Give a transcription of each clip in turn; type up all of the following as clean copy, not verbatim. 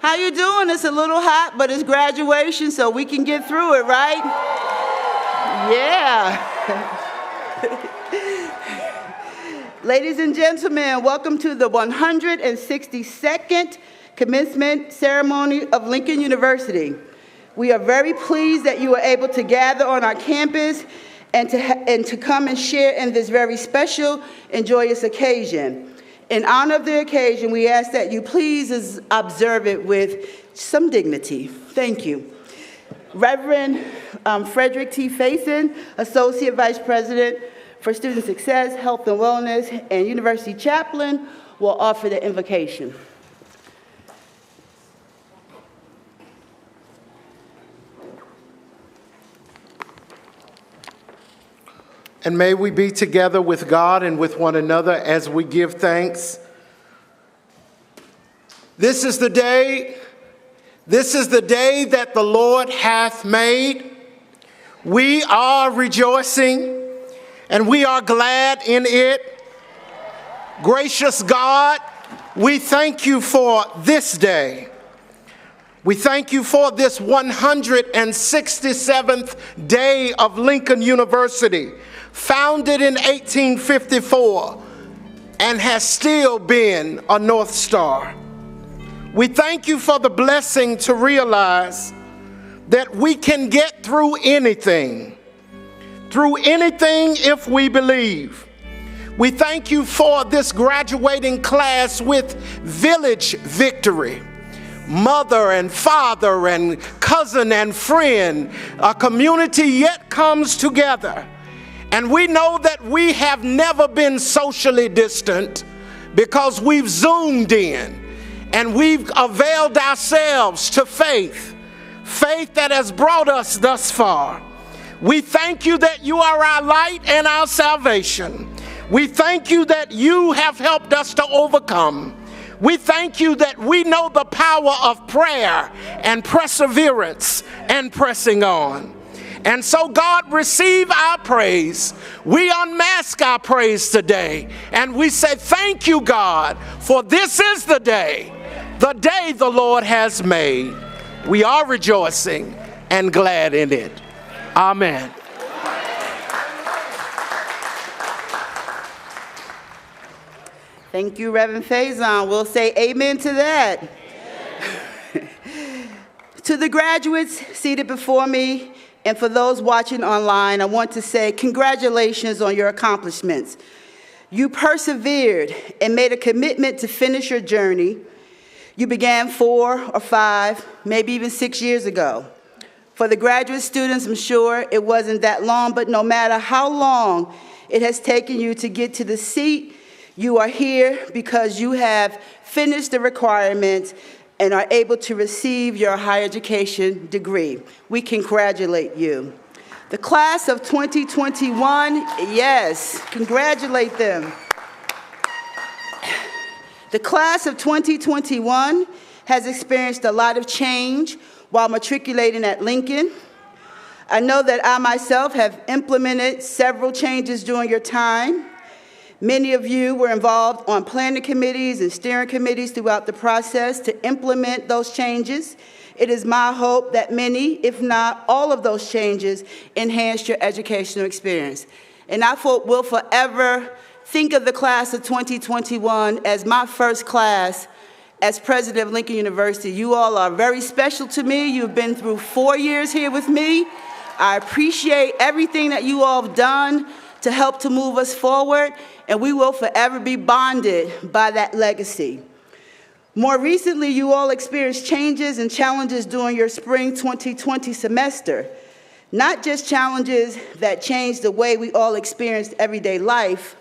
How you doing? It's a little hot, but it's graduation, so we can get through it, right? Yeah. Ladies and gentlemen, welcome to the 162nd Commencement Ceremony of Lincoln University. We are very pleased that you were able to gather on our campus and to come and share in this very special and joyous occasion. In honor of the occasion, we ask that you please observe it with some dignity. Thank you. Reverend Frederick T. Faison, Associate Vice President for Student Success, Health and Wellness, and University Chaplain, will offer the invocation. And may we be together with God and with one another as we give thanks. This is the day that the Lord hath made. We are rejoicing and we are glad in it. Gracious God, we thank you for this day. We thank you for this 167th day of Lincoln University, founded in 1854 and has still been a North Star. We thank you for the blessing to realize that we can get through anything if we believe. We thank you for this graduating class with village victory. Mother and father and cousin and friend, a community yet comes together. And we know that we have never been socially distant because we've zoomed in and we've availed ourselves to faith that has brought us thus far. We thank you that you are our light and our salvation. We thank you that you have helped us to overcome. We thank you that we know the power of prayer and perseverance and pressing on. And so, God, receive our praise. We unmask our praise today. And we say, thank you, God, for this is the day the Lord has made. We are rejoicing and glad in it. Amen. Thank you, Reverend Faison. We'll say amen to that. To the graduates seated before me, and for those watching online, I want to say congratulations on your accomplishments. You persevered and made a commitment to finish your journey. You began 4 or 5, maybe even 6 years ago. For the graduate students, I'm sure it wasn't that long, but no matter how long it has taken you to get to the seat, you are here because you have finished the requirements and are able to receive your higher education degree. We congratulate you. The class of 2021, yes, congratulate them. The class of 2021 has experienced a lot of change while matriculating at Lincoln. I know that I myself have implemented several changes during your time. Many of you were involved on planning committees and steering committees throughout the process to implement those changes. It is my hope that many, if not all of those changes, enhanced your educational experience. And I will forever think of the class of 2021 as my first class as president of Lincoln University. You all are very special to me. You've been through 4 years here with me. I appreciate everything that you all have done to help to move us forward, and we will forever be bonded by that legacy. More recently, you all experienced changes and challenges during your spring 2020 semester. Not just challenges that changed the way we all experienced everyday life,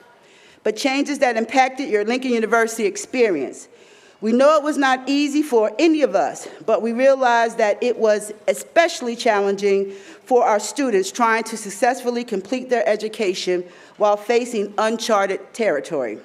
but changes that impacted your Lincoln University experience. We know it was not easy for any of us, but we realized that it was especially challenging for our students trying to successfully complete their education while facing uncharted territory.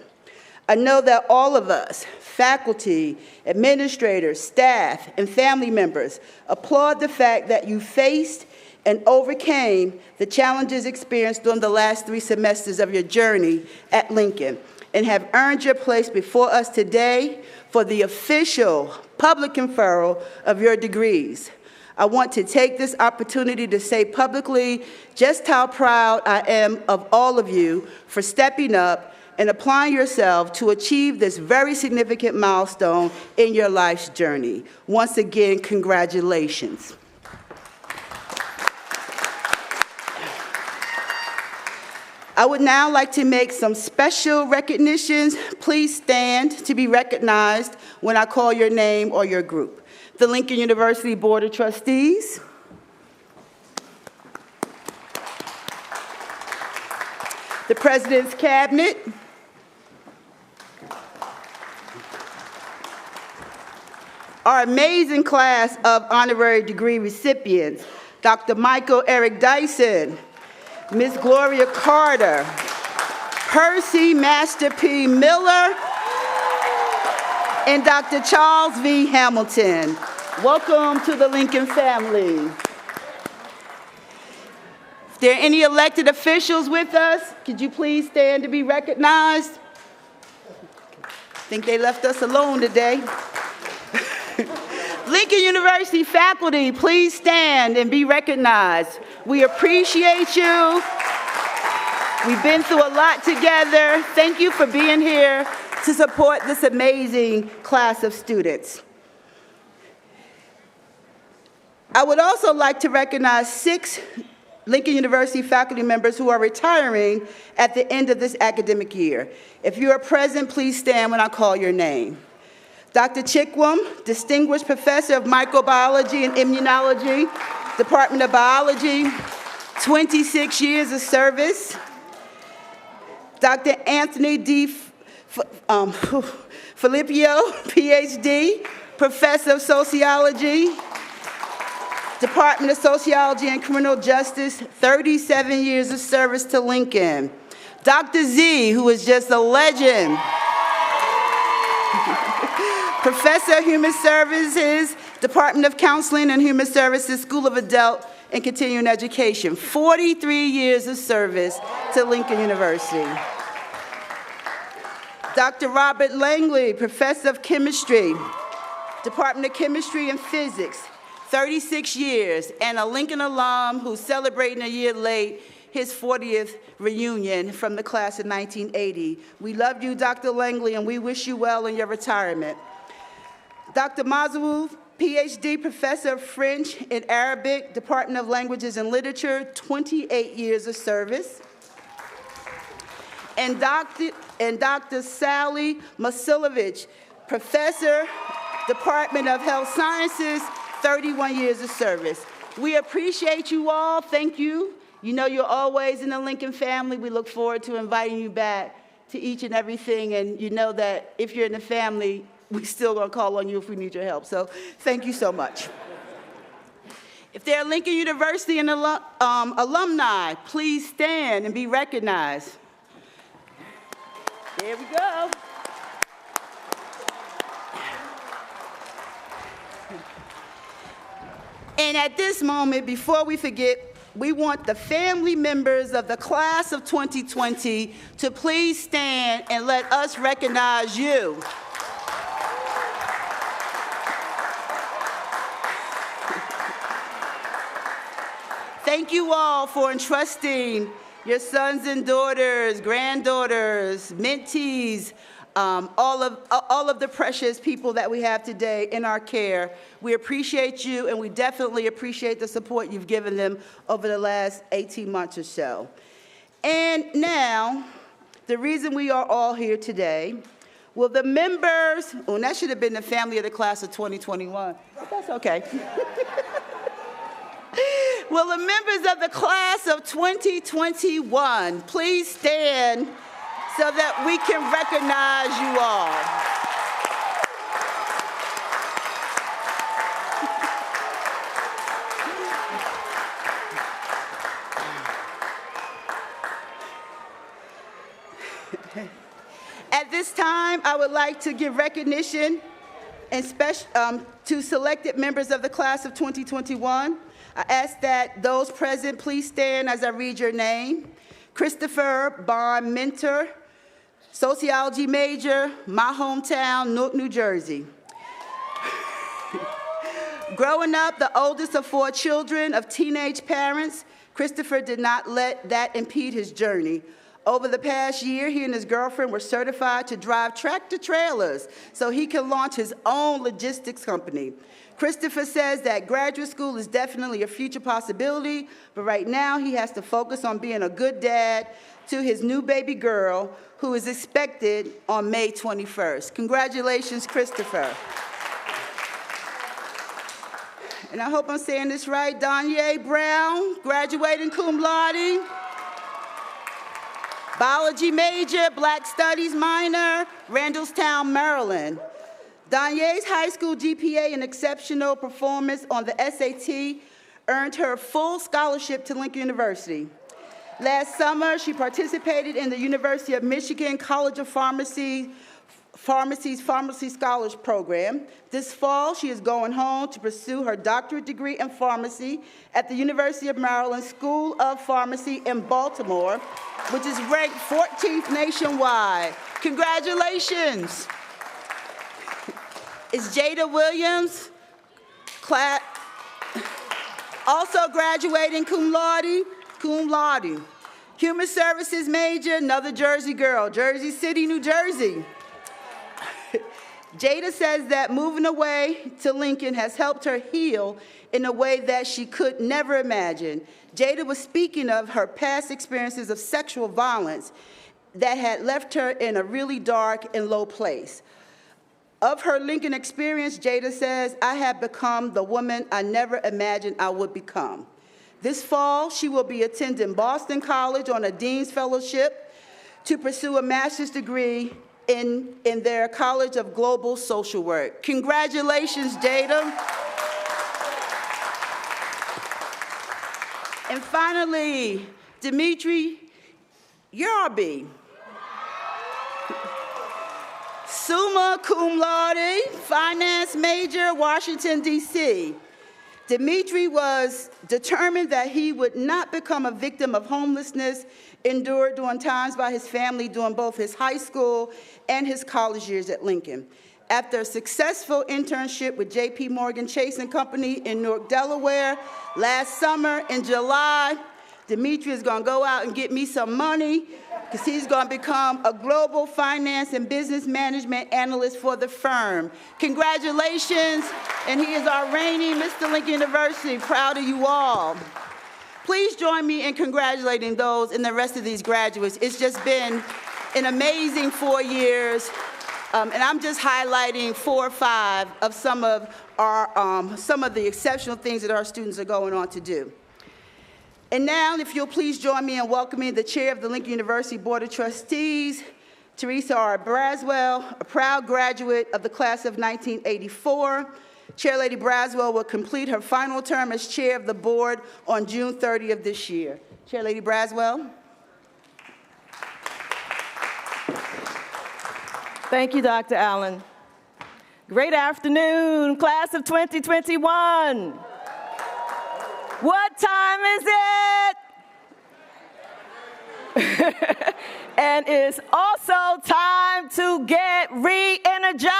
I know that all of us, faculty, administrators, staff, and family members, applaud the fact that you faced and overcame the challenges experienced during the last 3 semesters of your journey at Lincoln. and have earned your place before us today for the official public conferral of your degrees. I want to take this opportunity to say publicly just how proud I am of all of you for stepping up and applying yourself to achieve this very significant milestone in your life's journey. Once again, congratulations. I would now like to make some special recognitions. Please stand to be recognized when I call your name or your group. The Lincoln University Board of Trustees, the President's Cabinet, our amazing class of honorary degree recipients, Dr. Michael Eric Dyson, Ms. Gloria Carter, Percy Master P. Miller, and Dr. Charles V. Hamilton. Welcome to the Lincoln family. If there are any elected officials with us, could you please stand to be recognized? I think they left us alone today. Lincoln University faculty, please stand and be recognized. We appreciate you. We've been through a lot together. Thank you for being here to support this amazing class of students. I would also like to recognize 6 Lincoln University faculty members who are retiring at the end of this academic year. If you are present, please stand when I call your name. Dr. Chickwam, Distinguished Professor of Microbiology and Immunology, Department of Biology, 26 years of service. Dr. Anthony D. Filippo, PhD, Professor of Sociology, Department of Sociology and Criminal Justice, 37 years of service to Lincoln. Dr. Z, who is just a legend, Professor of Human Services, Department of Counseling and Human Services, School of Adult and Continuing Education. 43 years of service to Lincoln University. Dr. Robert Langley, Professor of Chemistry, Department of Chemistry and Physics, 36 years, and a Lincoln alum who's celebrating a year late his 40th reunion from the class of 1980. We love you, Dr. Langley, and we wish you well in your retirement. Dr. Mazou, PhD, Professor of French and Arabic, Department of Languages and Literature, 28 years of service. And Dr. Sally Masilovich, Professor, Department of Health Sciences, 31 years of service. We appreciate you all. Thank you. You know you're always in the Lincoln family. We look forward to inviting you back to each and everything, and you know that if you're in the family, we're still going to call on you if we need your help. So thank you so much. If there are Lincoln University and alumni, please stand and be recognized. There we go. And at this moment, before we forget, we want the family members of the class of 2020 to please stand and let us recognize you. Thank you all for entrusting your sons and daughters, granddaughters, mentees, all of the precious people that we have today in our care. We appreciate you, and we definitely appreciate the support you've given them over the last 18 months or so. And now, the reason we are all here today, will the members, and that should have been the family of the class of 2021, but that's okay. Will the members of the class of 2021 please stand so that we can recognize you all? At this time, I would like to give recognition and to selected members of the class of 2021. I ask that those present please stand as I read your name. Christopher Bond Mentor, Sociology major, my hometown, Newark, New Jersey. Growing up, the oldest of 4 children of teenage parents, Christopher did not let that impede his journey. Over the past year, he and his girlfriend were certified to drive tractor-trailers so he can launch his own logistics company. Christopher says that graduate school is definitely a future possibility, but right now he has to focus on being a good dad to his new baby girl, who is expected on May 21st. Congratulations, Christopher. And I hope I'm saying this right, Danye Brown, graduating cum laude. Biology major, Black Studies minor, Randallstown, Maryland. Danye's high school GPA and exceptional performance on the SAT earned her full scholarship to Lincoln University. Last summer, she participated in the University of Michigan College of Pharmacy's Pharmacy Scholars Program. This fall, she is going home to pursue her doctorate degree in pharmacy at the University of Maryland School of Pharmacy in Baltimore, which is ranked 14th nationwide. Congratulations. Is Jada Williams, also graduating cum laude. Human Services major, another Jersey girl, Jersey City, New Jersey. Jada says that moving away to Lincoln has helped her heal in a way that she could never imagine. Jada was speaking of her past experiences of sexual violence that had left her in a really dark and low place. Of her Lincoln experience, Jada says, "I have become the woman I never imagined I would become." This fall, she will be attending Boston College on a Dean's Fellowship to pursue a master's degree in their College of Global Social Work. Congratulations, Jada. And finally, Dimitri Yarby, summa cum laude, finance major, Washington, D.C. Dimitri was determined that he would not become a victim of homelessness endured during times by his family during both his high school and his college years at Lincoln. After a successful internship with J.P. Morgan Chase & Company in Newark, Delaware, last summer in July, Dimitri is going to go out and get me some money because he's going to become a global finance and business management analyst for the firm. Congratulations, and he is our reigning Mr. Lincoln University. Proud of you all. Please join me in congratulating those and the rest of these graduates. It's just been an amazing 4 years, and I'm just highlighting 4 or 5 of some of the exceptional things that our students are going on to do. And now, if you'll please join me in welcoming the chair of the Lincoln University Board of Trustees, Teresa R. Braswell, a proud graduate of the class of 1984. Chair Lady Braswell will complete her final term as chair of the board on June 30 of this year. Chair Lady Braswell. Thank you, Dr. Allen. Great afternoon, class of 2021. What time is it? And it's also time to get re-energized.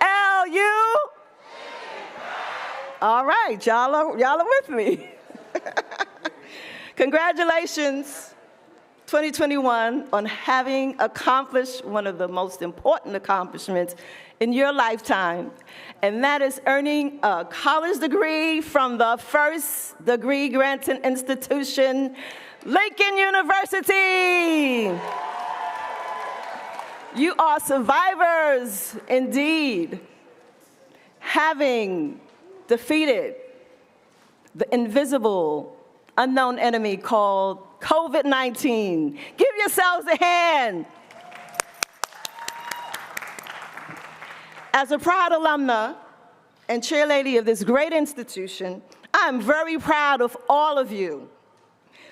LU? All right, y'all are with me. Congratulations, 2021, on having accomplished one of the most important accomplishments in your lifetime, and that is earning a college degree from the first degree granting institution, Lincoln University. You are survivors indeed, having defeated the invisible, unknown enemy called COVID-19. Give yourselves a hand. As a proud alumna and chairlady of this great institution, I'm very proud of all of you.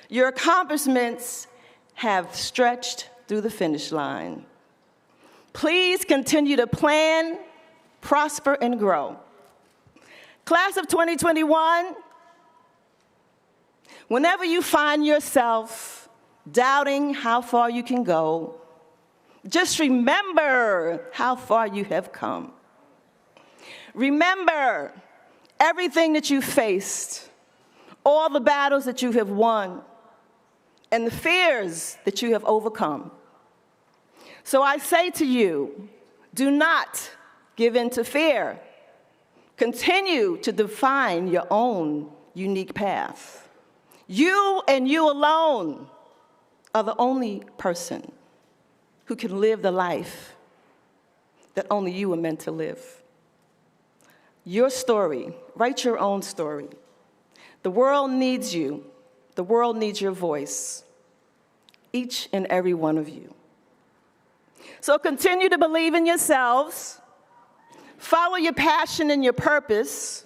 Your accomplishments have stretched through the finish line. Please continue to plan, prosper, and grow. Class of 2021, whenever you find yourself doubting how far you can go. Just remember how far you have come. Remember everything that you faced, all the battles that you have won, and the fears that you have overcome. So I say to you, do not give in to fear. Continue to define your own unique path. You and you alone are the only person who can live the life that only you were meant to live. Your story, write your own story. The world needs you. The world needs your voice, each and every one of you. So continue to believe in yourselves, follow your passion and your purpose,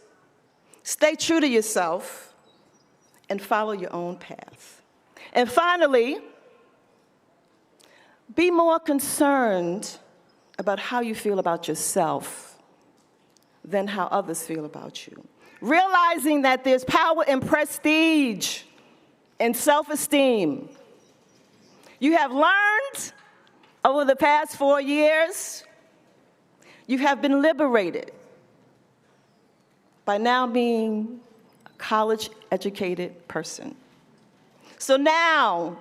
stay true to yourself, and follow your own path. And finally, be more concerned about how you feel about yourself than how others feel about you. Realizing that there's power in prestige and self-esteem. You have learned over the past 4 years, you have been liberated by now being a college-educated person. So now,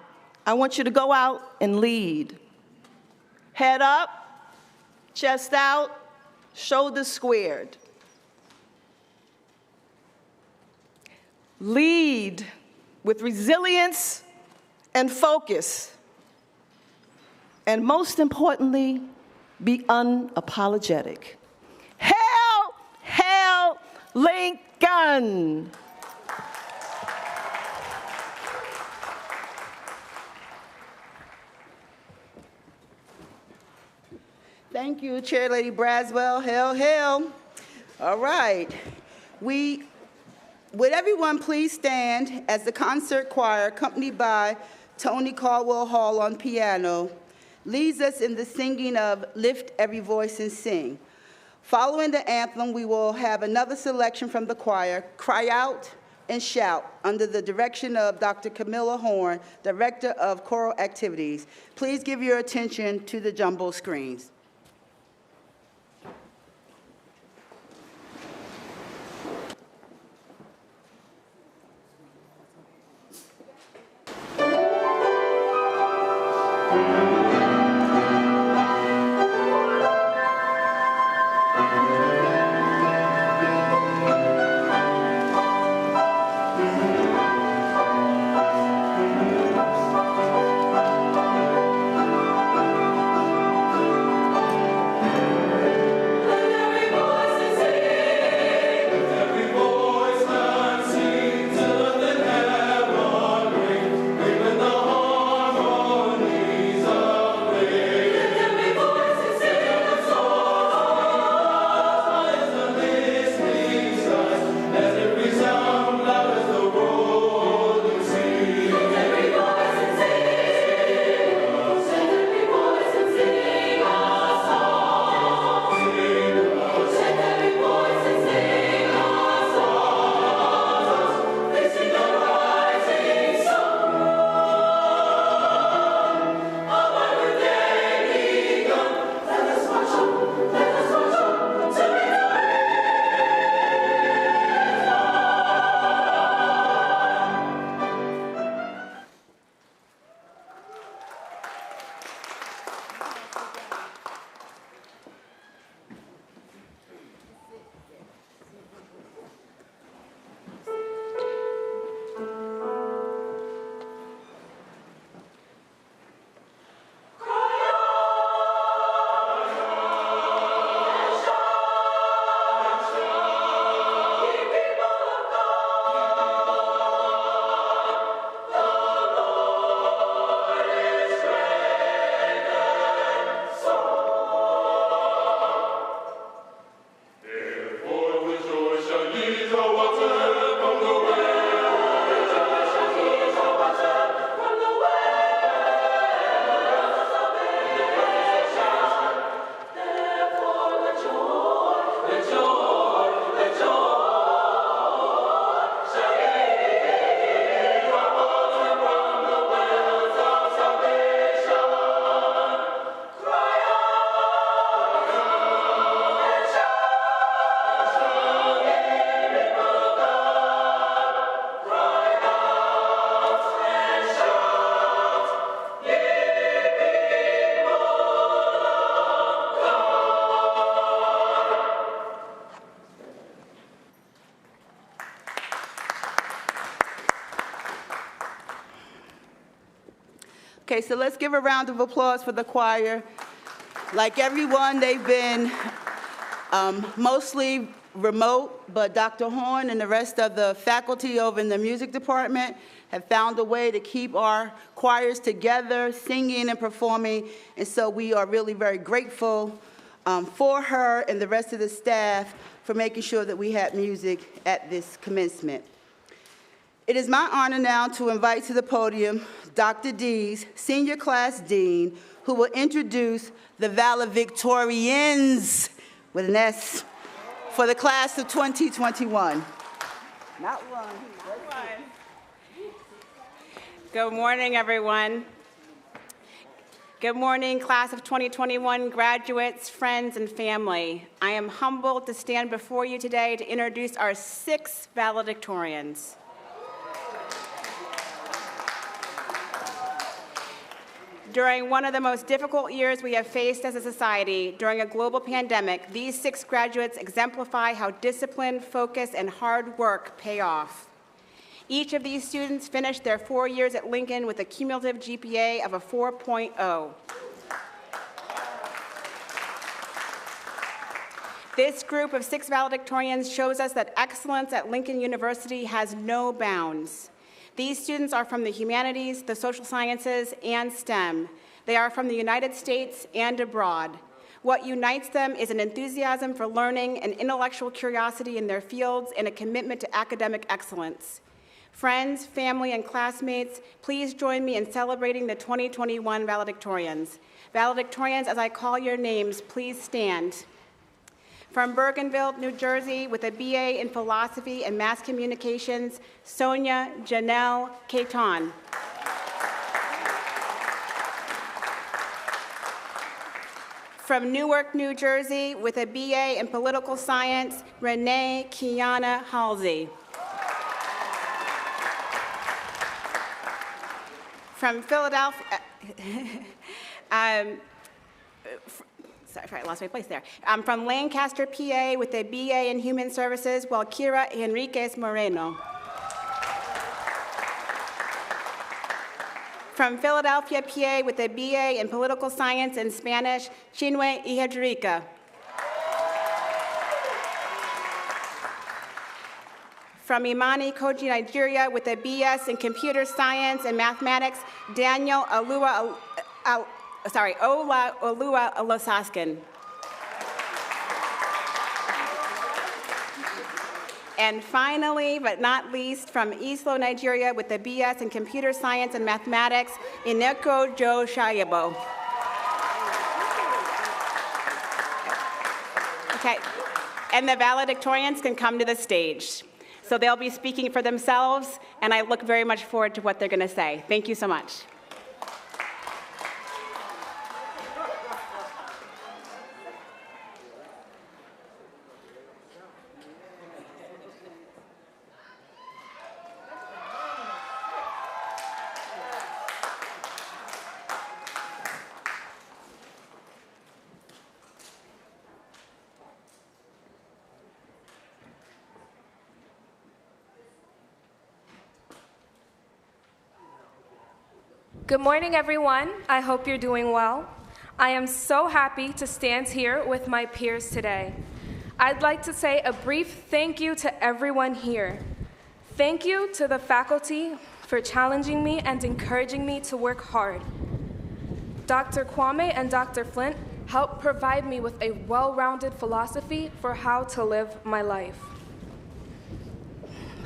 I want you to go out and lead. Head up, chest out, shoulders squared. Lead with resilience and focus. And most importantly, be unapologetic. Hail, hail, Lincoln! Thank you, Chair Lady Braswell. Hail, hail. All right. Would everyone please stand as the concert choir, accompanied by Tony Caldwell Hall on piano, leads us in the singing of Lift Every Voice and Sing. Following the anthem, we will have another selection from the choir, Cry Out and Shout, under the direction of Dr. Camilla Horn, Director of Choral Activities. Please give your attention to the jumbo screens. Okay, so let's give a round of applause for the choir. Like everyone, they've been mostly remote, but Dr. Horn and the rest of the faculty over in the music department have found a way to keep our choirs together, singing and performing, and so we are really very grateful for her and the rest of the staff for making sure that we had music at this commencement. It is my honor now to invite to the podium Dr. Dees, Senior Class Dean, who will introduce the valedictorians, with an S, for the class of 2021. Not one. Good morning, everyone. Good morning, class of 2021 graduates, friends, and family. I am humbled to stand before you today to introduce our 6 valedictorians. During one of the most difficult years we have faced as a society, during a global pandemic, these 6 graduates exemplify how discipline, focus, and hard work pay off. Each of these students finished their 4 years at Lincoln with a cumulative GPA of a 4.0. This group of 6 valedictorians shows us that excellence at Lincoln University has no bounds. These students are from the humanities, the social sciences, and STEM. They are from the United States and abroad. What unites them is an enthusiasm for learning, an intellectual curiosity in their fields, and a commitment to academic excellence. Friends, family, and classmates, please join me in celebrating the 2021 valedictorians. Valedictorians, as I call your names, please stand. From Bergenville, New Jersey, with a BA in Philosophy and Mass Communications, Sonia Janelle Caton. From Newark, New Jersey, with a BA in Political Science, Renee Kiana Halsey. From Philadelphia, sorry, I lost my place there. From Lancaster, PA, with a BA in Human Services, Walkira Enriquez Moreno. From Philadelphia, PA, with a BA in Political Science and Spanish, Chinwe Ihedrica. From Imani Koji, Nigeria, with a BS in Computer Science and Mathematics, Daniel Ola Olosaskin. And finally, but not least, from Islo, Nigeria, with a BS in Computer Science and Mathematics, Ineko Jo Shayabo. Okay, and the valedictorians can come to the stage. So they'll be speaking for themselves, and I look very much forward to what they're going to say. Thank you so much. Good morning, everyone. I hope you're doing well. I am so happy to stand here with my peers today. I'd like to say a brief thank you to everyone here. Thank you to the faculty for challenging me and encouraging me to work hard. Dr. Kwame and Dr. Flint helped provide me with a well-rounded philosophy for how to live my life.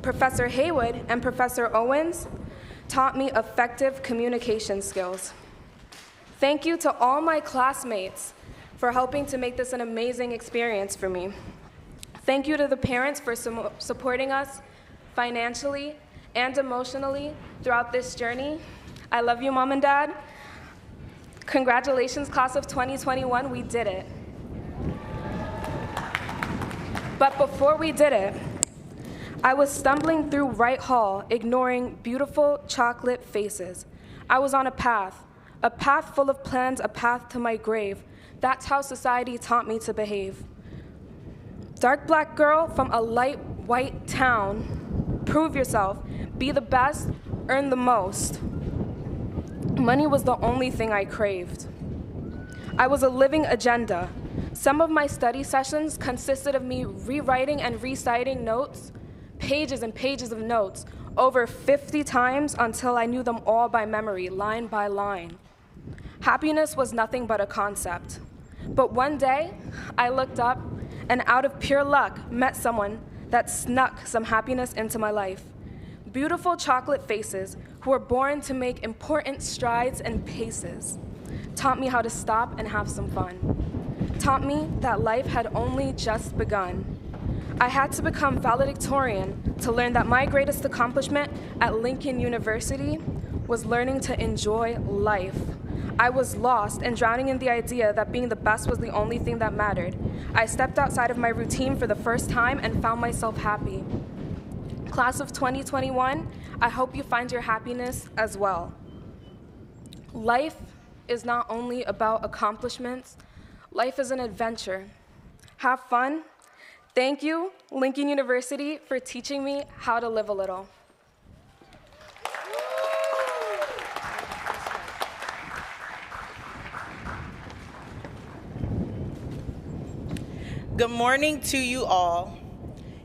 Professor Haywood and Professor Owens taught me effective communication skills. Thank you to all my classmates for helping to make this an amazing experience for me. Thank you to the parents for supporting us financially and emotionally throughout this journey. I love you, Mom and Dad. Congratulations, class of 2021, we did it. But before we did it, I was stumbling through Wright Hall, ignoring beautiful chocolate faces. I was on a path full of plans, a path to my grave. That's how society taught me to behave. Dark black girl from a light white town, prove yourself, be the best, earn the most. Money was the only thing I craved. I was a living agenda. Some of my study sessions consisted of me rewriting and reciting notes, pages and pages of notes, over 50 times until I knew them all by memory, line by line. Happiness was nothing but a concept. But one day, I looked up and out of pure luck met someone that snuck some happiness into my life. Beautiful chocolate faces who were born to make important strides and paces, taught me how to stop and have some fun, taught me that life had only just begun. I had to become valedictorian to learn that my greatest accomplishment at Lincoln University was learning to enjoy life. I was lost and drowning in the idea that being the best was the only thing that mattered. I stepped outside of my routine for the first time and found myself happy. Class of 2021, I hope you find your happiness as well. Life is not only about accomplishments, life is an adventure. Have fun. Thank you, Lincoln University, for teaching me how to live a little. Good morning to you all.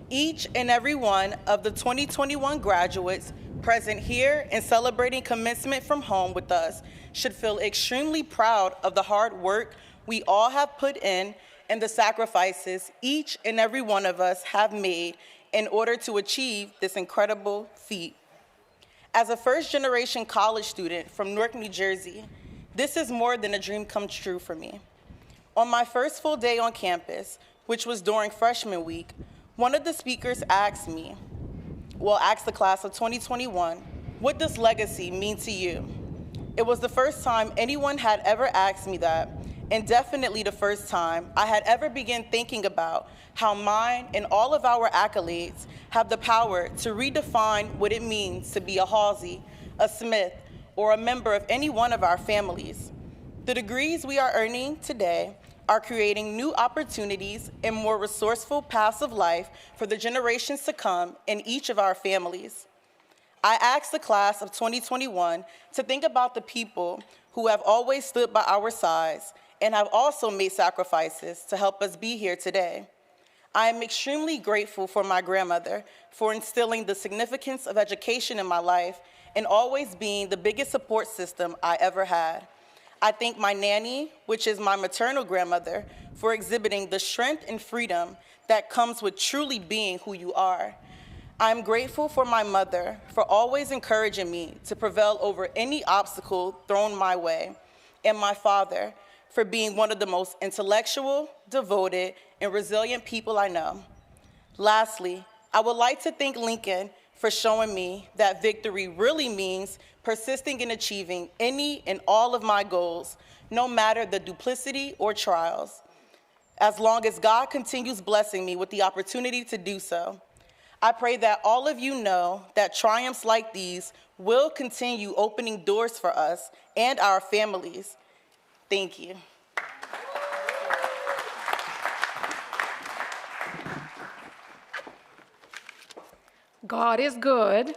Each and every one of the 2021 graduates present here and celebrating commencement from home with us should feel extremely proud of the hard work we all have put in and the sacrifices each and every one of us have made in order to achieve this incredible feat. As a first-generation college student from Newark, New Jersey, this is more than a dream come true for me. On my first full day on campus, which was during freshman week, one of the speakers asked the class of 2021, what does legacy mean to you? It was the first time anyone had ever asked me that, and definitely the first time I had ever begun thinking about how mine and all of our accolades have the power to redefine what it means to be a Halsey, a Smith, or a member of any one of our families. The degrees we are earning today are creating new opportunities and more resourceful paths of life for the generations to come in each of our families. I asked the class of 2021 to think about the people who have always stood by our sides and have also made sacrifices to help us be here today. I am extremely grateful for my grandmother for instilling the significance of education in my life and always being the biggest support system I ever had. I thank my nanny, which is my maternal grandmother, for exhibiting the strength and freedom that comes with truly being who you are. I'm grateful for my mother for always encouraging me to prevail over any obstacle thrown my way, and my father for being one of the most intellectual, devoted, and resilient people I know. Lastly, I would like to thank Lincoln for showing me that victory really means persisting in achieving any and all of my goals, no matter the duplicity or trials, as long as God continues blessing me with the opportunity to do so. I pray that all of you know that triumphs like these will continue opening doors for us and our families. Thank you. God is good,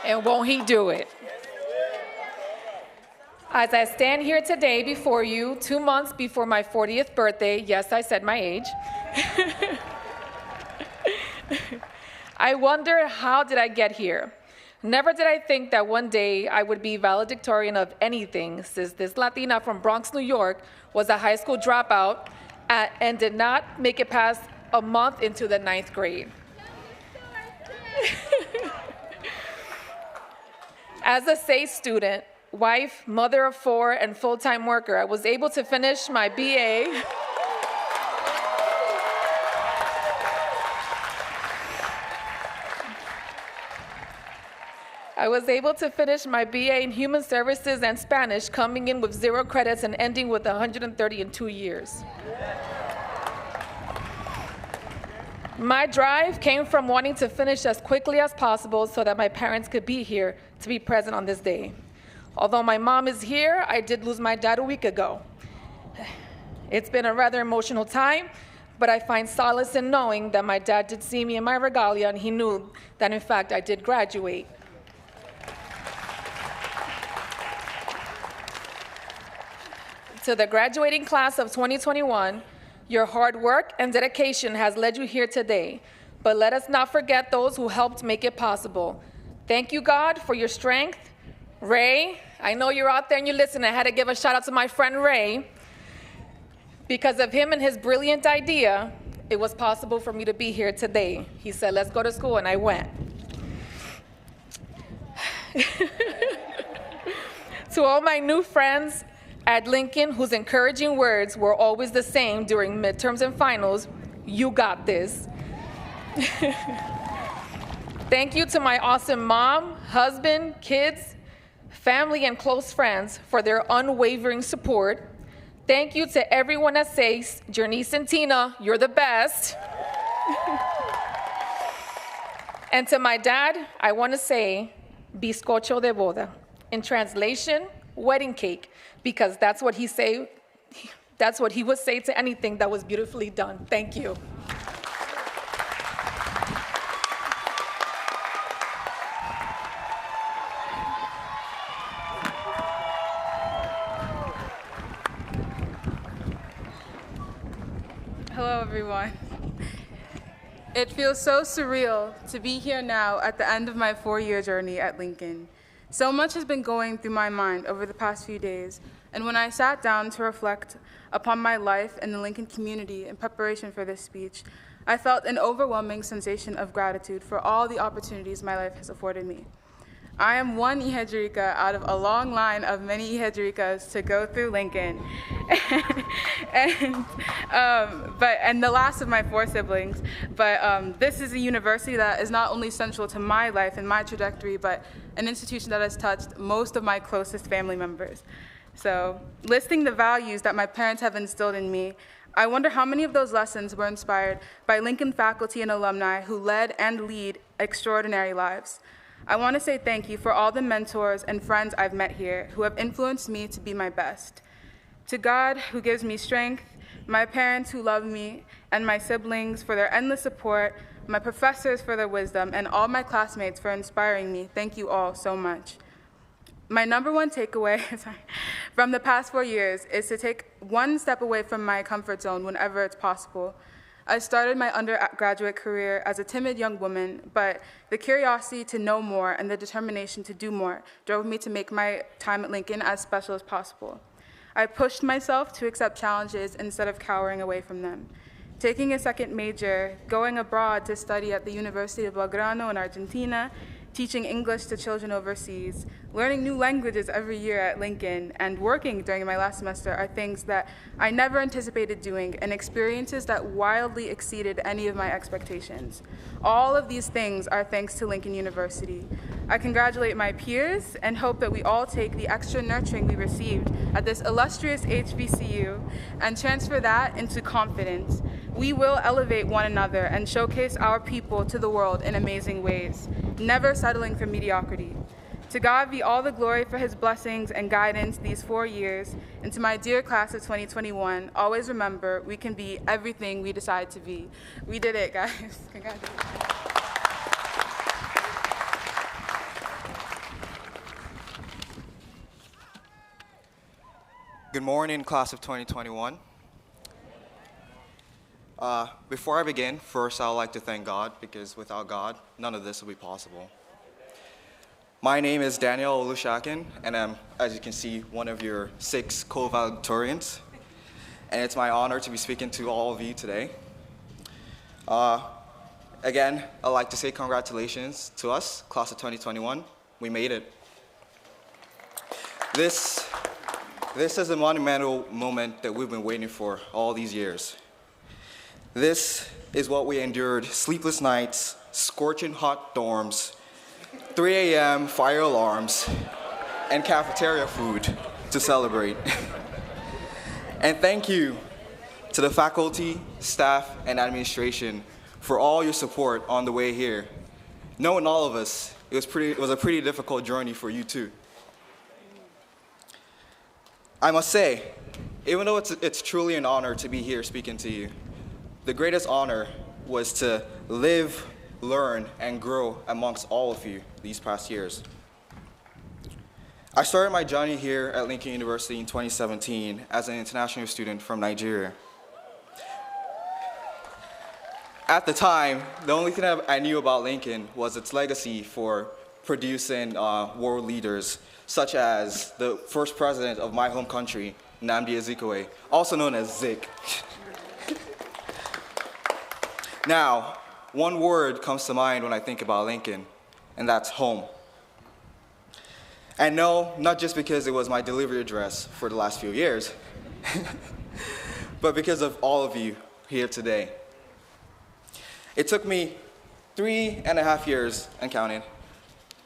and won't He do it? As I stand here today before you, 2 months before my 40th birthday, yes, I said my age, I wonder, how did I get here? Never did I think that one day I would be valedictorian of anything, since this Latina from Bronx, New York, was a high school dropout and did not make it past a month into the 9th grade. As a SACE student, wife, mother of 4, and full-time worker, I was able to finish my BA. I was able to finish my BA in Human Services and Spanish, coming in with 0 credits and ending with 130 in 2 years. My drive came from wanting to finish as quickly as possible so that my parents could be here to be present on this day. Although my mom is here, I did lose my dad a week ago. It's been a rather emotional time, but I find solace in knowing that my dad did see me in my regalia and he knew that in fact I did graduate. To the graduating class of 2021, your hard work and dedication has led you here today, but let us not forget those who helped make it possible. Thank you, God, for your strength. Ray, I know you're out there and you listen. I had to give a shout out to my friend Ray. Because of him and his brilliant idea, it was possible for me to be here today. He said, let's go to school, and I went. To all my new friends at Lincoln, whose encouraging words were always the same during midterms and finals, you got this. Thank you to my awesome mom, husband, kids, family, and close friends for their unwavering support. Thank you to everyone at SACE. Janice and Tina, you're the best. And to my dad, I want to say, bizcocho de boda. In translation, wedding cake, because that's what he would say to anything that was beautifully done. Thank you. Hello, everyone. It feels so surreal to be here now at the end of my 4-year journey at Lincoln. So much has been going through my mind over the past few days, and when I sat down to reflect upon my life in the Lincoln community in preparation for this speech, I felt an overwhelming sensation of gratitude for all the opportunities my life has afforded me. I am one Ihedrika out of a long line of many Ihedrikas to go through Lincoln, and the last of my 4 siblings. But this is a university that is not only central to my life and my trajectory, but an institution that has touched most of my closest family members. So, listing the values that my parents have instilled in me, I wonder how many of those lessons were inspired by Lincoln faculty and alumni who led and lead extraordinary lives. I want to say thank you for all the mentors and friends I've met here who have influenced me to be my best. To God, who gives me strength, my parents who love me, and my siblings for their endless support, my professors for their wisdom, and all my classmates for inspiring me, thank you all so much. My number one takeaway from the past 4 years is to take one step away from my comfort zone whenever it's possible. I started my undergraduate career as a timid young woman, but the curiosity to know more and the determination to do more drove me to make my time at Lincoln as special as possible. I pushed myself to accept challenges instead of cowering away from them. Taking a second major, going abroad to study at the University of Belgrano in Argentina, teaching English to children overseas, learning new languages every year at Lincoln, and working during my last semester are things that I never anticipated doing and experiences that wildly exceeded any of my expectations. All of these things are thanks to Lincoln University. I congratulate my peers and hope that we all take the extra nurturing we received at this illustrious HBCU and transfer that into confidence. We will elevate one another and showcase our people to the world in amazing ways, never settling for mediocrity. To God be all the glory for his blessings and guidance these 4 years, and to my dear class of 2021, always remember we can be everything we decide to be. We did it, guys. Congratulations. Good morning, class of 2021. Before I begin, first I would like to thank God, because without God, none of this would be possible. My name is Daniel Olushakin, and I'm, as you can see, one of your 6 co-valedictorians. And it's my honor to be speaking to all of you today. Again, I'd like to say congratulations to us, class of 2021. We made it. This is a monumental moment that we've been waiting for all these years. This is what we endured: sleepless nights, scorching hot dorms, 3 a.m. fire alarms, and cafeteria food to celebrate. And thank you to the faculty, staff, and administration for all your support on the way here. Knowing all of us, it was a pretty difficult journey for you too. I must say, even though it's truly an honor to be here speaking to you, the greatest honor was to live, learn, and grow amongst all of you these past years. I started my journey here at Lincoln University in 2017 as an international student from Nigeria. At the time, the only thing I knew about Lincoln was its legacy for producing world leaders, such as the first president of my home country, Nnamdi Azikiwe, also known as Zik. Now, one word comes to mind when I think about Lincoln, and that's home. And no, not just because it was my delivery address for the last few years, but because of all of you here today. It took me 3.5 years and counting,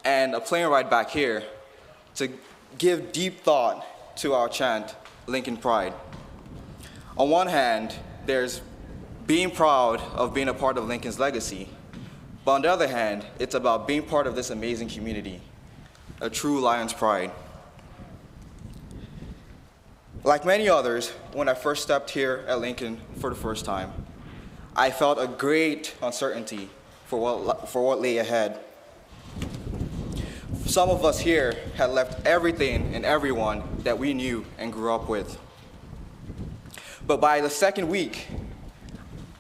and a plane ride back here to give deep thought to our chant, Lincoln Pride. On one hand, there's being proud of being a part of Lincoln's legacy, but on the other hand, it's about being part of this amazing community, a true Lion's pride. Like many others, when I first stepped here at Lincoln for the first time, I felt a great uncertainty for what lay ahead. Some of us here had left everything and everyone that we knew and grew up with. But by the second week,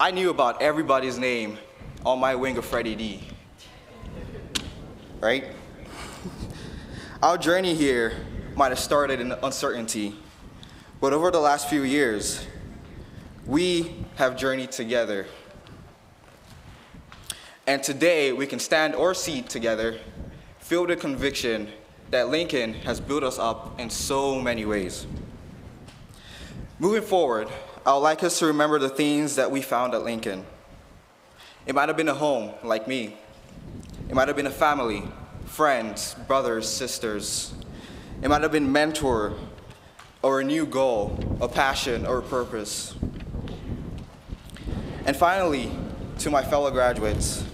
I knew about everybody's name on my wing of Freddie D. Right? Our journey here might have started in uncertainty, but over the last few years, we have journeyed together. And today, we can stand or sit together, filled with conviction that Lincoln has built us up in so many ways. Moving forward, I would like us to remember the things that we found at Lincoln. It might have been a home, like me. It might have been a family, friends, brothers, sisters. It might have been a mentor, or a new goal, a passion, or a purpose. And finally, to my fellow graduates,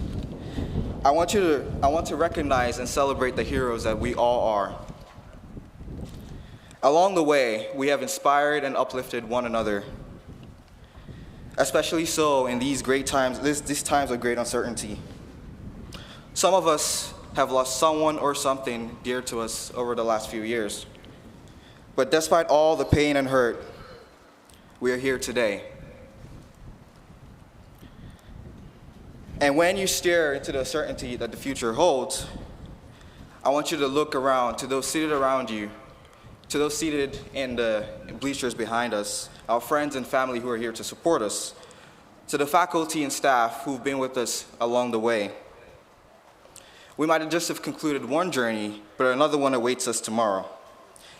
I want to recognize and celebrate the heroes that we all are. Along the way, we have inspired and uplifted one another, especially so in these great times, these times of great uncertainty. Some of us have lost someone or something dear to us over the last few years. But despite all the pain and hurt, we are here today. And when you stare into the uncertainty that the future holds, I want you to look around to those seated around you, to those seated in the bleachers behind us, our friends and family who are here to support us, to the faculty and staff who've been with us along the way. We might have just concluded one journey, but another one awaits us tomorrow.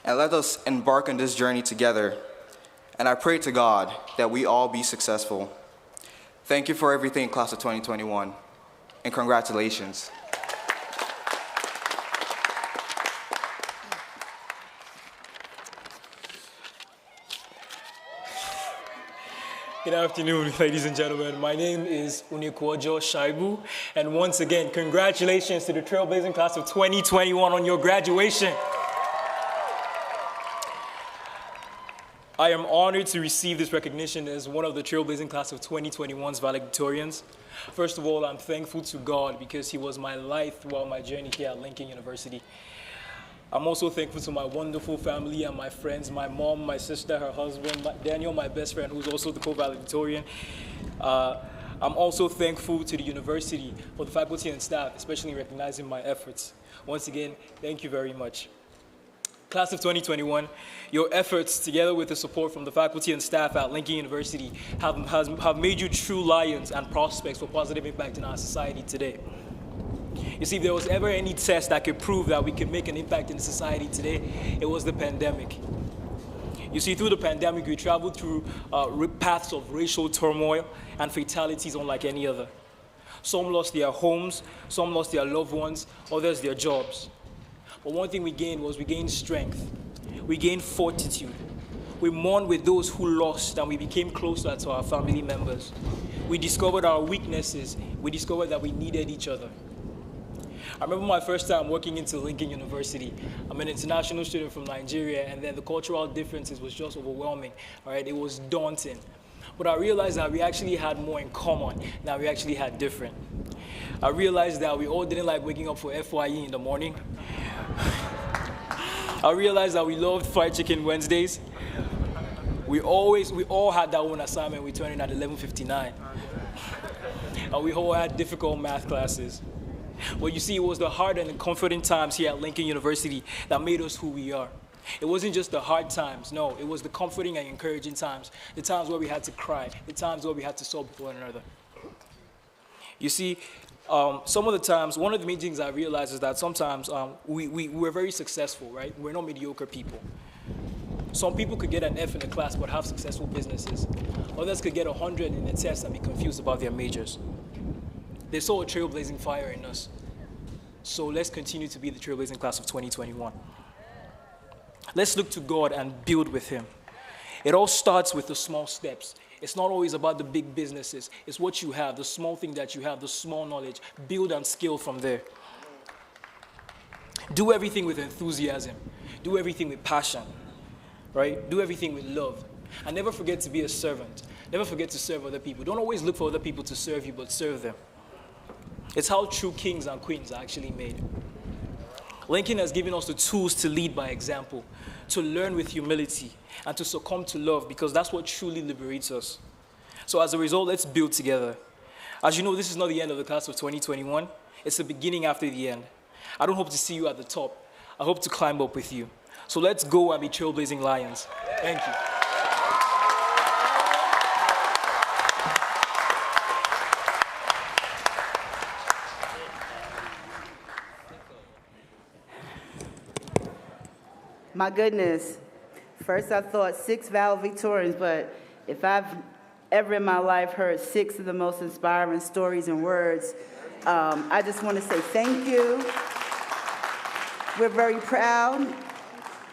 And let us embark on this journey together. And I pray to God that we all be successful. Thank you for everything, class of 2021, and congratulations. Good afternoon, ladies and gentlemen. My name is Unikwojo Shaibu, and once again, congratulations to the trailblazing class of 2021 on your graduation. I am honored to receive this recognition as one of the trailblazing class of 2021's valedictorians. First of all, I'm thankful to God because He was my life throughout my journey here at Lincoln University. I'm also thankful to my wonderful family and my friends, my mom, my sister, her husband, Daniel, my best friend, who's also the co-valedictorian. I'm also thankful to the university for the faculty and staff, especially in recognizing my efforts. Once again, thank you very much. Class of 2021, your efforts, together with the support from the faculty and staff at Lincoln University, have made you true lions and prospects for positive impact in our society today. You see, if there was ever any test that could prove that we could make an impact in the society today, it was the pandemic. You see, through the pandemic, we traveled through paths of racial turmoil and fatalities unlike any other. Some lost their homes, some lost their loved ones, others their jobs. But one thing we gained was we gained strength. We gained fortitude. We mourned with those who lost, and we became closer to our family members. We discovered our weaknesses. We discovered that we needed each other. I remember my first time working into Lincoln University. I'm an international student from Nigeria, and then the cultural differences was just overwhelming. All right, it was daunting. But I realized that we actually had more in common than we actually had different. I realized that we all didn't like waking up for FYE in the morning. I realized that we loved fried chicken Wednesdays. We all had that one assignment. We turned in at 11:59. And we all had difficult math classes. But you see, it was the hard and the comforting times here at Lincoln University that made us who we are. It wasn't just the hard times, no, it was the comforting and encouraging times, the times where we had to cry, the times where we had to sob with one another. You see, some of the times, one of the main things I realized is that sometimes we're very successful, right? We're not mediocre people. Some people could get an F in the class but have successful businesses. Others could get 100 in a test and be confused about their majors. They saw a trailblazing fire in us. So let's continue to be the trailblazing class of 2021. Let's look to God and build with Him. It all starts with the small steps. It's not always about the big businesses. It's what you have, the small thing that you have, the small knowledge. Build and scale from there. Do everything with enthusiasm. Do everything with passion, right? Do everything with love. And never forget to be a servant. Never forget to serve other people. Don't always look for other people to serve you, but serve them. It's how true kings and queens are actually made. Lincoln has given us the tools to lead by example, to learn with humility, and to succumb to love, because that's what truly liberates us. So as a result, let's build together. As you know, this is not the end of the class of 2021. It's the beginning after the end. I don't hope to see you at the top. I hope to climb up with you. So let's go and be trailblazing lions. Thank you. My goodness. First I thought 6 valedictorians, but if I've ever in my life heard 6 of the most inspiring stories and words, I just want to say thank you. We're very proud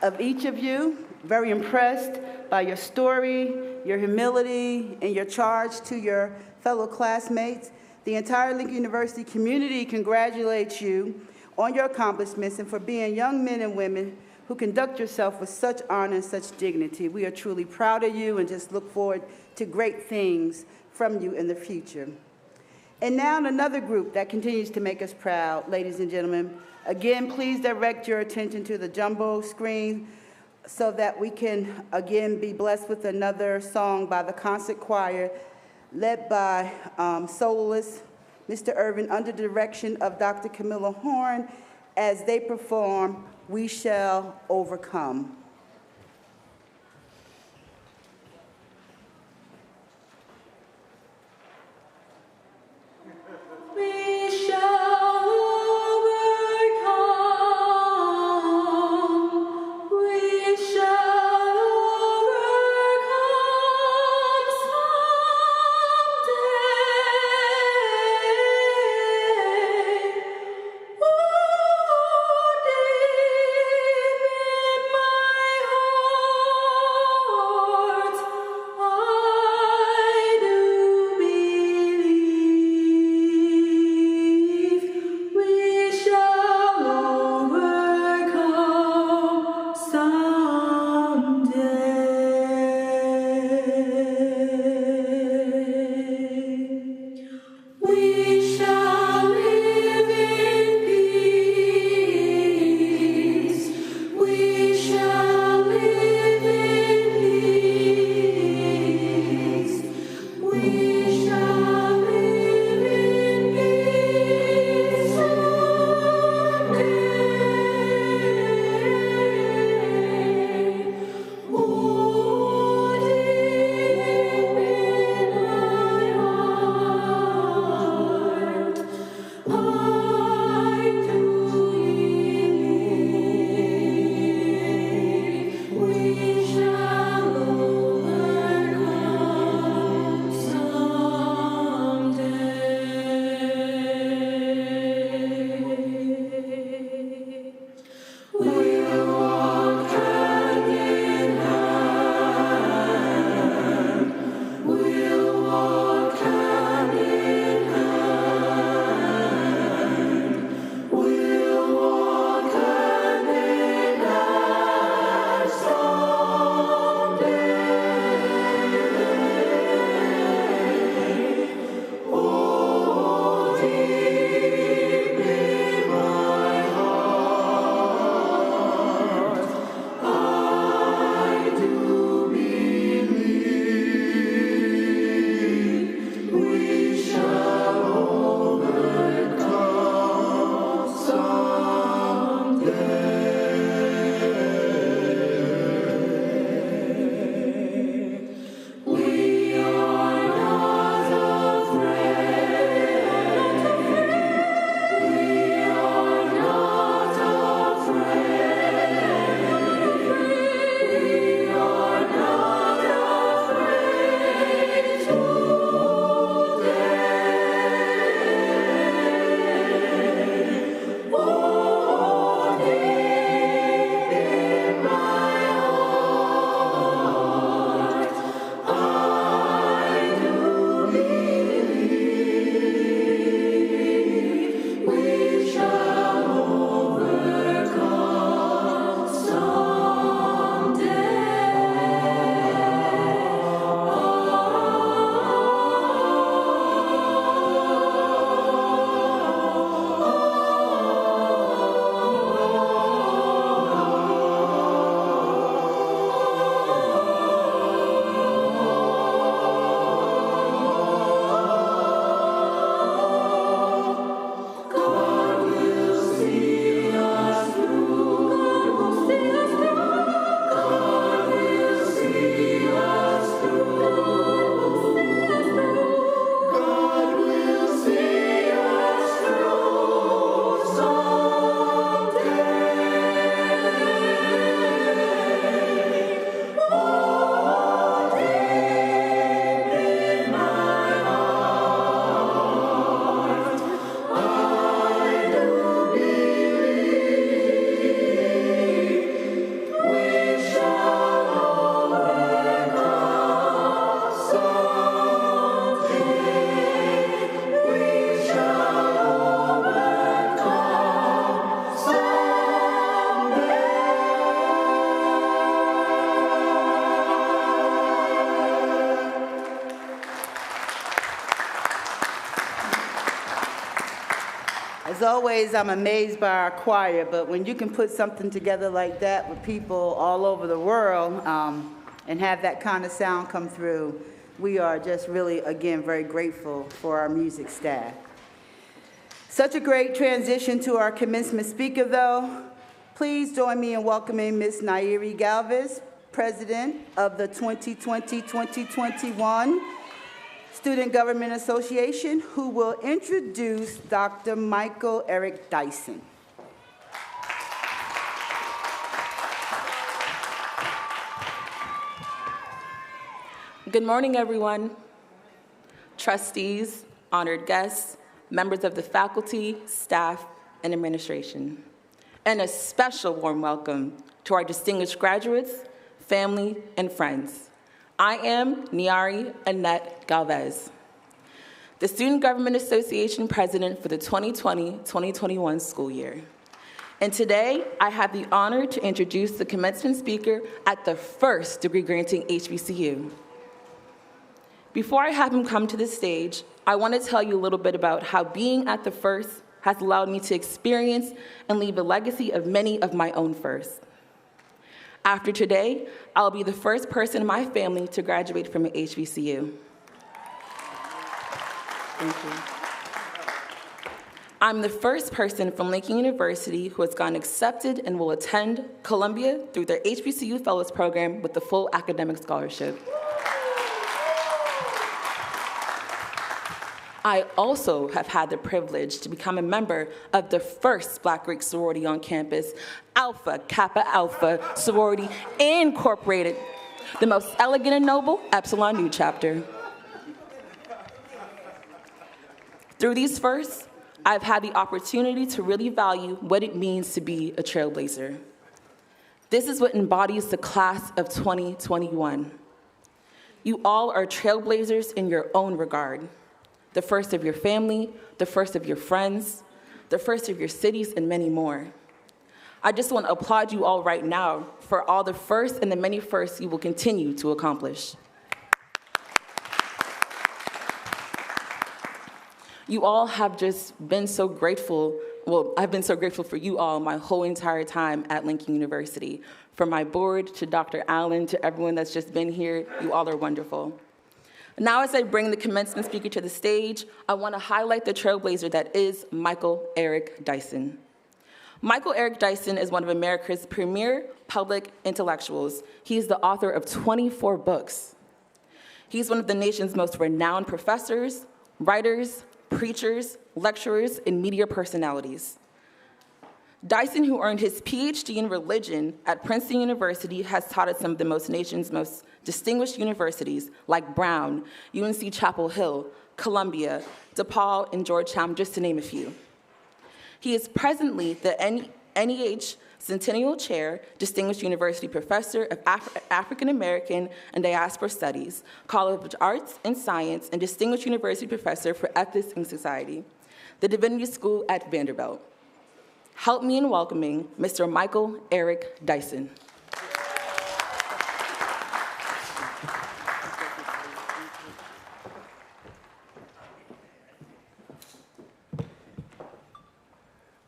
of each of you, very impressed by your story, your humility, and your charge to your fellow classmates. The entire Lincoln University community congratulates you on your accomplishments and for being young men and women who conduct yourself with such honor and such dignity. We are truly proud of you and just look forward to great things from you in the future. And now another group that continues to make us proud, ladies and gentlemen. Again, please direct your attention to the jumbo screen so that we can, again, be blessed with another song by the concert choir led by soloist Mr. Irvin under the direction of Dr. Camilla Horn as they perform We Shall Overcome. We shall overcome. We shall overcome someday. Oh, deep in my As always, I'm amazed by our choir, but when you can put something together like that with people all over the world and have that kind of sound come through, we are just really, again, very grateful for our music staff. Such a great transition to our commencement speaker, though. Please join me in welcoming Ms. Nairi Galvez, President of the 2020-2021 Student Government Association, who will introduce Dr. Michael Eric Dyson. Good morning, everyone. Trustees, honored guests, members of the faculty, staff, and administration. And a special warm welcome to our distinguished graduates, family, and friends. I am Niari Annette Galvez, the Student Government Association President for the 2020-2021 school year. And today, I have the honor to introduce the commencement speaker at the first degree-granting HBCU. Before I have him come to the stage, I want to tell you a little bit about how being at the first has allowed me to experience and leave a legacy of many of my own firsts. After today, I'll be the first person in my family to graduate from an HBCU. Thank you. I'm the first person from Lincoln University who has gotten accepted and will attend Columbia through their HBCU Fellows Program with the full academic scholarship. I also have had the privilege to become a member of the first Black Greek sorority on campus, Alpha Kappa Alpha Sorority Incorporated, the most elegant and noble Epsilon Nu chapter. Through these firsts, I've had the opportunity to really value what it means to be a trailblazer. This is what embodies the class of 2021. You all are trailblazers in your own regard. The first of your family, the first of your friends, the first of your cities, and many more. I just want to applaud you all right now for all the firsts and the many firsts you will continue to accomplish. You all have just been so grateful. Well, I've been so grateful for you all my whole entire time at Lincoln University. From my board to Dr. Allen to everyone that's just been here, you all are wonderful. Now, as I bring the commencement speaker to the stage, I want to highlight the trailblazer that is Michael Eric Dyson. Michael Eric Dyson is one of America's premier public intellectuals. He is the author of 24 books. He's one of the nation's most renowned professors, writers, preachers, lecturers, and media personalities. Dyson, who earned his PhD in religion at Princeton University, has taught at some of the nation's most distinguished universities like Brown, UNC Chapel Hill, Columbia, DePaul, and Georgetown, just to name a few. He is presently the NEH Centennial Chair, Distinguished University Professor of African American and Diaspora Studies, College of Arts and Science, and Distinguished University Professor for Ethics and Society, the Divinity School at Vanderbilt. Help me in welcoming Mr. Michael Eric Dyson.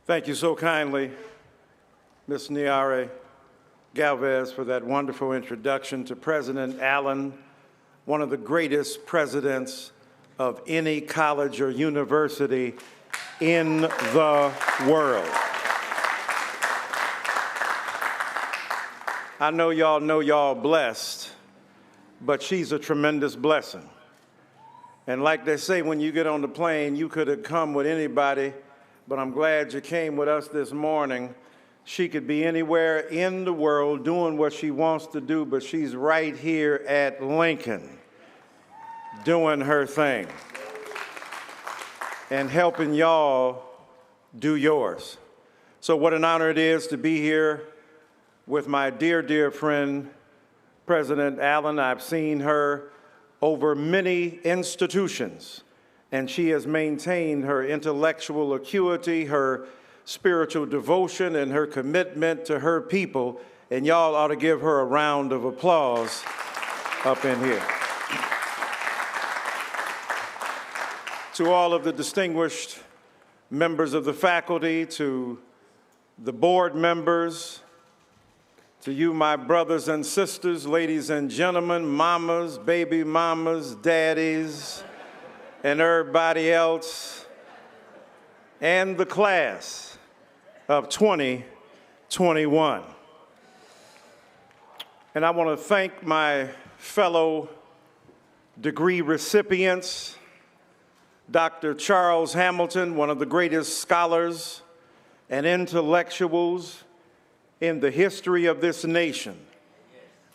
Thank you so kindly, Ms. Niari Galvez, for that wonderful introduction to President Allen, one of the greatest presidents of any college or university in the world. I know y'all blessed, but she's a tremendous blessing. And like they say, when you get on the plane, you could have come with anybody, but I'm glad you came with us this morning. She could be anywhere in the world doing what she wants to do, but she's right here at Lincoln doing her thing and helping y'all do yours. So what an honor it is to be here with my dear, dear friend, President Allen. I've seen her over many institutions, and she has maintained her intellectual acuity, her spiritual devotion, and her commitment to her people, and y'all ought to give her a round of applause up in here. To all of the distinguished members of the faculty, to the board members, to you, my brothers and sisters, ladies and gentlemen, mamas, baby mamas, daddies, and everybody else, and the class of 2021. And I want to thank my fellow degree recipients, Dr. Charles Hamilton, one of the greatest scholars and intellectuals in the history of this nation,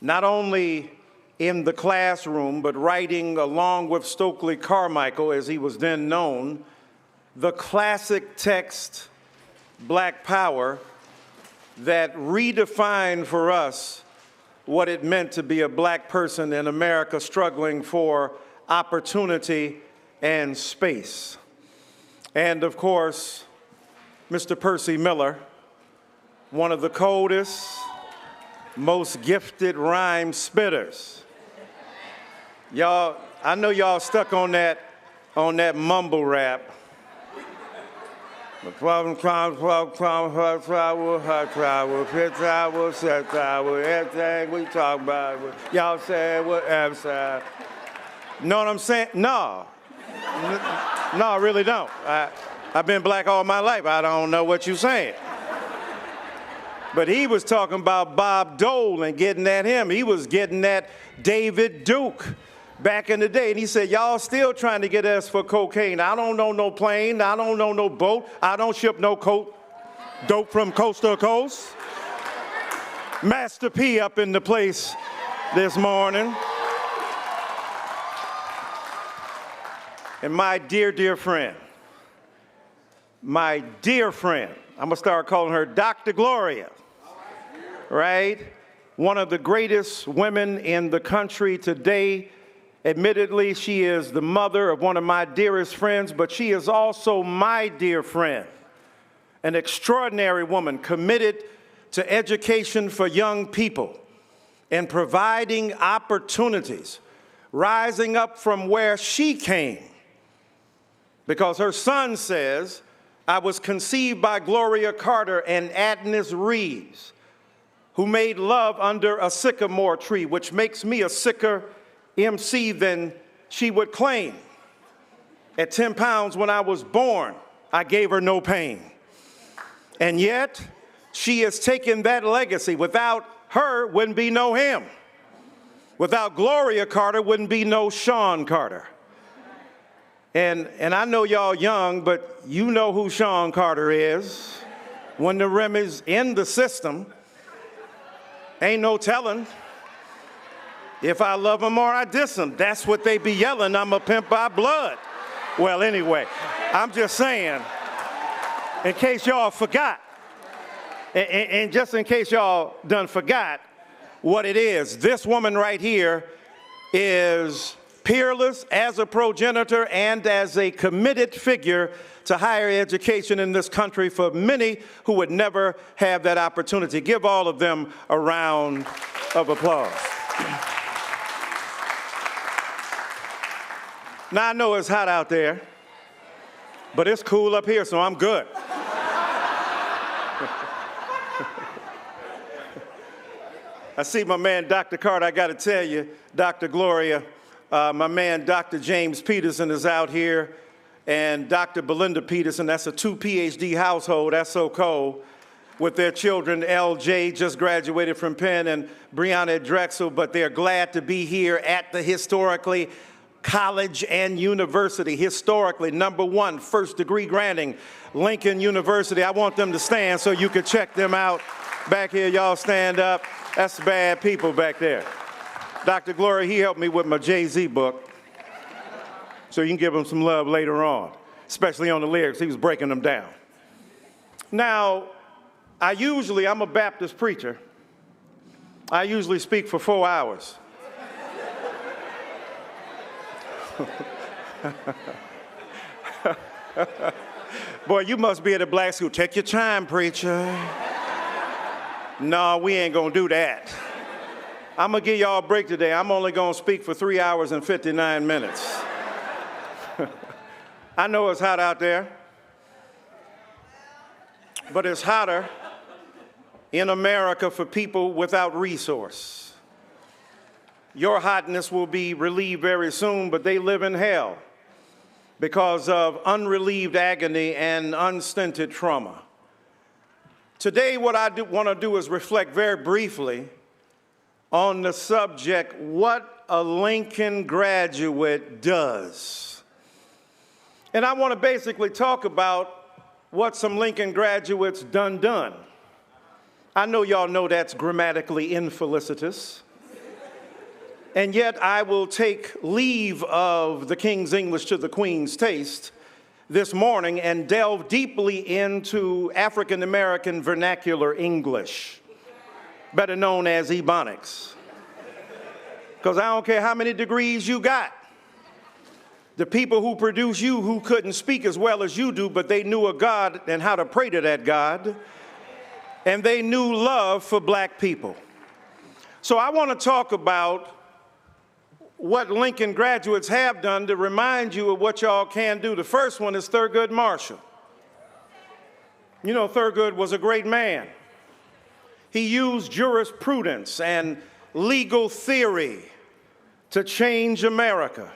not only in the classroom, but writing along with Stokely Carmichael, as he was then known, the classic text, Black Power, that redefined for us what it meant to be a black person in America struggling for opportunity and space. And of course, Mr. Percy Miller, one of the coldest, most gifted rhyme spitters. Y'all, I know y'all stuck on that mumble rap. The problem, everything we talk about. Y'all say whatever. Know what I'm saying? No. No, I really don't. I've been black all my life. I don't know what you're saying. But he was talking about Bob Dole and getting at him. He was getting at David Duke back in the day. And he said, y'all still trying to get us for cocaine. I don't know no plane. I don't know no boat. I don't ship no dope from coast to coast. Master P up in the place this morning. And my dear, dear friend, I'm gonna start calling her Dr. Gloria, right? One of the greatest women in the country today. Admittedly, she is the mother of one of my dearest friends, but she is also my dear friend, an extraordinary woman committed to education for young people and providing opportunities, rising up from where she came. Because her son says, I was conceived by Gloria Carter and Adnis Reeves, who made love under a sycamore tree, which makes me a sicker MC than she would claim. At 10 pounds when I was born, I gave her no pain. And yet, she has taken that legacy. Without her, wouldn't be no him. Without Gloria Carter, wouldn't be no Sean Carter. And I know y'all young, but you know who Sean Carter is. When the rim is in the system, ain't no telling if I love him or I diss him. That's what they be yelling, I'm a pimp by blood. Well, anyway, I'm just saying, in case y'all forgot, and just in case y'all done forgot what it is, this woman right here is peerless as a progenitor and as a committed figure to higher education in this country for many who would never have that opportunity. Give all of them a round of applause. Now, I know it's hot out there, but it's cool up here, so I'm good. I see my man, Dr. Carter. I got to tell you, Dr. Gloria, my man, Dr. James Peterson is out here, and Dr. Belinda Peterson. That's a 2 PhD household. That's so cold. With their children, LJ just graduated from Penn, and Brianna at Drexel, but they're glad to be here at the historically college and university, historically #1 first degree granting, Lincoln University. I want them to stand so you can check them out. Back here, y'all stand up. That's bad people back there. Dr. Gloria, he helped me with my Jay-Z book, so you can give him some love later on, especially on the lyrics. He was breaking them down. Now, I'm a Baptist preacher. I usually speak for 4 hours. Boy, you must be at a black school. Take your time, preacher. No, we ain't gonna do that. I'm gonna give y'all a break today. I'm only gonna speak for 3 hours and 59 minutes. I know it's hot out there. but it's hotter in America for people without resource. Your hotness will be relieved very soon, but they live in hell because of unrelieved agony and unstinted trauma. Today, what I want to do is reflect very briefly on the subject, what a Lincoln graduate does. And I want to basically talk about what some Lincoln graduates done. I know y'all know that's grammatically infelicitous. And yet I will take leave of the King's English to the Queen's taste this morning and delve deeply into African American vernacular English, better known as Ebonics. Because I don't care how many degrees you got. The people who produce you who couldn't speak as well as you do, but they knew a God and how to pray to that God, and they knew love for black people. So I want to talk about what Lincoln graduates have done to remind you of what y'all can do. The first one is Thurgood Marshall. You know, Thurgood was a great man. He used jurisprudence and legal theory to change America.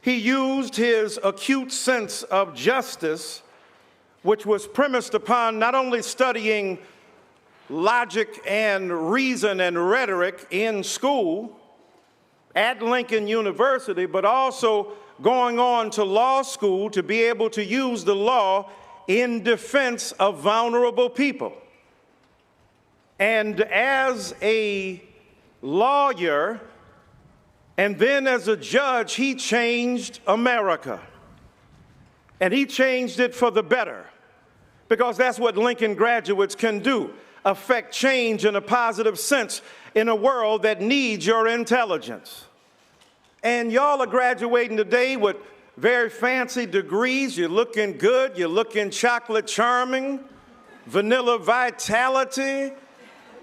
He used his acute sense of justice, which was premised upon not only studying logic and reason and rhetoric in school at Lincoln University, but also going on to law school to be able to use the law in defense of vulnerable people. And as a lawyer, and then as a judge, he changed America. And he changed it for the better, because that's what Lincoln graduates can do, affect change in a positive sense in a world that needs your intelligence. And y'all are graduating today with very fancy degrees. You're looking good. You're looking chocolate charming, vanilla vitality,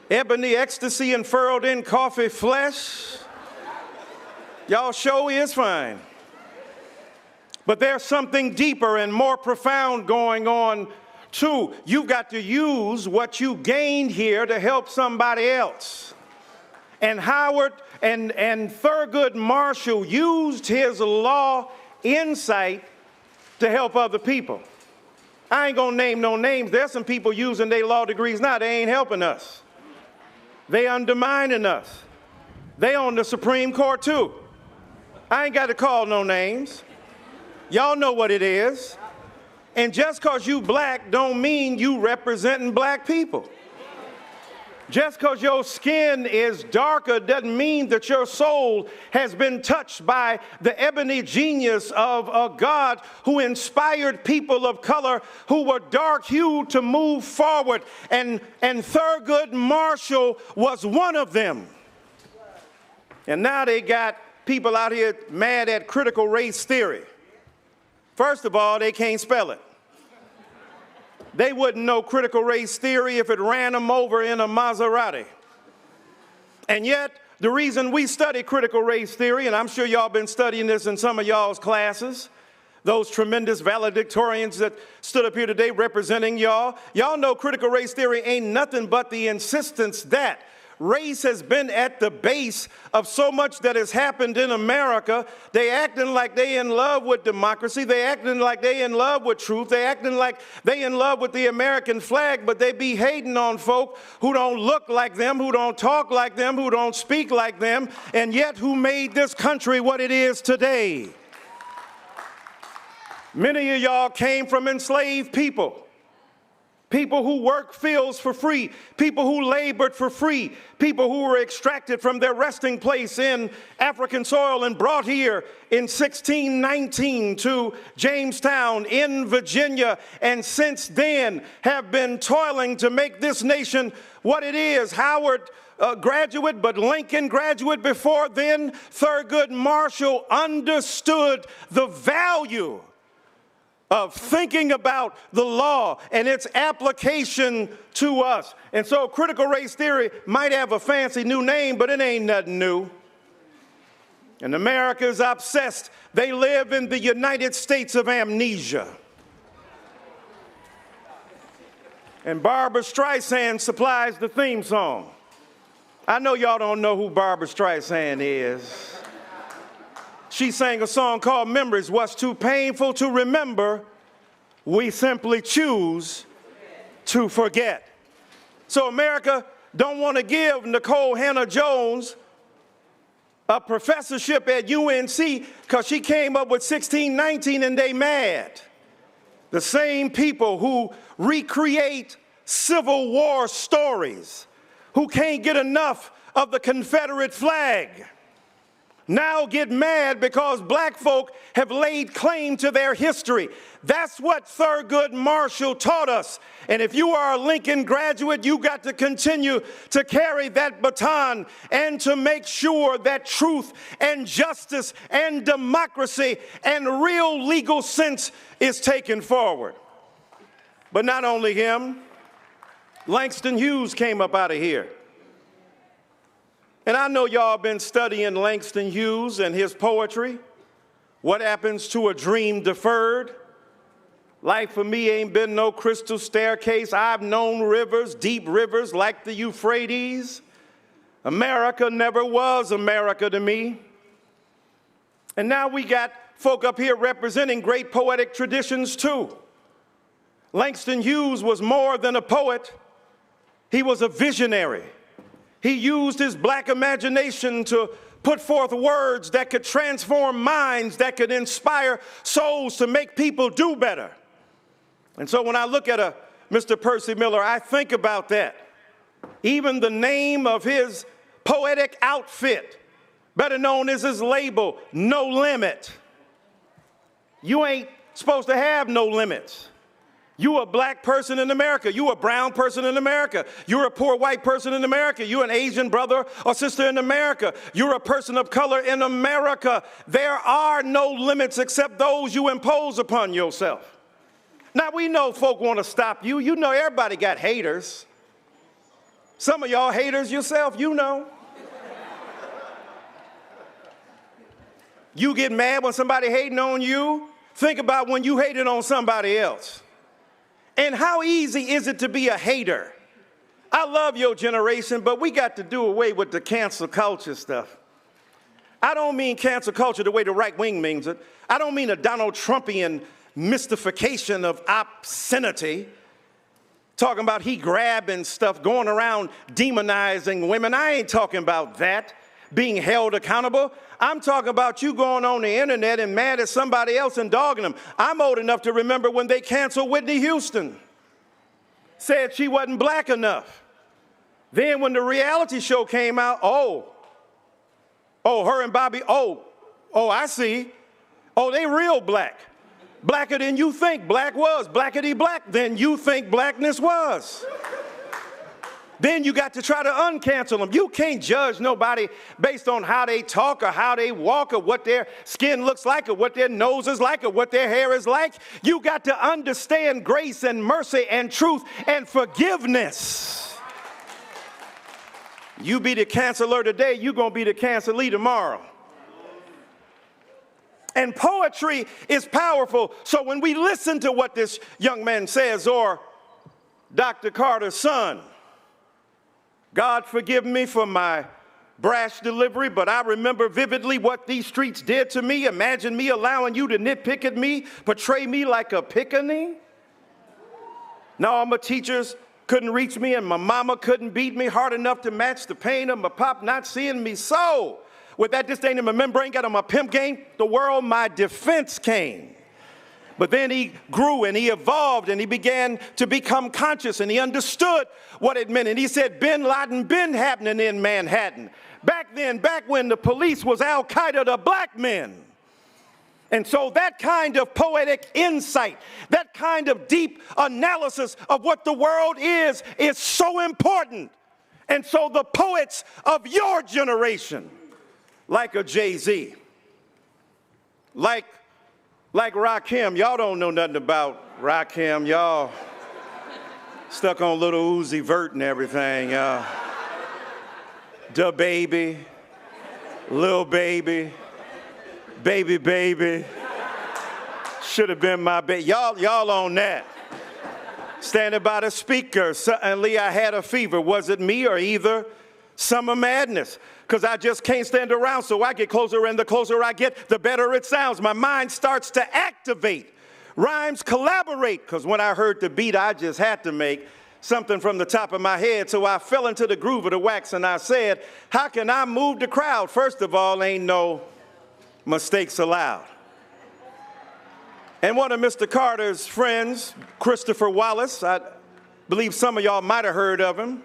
ebony ecstasy unfurled in coffee flesh. Y'all show is fine. But there's something deeper and more profound going on too. You've got to use what you gained here to help somebody else. And Howard and Thurgood Marshall used his law insight to help other people. I ain't gonna name no names. There's some people using their law degrees now. They ain't helping us. They undermining us. They on the Supreme Court too. I ain't got to call no names. Y'all know what it is. And just because you black don't mean you representing black people. Just because your skin is darker doesn't mean that your soul has been touched by the ebony genius of a God who inspired people of color who were dark-hued to move forward. And Thurgood Marshall was one of them. And now they got people out here mad at critical race theory. First of all, they can't spell it. They wouldn't know critical race theory if it ran them over in a Maserati. And yet, the reason we study critical race theory, and I'm sure y'all been studying this in some of y'all's classes, those tremendous valedictorians that stood up here today representing y'all know critical race theory ain't nothing but the insistence that race has been at the base of so much that has happened in America. They acting like they in love with democracy. They acting like they in love with truth. They acting like they in love with the American flag, but they be hating on folk who don't look like them, who don't talk like them, who don't speak like them, and yet who made this country what it is today. Many of y'all came from enslaved people. People who worked fields for free, people who labored for free, people who were extracted from their resting place in African soil and brought here in 1619 to Jamestown in Virginia, and since then have been toiling to make this nation what it is. Howard graduate, but Lincoln graduate before then. Thurgood Marshall understood the value of thinking about the law and its application to us. And so critical race theory might have a fancy new name, but it ain't nothing new. And America is obsessed. They live in the United States of amnesia. And Barbara Streisand supplies the theme song. I know y'all don't know who Barbara Streisand is. She sang a song called Memories. What's too painful to remember, we simply choose to forget. So America don't want to give Nicole Hannah-Jones a professorship at UNC because she came up with 1619 and they mad. The same people who recreate Civil War stories, who can't get enough of the Confederate flag, now get mad because black folk have laid claim to their history. That's what Thurgood Marshall taught us. And if you are a Lincoln graduate, you got to continue to carry that baton and to make sure that truth and justice and democracy and real legal sense is taken forward. But not only him, Langston Hughes came up out of here. And I know y'all been studying Langston Hughes and his poetry. What happens to a dream deferred? Life for me ain't been no crystal staircase. I've known rivers, deep rivers like the Euphrates. America never was America to me. And now we got folk up here representing great poetic traditions too. Langston Hughes was more than a poet. He was a visionary. He used his black imagination to put forth words that could transform minds, that could inspire souls to make people do better. And so when I look at Mr. Percy Miller, I think about that. Even the name of his poetic outfit, better known as his label, No Limit. You ain't supposed to have no limits. You a black person in America. You a brown person in America. You're a poor white person in America. You're an Asian brother or sister in America. You're a person of color in America. There are no limits except those you impose upon yourself. Now, we know folk want to stop you. You know everybody got haters. Some of y'all haters yourself, you know. You get mad when somebody hating on you. Think about when you hated on somebody else. And how easy is it to be a hater? I love your generation, but we got to do away with the cancel culture stuff. I don't mean cancel culture the way the right wing means it. I don't mean a Donald Trumpian mystification of obscenity, talking about he grabbing stuff, going around demonizing women. I ain't talking about that, being held accountable. I'm talking about you going on the internet and mad at somebody else and dogging them. I'm old enough to remember when they canceled Whitney Houston, said she wasn't black enough. Then when the reality show came out, her and Bobby, I see. Oh, they real black. Blacker than you think black was. Blackety black than you think blackness was. Then you got to try to uncancel them. You can't judge nobody based on how they talk or how they walk or what their skin looks like or what their nose is like or what their hair is like. You got to understand grace and mercy and truth and forgiveness. You be the canceler today, you're going to be the cancelee tomorrow. And poetry is powerful. So when we listen to what this young man says, or Dr. Carter's son, God forgive me for my brash delivery, but I remember vividly what these streets did to me. Imagine me allowing you to nitpick at me, portray me like a pickaninny. Now all my teachers couldn't reach me, and my mama couldn't beat me hard enough to match the pain of my pop not seeing me. So with that disdain in my membrane, got on my pimp game, the world my defense came. But then he grew and he evolved and he began to become conscious and he understood what it meant. And he said, Bin Laden been happening in Manhattan. Back then, back when the police was Al-Qaeda to black men. And so that kind of poetic insight, that kind of deep analysis of what the world is so important. And so the poets of your generation, like a Jay-Z, like Rakim, y'all don't know nothing about Rakim, y'all stuck on little Uzi Vert and everything, y'all. Da Baby, Lil Baby, Baby, should have been my baby. Y'all on that. Standing by the speaker, suddenly I had a fever. Was it me or either? Summer madness, because I just can't stand around, so I get closer, and the closer I get, the better it sounds. My mind starts to activate. Rhymes collaborate, because when I heard the beat, I just had to make something from the top of my head, so I fell into the groove of the wax, and I said, how can I move the crowd? First of all, ain't no mistakes allowed. And one of Mr. Carter's friends, Christopher Wallace, I believe some of y'all might have heard of him,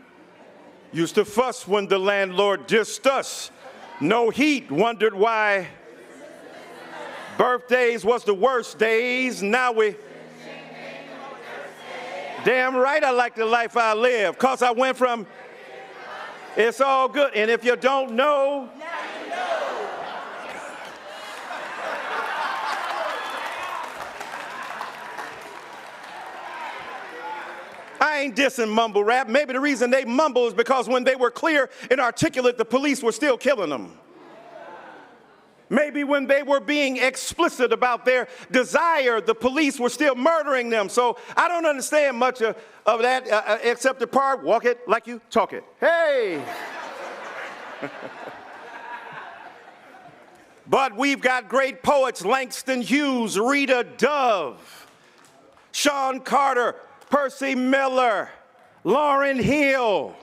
used to fuss when the landlord dissed us. No heat, wondered why birthdays was the worst days. Now we, damn right I like the life I live, cause I went from, it's all good, and if you don't know, now you know. I ain't dissing mumble rap. Maybe the reason they mumble is because when they were clear and articulate, the police were still killing them. Maybe when they were being explicit about their desire, the police were still murdering them. So I don't understand much of that except the part, walk it like you talk it. Hey! But we've got great poets, Langston Hughes, Rita Dove, Sean Carter, Percy Miller, Lauryn Hill.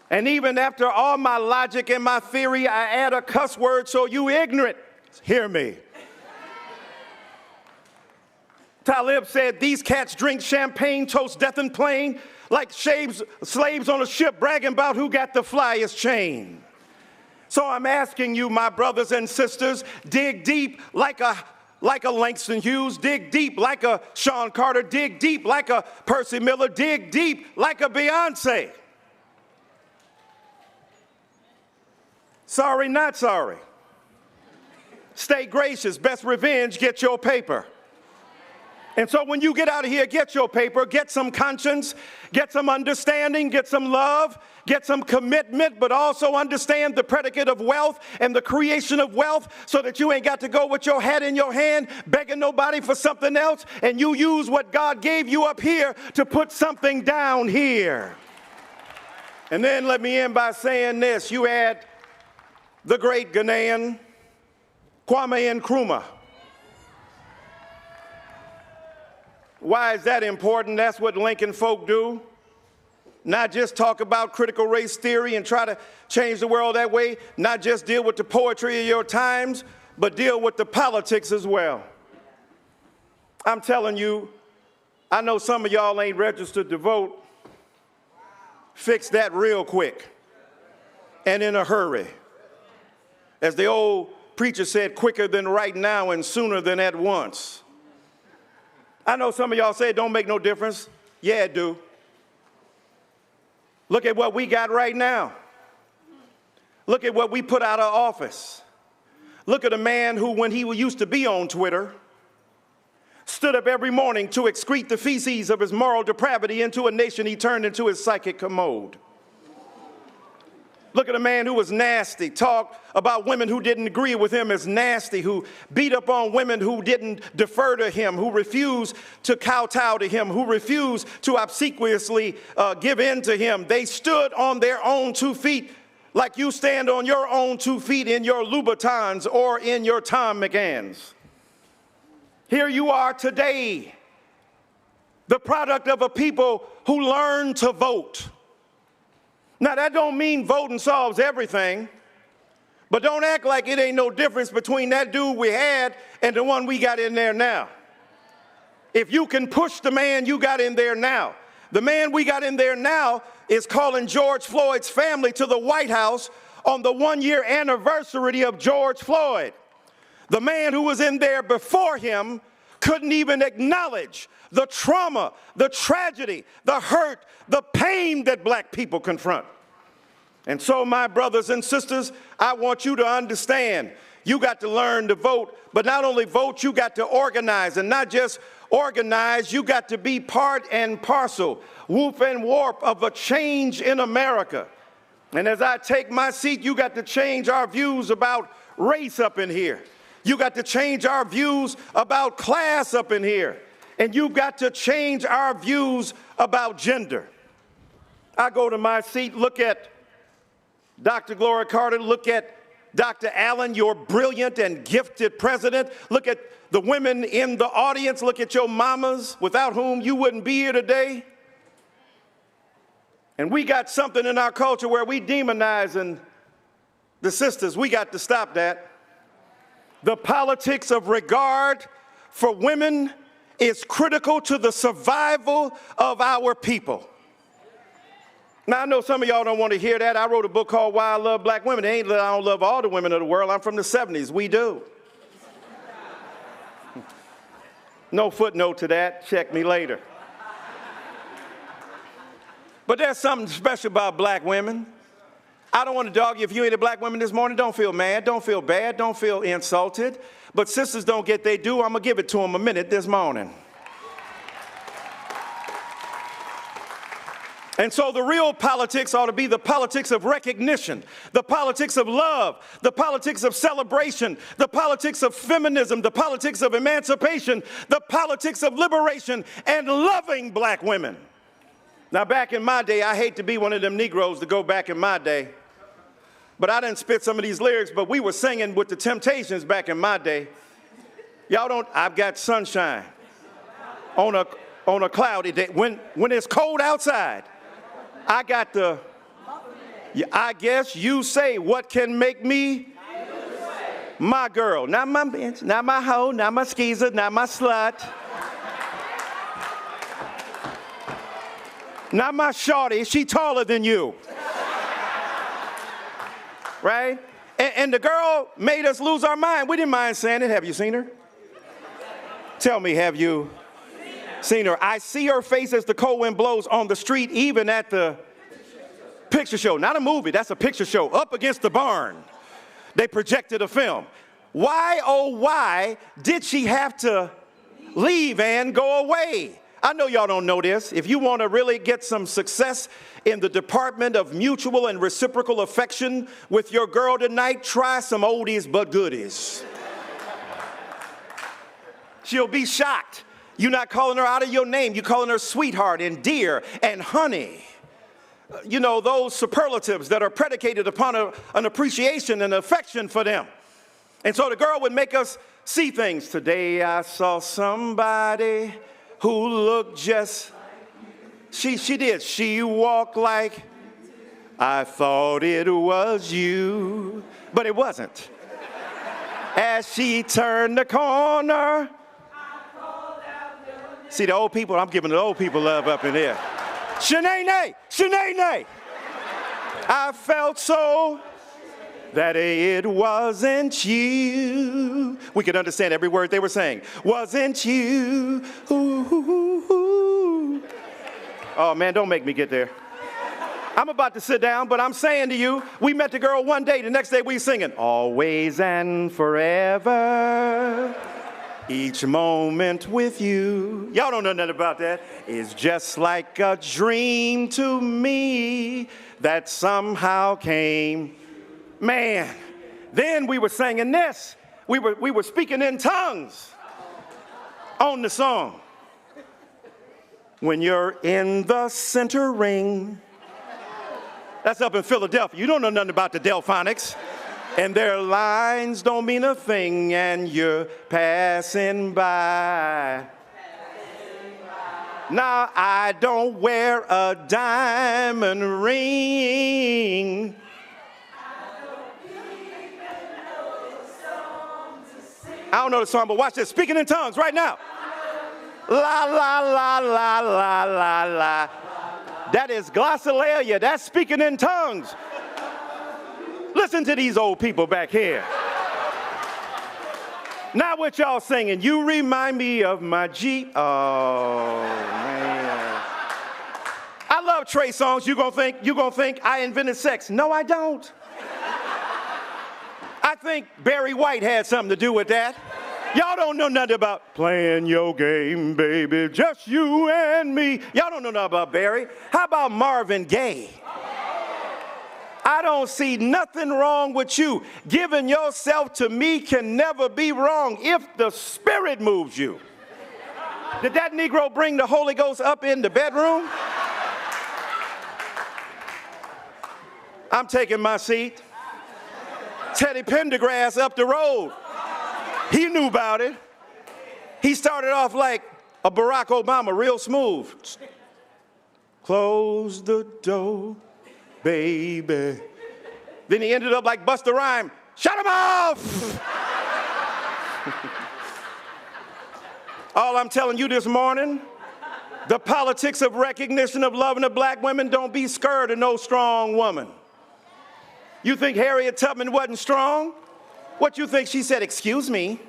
And even after all my logic and my theory, I add a cuss word so you ignorant hear me. Talib said, these cats drink champagne, toast death and plain, like slaves on a ship bragging about who got the flyest chain. So I'm asking you, my brothers and sisters, dig deep like a Langston Hughes, dig deep like a Sean Carter, dig deep like a Percy Miller, dig deep like a Beyonce. Sorry, not sorry. Stay gracious, best revenge, get your paper. And so when you get out of here, get your paper, get some conscience, get some understanding, get some love, get some commitment, but also understand the predicate of wealth and the creation of wealth so that you ain't got to go with your hat in your hand, begging nobody for something else, and you use what God gave you up here to put something down here. And then let me end by saying this. You had the great Ghanaian, Kwame Nkrumah. Why is that important? That's what Lincoln folk do. Not just talk about critical race theory and try to change the world that way, not just deal with the poetry of your times, but deal with the politics as well. I'm telling you, I know some of y'all ain't registered to vote. Fix that real quick and in a hurry. As the old preacher said, quicker than right now and sooner than at once. I know some of y'all say it don't make no difference. Yeah, it do. Look at what we got right now. Look at what we put out of office. Look at a man who, when he used to be on Twitter, stood up every morning to excrete the feces of his moral depravity into a nation he turned into his psychic commode. Look at a man who was nasty, talked about women who didn't agree with him as nasty, who beat up on women who didn't defer to him, who refused to kowtow to him, who refused to obsequiously give in to him. They stood on their own 2 feet like you stand on your own 2 feet in your Louboutins or in your Tom McGanns. Here you are today, the product of a people who learned to vote. Now, that don't mean voting solves everything, but don't act like it ain't no difference between that dude we had and the one we got in there now. If you can push the man you got in there now, the man we got in there now is calling George Floyd's family to the White House on the 1-year anniversary of George Floyd. The man who was in there before him couldn't even acknowledge the trauma, the tragedy, the hurt, the pain that black people confront. And so, my brothers and sisters, I want you to understand, you got to learn to vote, but not only vote, you got to organize, and not just organize, you got to be part and parcel, woof and warp of a change in America. And as I take my seat, you got to change our views about race up in here. You got to change our views about class up in here. And you've got to change our views about gender. I go to my seat, look at Dr. Gloria Carter, look at Dr. Allen, your brilliant and gifted president. Look at the women in the audience. Look at your mamas, without whom you wouldn't be here today. And we got something in our culture where we demonizing the sisters. We got to stop that. The politics of regard for women is critical to the survival of our people. Now, I know some of y'all don't want to hear that. I wrote a book called Why I Love Black Women. It ain't that I don't love all the women of the world. I'm from the 70s. We do. No footnote to that. Check me later. But there's something special about black women. I don't want to dog you. If you ain't a black woman this morning, don't feel mad, don't feel bad, don't feel insulted. But sisters don't get their due. I'm going to give it to them a minute this morning. And so the real politics ought to be the politics of recognition, the politics of love, the politics of celebration, the politics of feminism, the politics of emancipation, the politics of liberation, and loving black women. Now, back in my day, I hate to be one of them Negroes to go back in my day, but I didn't spit some of these lyrics, but we were singing with the Temptations back in my day. Y'all don't, I've got sunshine on a cloudy day. When it's cold outside, I got the, I guess you say, what can make me my girl? Not my bitch, not my hoe, not my skeezer, not my slut. Not my shorty, she taller than you. Right? And the girl made us lose our mind. We didn't mind saying it. Have you seen her? Tell me, have you seen her? I see her face as the cold wind blows on the street, even at the picture show. Not a movie, that's a picture show. Up against the barn, they projected a film. Why, oh why, did she have to leave and go away? I know y'all don't know this. If you want to really get some success in the department of mutual and reciprocal affection with your girl tonight, try some oldies but goodies. She'll be shocked. You're not calling her out of your name. You're calling her sweetheart and dear and honey. You know, those superlatives that are predicated upon an appreciation and affection for them. And so the girl would make us see things. Today I saw somebody who looked just, she did. She walked like I thought it was you, but it wasn't. As she turned the corner, see the old people, I'm giving the old people love up in here. Shanae, Shanae, I felt so that it wasn't you. We could understand every word they were saying. Wasn't you. Ooh, ooh, ooh. Oh man, don't make me get there. I'm about to sit down, but I'm saying to you, we met the girl one day, the next day we singing, always and forever, each moment with you. Y'all don't know nothing about that. It's just like a dream to me that somehow came. Man, then we were singing this. We were speaking in tongues on the song. When you're in the center ring. That's up in Philadelphia. You don't know nothing about the Delphonics. And their lines don't mean a thing, and you're passing by. Now, I don't wear a diamond ring. I don't know the song, but watch this. Speaking in tongues right now. La, la, la, la, la, la, la. That is glossolalia. That's speaking in tongues. Listen to these old people back here. Now what y'all singing? You remind me of my Jeep. Oh, man. I love Trey songs. You gonna think I invented sex. No, I don't. I think Barry White had something to do with that. Y'all don't know nothing about playing your game, baby, just you and me. Y'all don't know nothing about Barry. How about Marvin Gaye? I don't see nothing wrong with you. Giving yourself to me can never be wrong if the Spirit moves you. Did that Negro bring the Holy Ghost up in the bedroom? I'm taking my seat. Teddy Pendergrass up the road. He knew about it. He started off like a Barack Obama, real smooth. Close the door, baby. Then he ended up like Busta Rhymes. Shut him off! All I'm telling you this morning, the politics of recognition of loving the black women, don't be scared of no strong woman. You think Harriet Tubman wasn't strong? What you think she said, excuse me?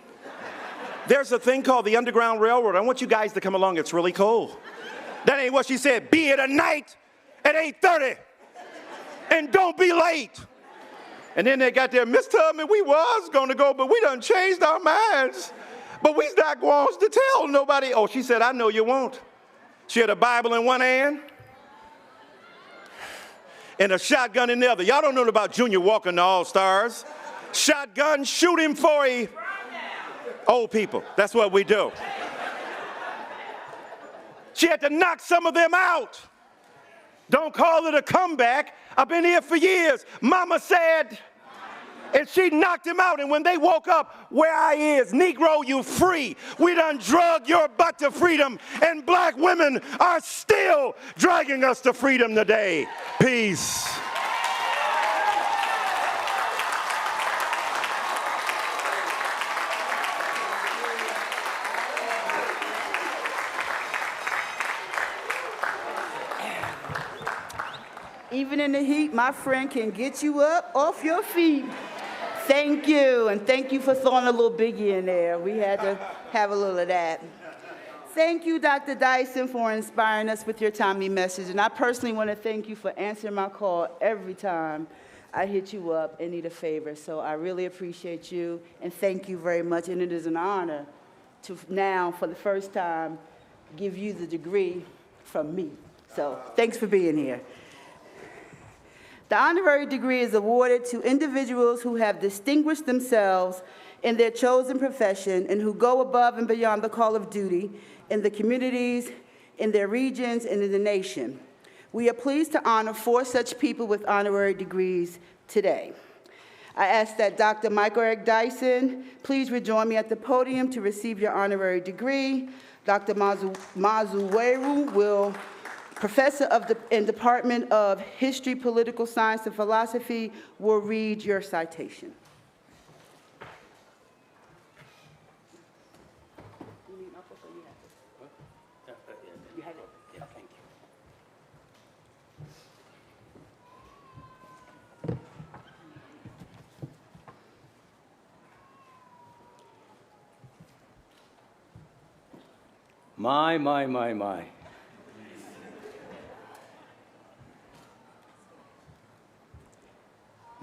There's a thing called the Underground Railroad. I want you guys to come along, it's really cold. That ain't what she said, be here tonight at 8:30 and don't be late. And then they got there, Miss Tubman, we was gonna go, but we done changed our minds. But we's not going to tell nobody. Oh, she said, I know you won't. She had a Bible in one hand and a shotgun in the other. Y'all don't know about Junior Walker and the All-Stars. Shotgun, shoot him for a... Old people, that's what we do. She had to knock some of them out. Don't call it a comeback. I've been here for years. Mama said... And she knocked him out, and when they woke up, where I is, Negro, you free. We done drug your butt to freedom, and black women are still dragging us to freedom today. Peace. Even in the heat, my friend can get you up off your feet. Thank you, and thank you for throwing a little Biggie in there. We had to have a little of that. Thank you, Dr. Dyson, for inspiring us with your timely message, and I personally want to thank you for answering my call every time I hit you up and need a favor. So I really appreciate you, and thank you very much, and it is an honor to now, for the first time, give you the degree from me. So thanks for being here. The honorary degree is awarded to individuals who have distinguished themselves in their chosen profession and who go above and beyond the call of duty in the communities, in their regions, and in the nation. We are pleased to honor 4 such people with honorary degrees today. I ask that Dr. Michael Eric Dyson please rejoin me at the podium to receive your honorary degree. Dr. Mazuweru will Professor in Department of History, Political Science, and Philosophy will read your citation. You have it? Yeah, thank you. My.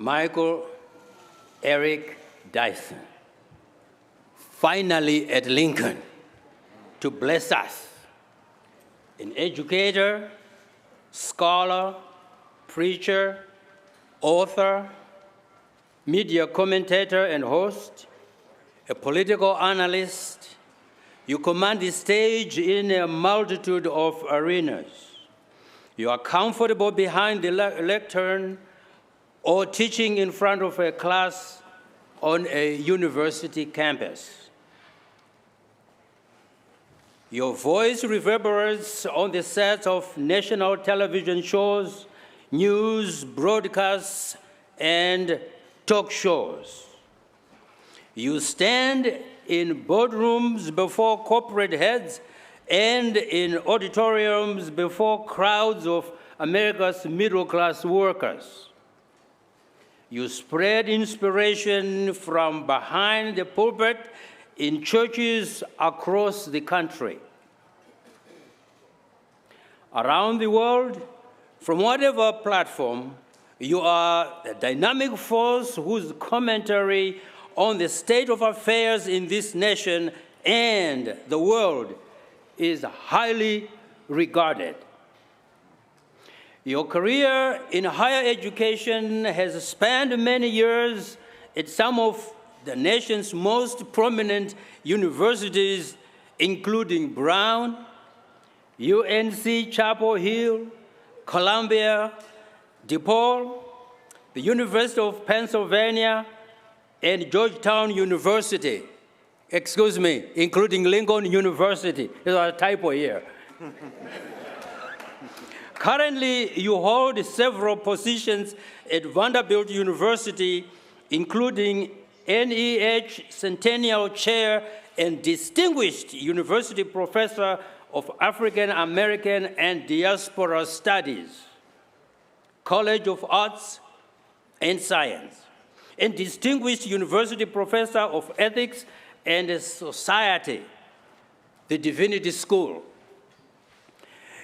Michael Eric Dyson, finally at Lincoln to bless us. An educator, scholar, preacher, author, media commentator and host, a political analyst, you command the stage in a multitude of arenas. You are comfortable behind the lectern or teaching in front of a class on a university campus. Your voice reverberates on the sets of national television shows, news broadcasts, and talk shows. You stand in boardrooms before corporate heads and in auditoriums before crowds of America's middle-class workers. You spread inspiration from behind the pulpit in churches across the country. Around the world, from whatever platform, you are a dynamic force whose commentary on the state of affairs in this nation and the world is highly regarded. Your career in higher education has spanned many years at some of the nation's most prominent universities including Brown, UNC Chapel Hill, Columbia, DePaul, the University of Pennsylvania, and Georgetown University. Excuse me, including Lincoln University. There's a typo here. Currently, you hold several positions at Vanderbilt University, including NEH Centennial Chair and Distinguished University Professor of African American and Diaspora Studies, College of Arts and Science, and Distinguished University Professor of Ethics and Society, the Divinity School.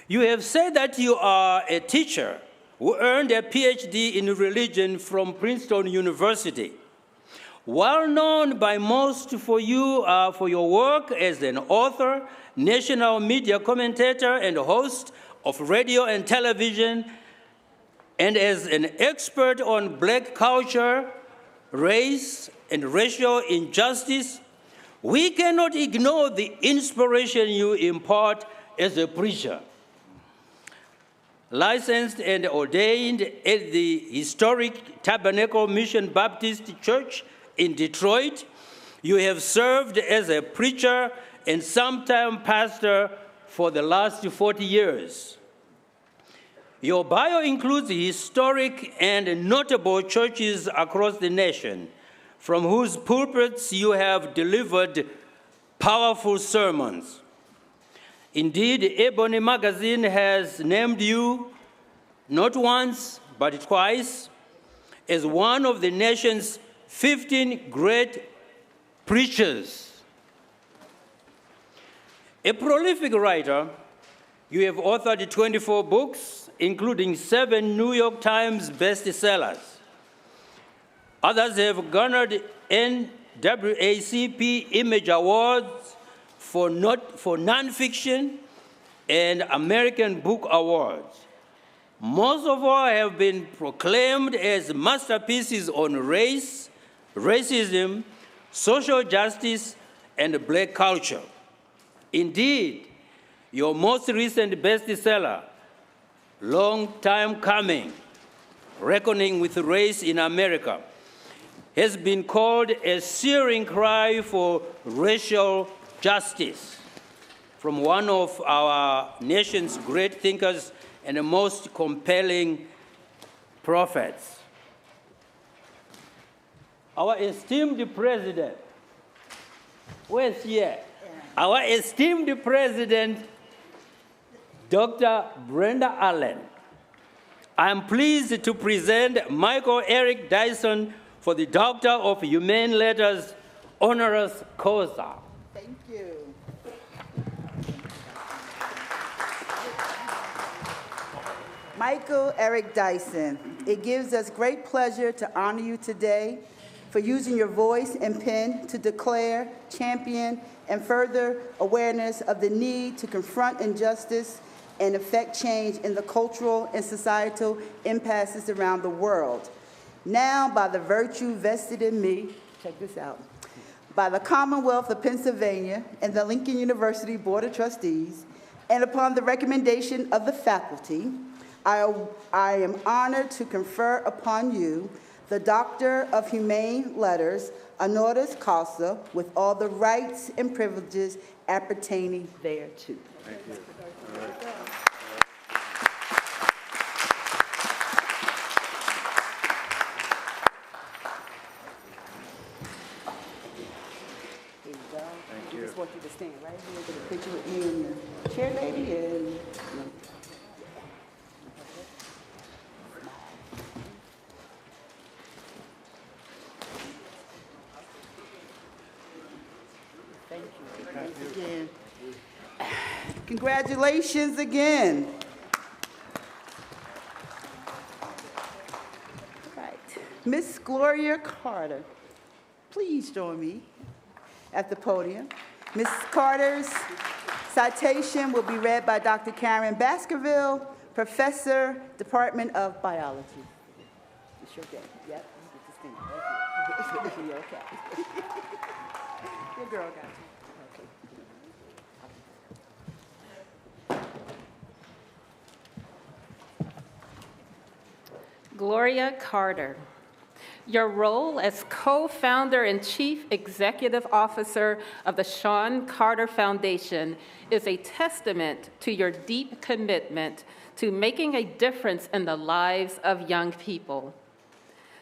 You have said that you are a teacher who earned a PhD in religion from Princeton University. Well known by most for your work as an author, national media commentator, and host of radio and television, and as an expert on Black culture, race, and racial injustice, we cannot ignore the inspiration you impart as a preacher. Licensed and ordained at the historic Tabernacle Mission Baptist Church in Detroit, you have served as a preacher and sometime pastor for the last 40 years. Your bio includes historic and notable churches across the nation, from whose pulpits you have delivered powerful sermons. Indeed, Ebony Magazine has named you not once, but twice, as one of the nation's 15 great preachers. A prolific writer, you have authored 24 books, including 7 New York Times bestsellers. Others have garnered NAACP Image Awards for nonfiction and American Book Awards. Most of all have been proclaimed as masterpieces on race, racism, social justice, and Black culture. Indeed, your most recent bestseller, Long Time Coming, Reckoning with Race in America, has been called a searing cry for racial justice from one of our nation's great thinkers and the most compelling prophets. Our esteemed president, where's he at? Our esteemed president, Dr. Brenda Allen. I'm pleased to present Michael Eric Dyson for the Doctor of Humane Letters honoris causa. Thank you. Michael Eric Dyson, it gives us great pleasure to honor you today for using your voice and pen to declare, champion, and further awareness of the need to confront injustice and effect change in the cultural and societal impasses around the world. Now, by the virtue vested in me, check this out, by the Commonwealth of Pennsylvania and the Lincoln University Board of Trustees, and upon the recommendation of the faculty, I am honored to confer upon you the Doctor of Humane Letters, honoris causa, with all the rights and privileges appertaining thereto. Thank you. All right. Here you go. Thank you. I just want you to stand right here, get a picture with me and the chair lady, and thank you. Thanks again. Congratulations again. All right. Miss Gloria Carter, please join me at the podium. Ms. Carter's citation will be read by Dr. Karen Baskerville, Professor, Department of Biology. It's your day. Yep, you get to stand right here. Okay. Your girl got you. Okay. Gloria Carter. Your role as co-founder and chief executive officer of the Sean Carter Foundation is a testament to your deep commitment to making a difference in the lives of young people.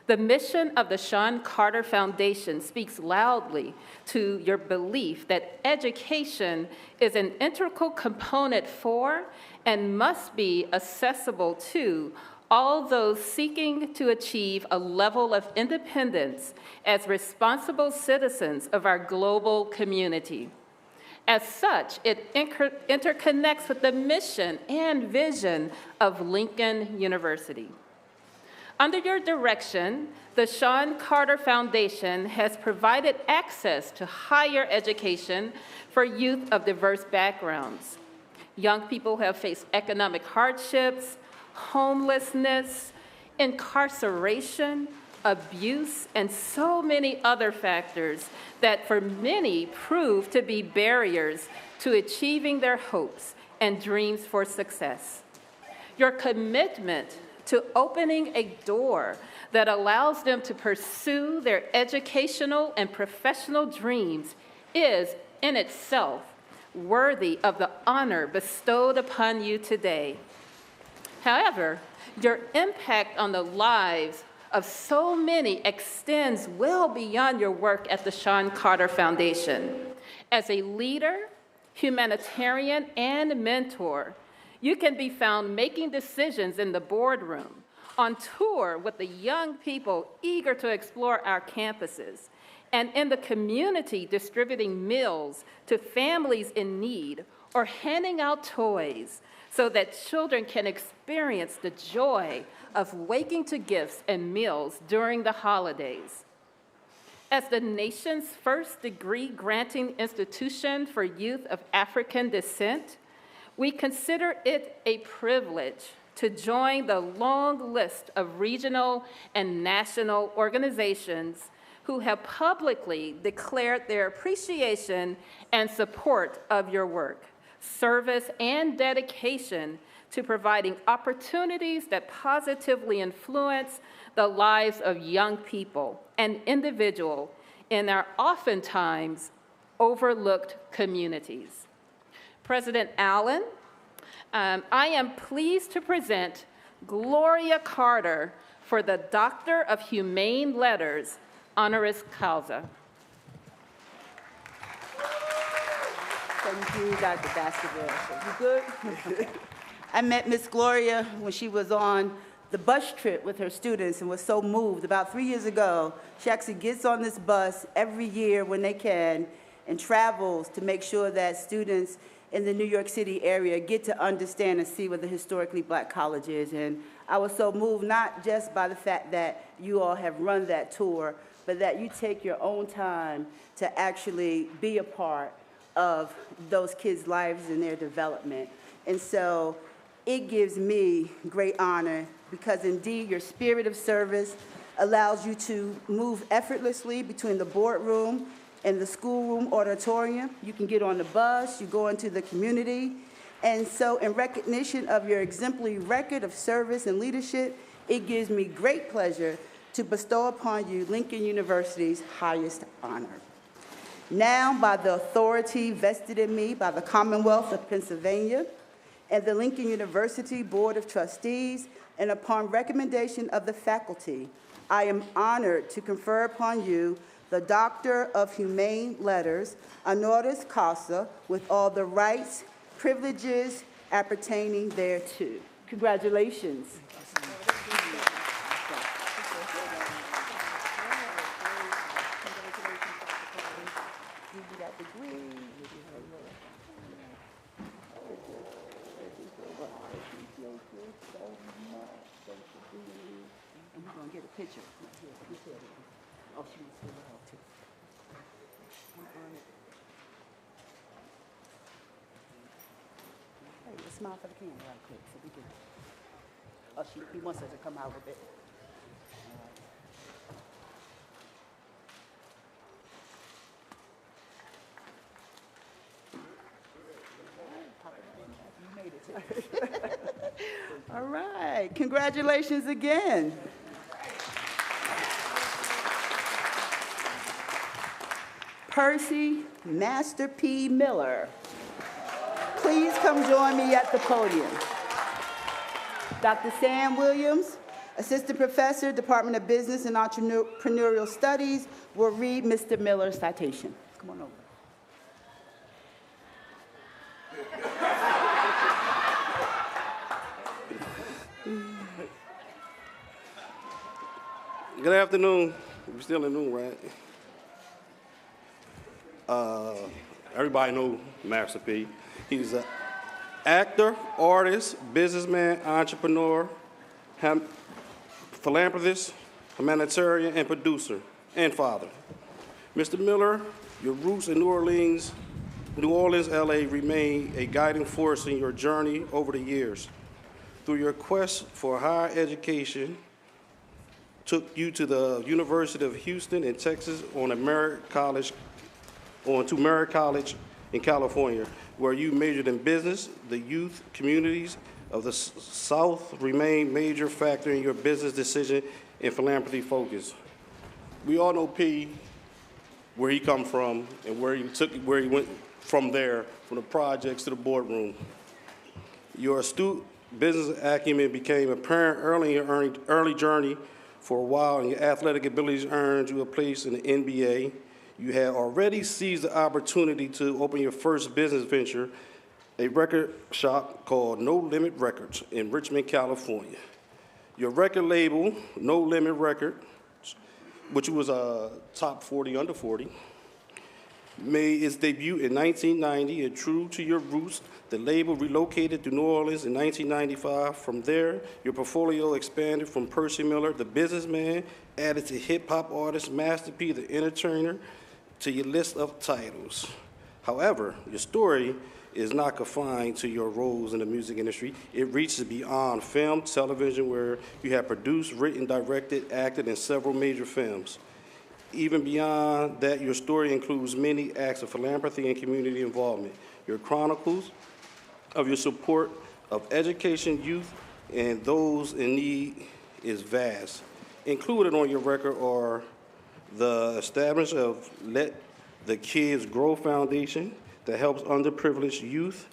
The mission of the Sean Carter Foundation speaks loudly to your belief that education is an integral component for and must be accessible to all those seeking to achieve a level of independence as responsible citizens of our global community. As such, it interconnects with the mission and vision of Lincoln University. Under your direction, the Sean Carter Foundation has provided access to higher education for youth of diverse backgrounds. Young people have faced economic hardships, homelessness, incarceration, abuse, and so many other factors that for many prove to be barriers to achieving their hopes and dreams for success. Your commitment to opening a door that allows them to pursue their educational and professional dreams is in itself worthy of the honor bestowed upon you today. However, your impact on the lives of so many extends well beyond your work at the Sean Carter Foundation. As a leader, humanitarian, and mentor, you can be found making decisions in the boardroom, on tour with the young people eager to explore our campuses, and in the community distributing meals to families in need or handing out toys so that children can experience the joy of waking to gifts and meals during the holidays. As the nation's first degree granting institution for youth of African descent, we consider it a privilege to join the long list of regional and national organizations who have publicly declared their appreciation and support of your work, service, and dedication to providing opportunities that positively influence the lives of young people and individuals in our oftentimes overlooked communities. President Allen, I am pleased to present Gloria Carter for the Doctor of Humane Letters, honoris causa. Thank you, Dr. Baskerville. You good? I met Miss Gloria when she was on the bus trip with her students and was so moved. About 3 years ago, she actually gets on this bus every year when they can and travels to make sure that students in the New York City area get to understand and see what the historically black college is. And I was so moved, not just by the fact that you all have run that tour, but that you take your own time to actually be a part of those kids' lives and their development. And so it gives me great honor because indeed your spirit of service allows you to move effortlessly between the boardroom and the schoolroom auditorium. You can get on the bus, you go into the community. And so in recognition of your exemplary record of service and leadership, it gives me great pleasure to bestow upon you Lincoln University's highest honor. Now, by the authority vested in me by the Commonwealth of Pennsylvania and the Lincoln University Board of Trustees, and upon recommendation of the faculty, I am honored to confer upon you the Doctor of Humane Letters, honoris causa, with all the rights, privileges appertaining thereto. Congratulations. And we're going to get a picture. Oh, she wants to help too. Hey, let's smile for the camera right quick so we can. Oh, he wants her to come out a bit. You made it too. All right, congratulations again. Percy Master P. Miller. Please come join me at the podium. Dr. Sam Williams, Assistant Professor, Department of Business and Entrepreneurial Studies, will read Mr. Miller's citation. Come on over. Good afternoon. We're still in noon, right? Everybody know Master P. He's an actor, artist, businessman, entrepreneur, philanthropist, humanitarian, and producer, and father. Mr. Miller, your roots in New Orleans, LA remain a guiding force in your journey over the years. Through your quest for higher education, took you to the University of Houston in Texas to Merritt College in California, where you majored in business. The youth communities of the South remain major factor in your business decision and philanthropy focus. We all know P, where he come from and where he went from there, from the projects to the boardroom. Your astute business acumen became apparent early in your early journey. For a while, and your athletic abilities earned you a place in the NBA. You had already seized the opportunity to open your first business venture, a record shop called No Limit Records in Richmond, California. Your record label, No Limit Records, which was a top 40 under 40, made its debut in 1990, and true to your roots, the label relocated to New Orleans in 1995. From there, your portfolio expanded from Percy Miller, the businessman, added to hip-hop artist Master P, the entertainer, to your list of titles. However, your story is not confined to your roles in the music industry. It reaches beyond film, television, where you have produced, written, directed, acted in several major films. Even beyond that, your story includes many acts of philanthropy and community involvement. Your chronicles of your support of education, youth, and those in need is vast. Included on your record are the establishment of Let the Kids Grow Foundation that helps underprivileged youth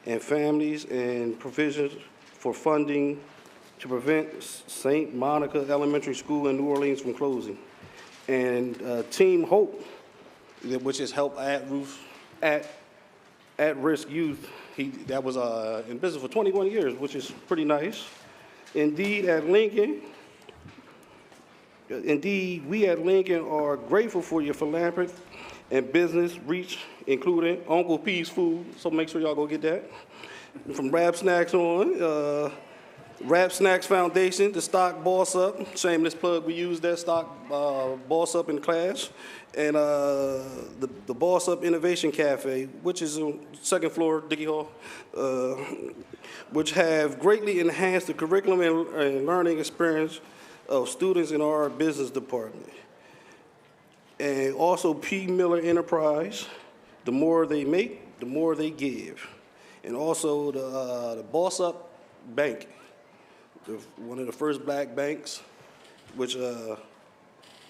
and families, and provisions for funding to prevent St. Monica Elementary School in New Orleans from closing. And Team Hope, which is help at-risk youth. That was in business for 21 years, which is pretty nice. Indeed, we at Lincoln are grateful for your philanthropy and business reach, including Uncle P's Food, so make sure y'all go get that. From Rap Snacks Rap Snacks Foundation, the Stock Boss Up. Shameless plug, we use that Stock Boss Up in class. And the Boss Up Innovation Cafe, which is on second floor, Dickey Hall, which have greatly enhanced the curriculum and learning experience of students in our business department. And also P. Miller Enterprise, the more they make, the more they give. And also the Boss Up Bank, one of the first black banks, which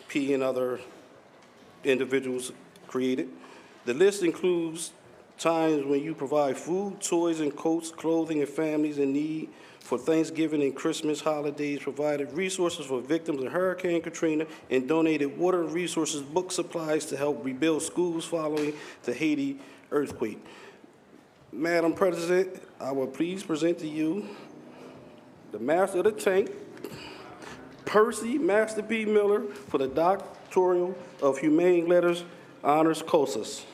P and other individuals created. The list includes times when you provide food, toys, and coats, clothing, and families in need for Thanksgiving and Christmas holidays, provided resources for victims of Hurricane Katrina, and donated water and resources, book supplies to help rebuild schools following the Haiti earthquake. Madam President, I will please present to you the Master of the Tank, Percy Master P. Miller, for the Doctoral of Humane Letters Honors Courses.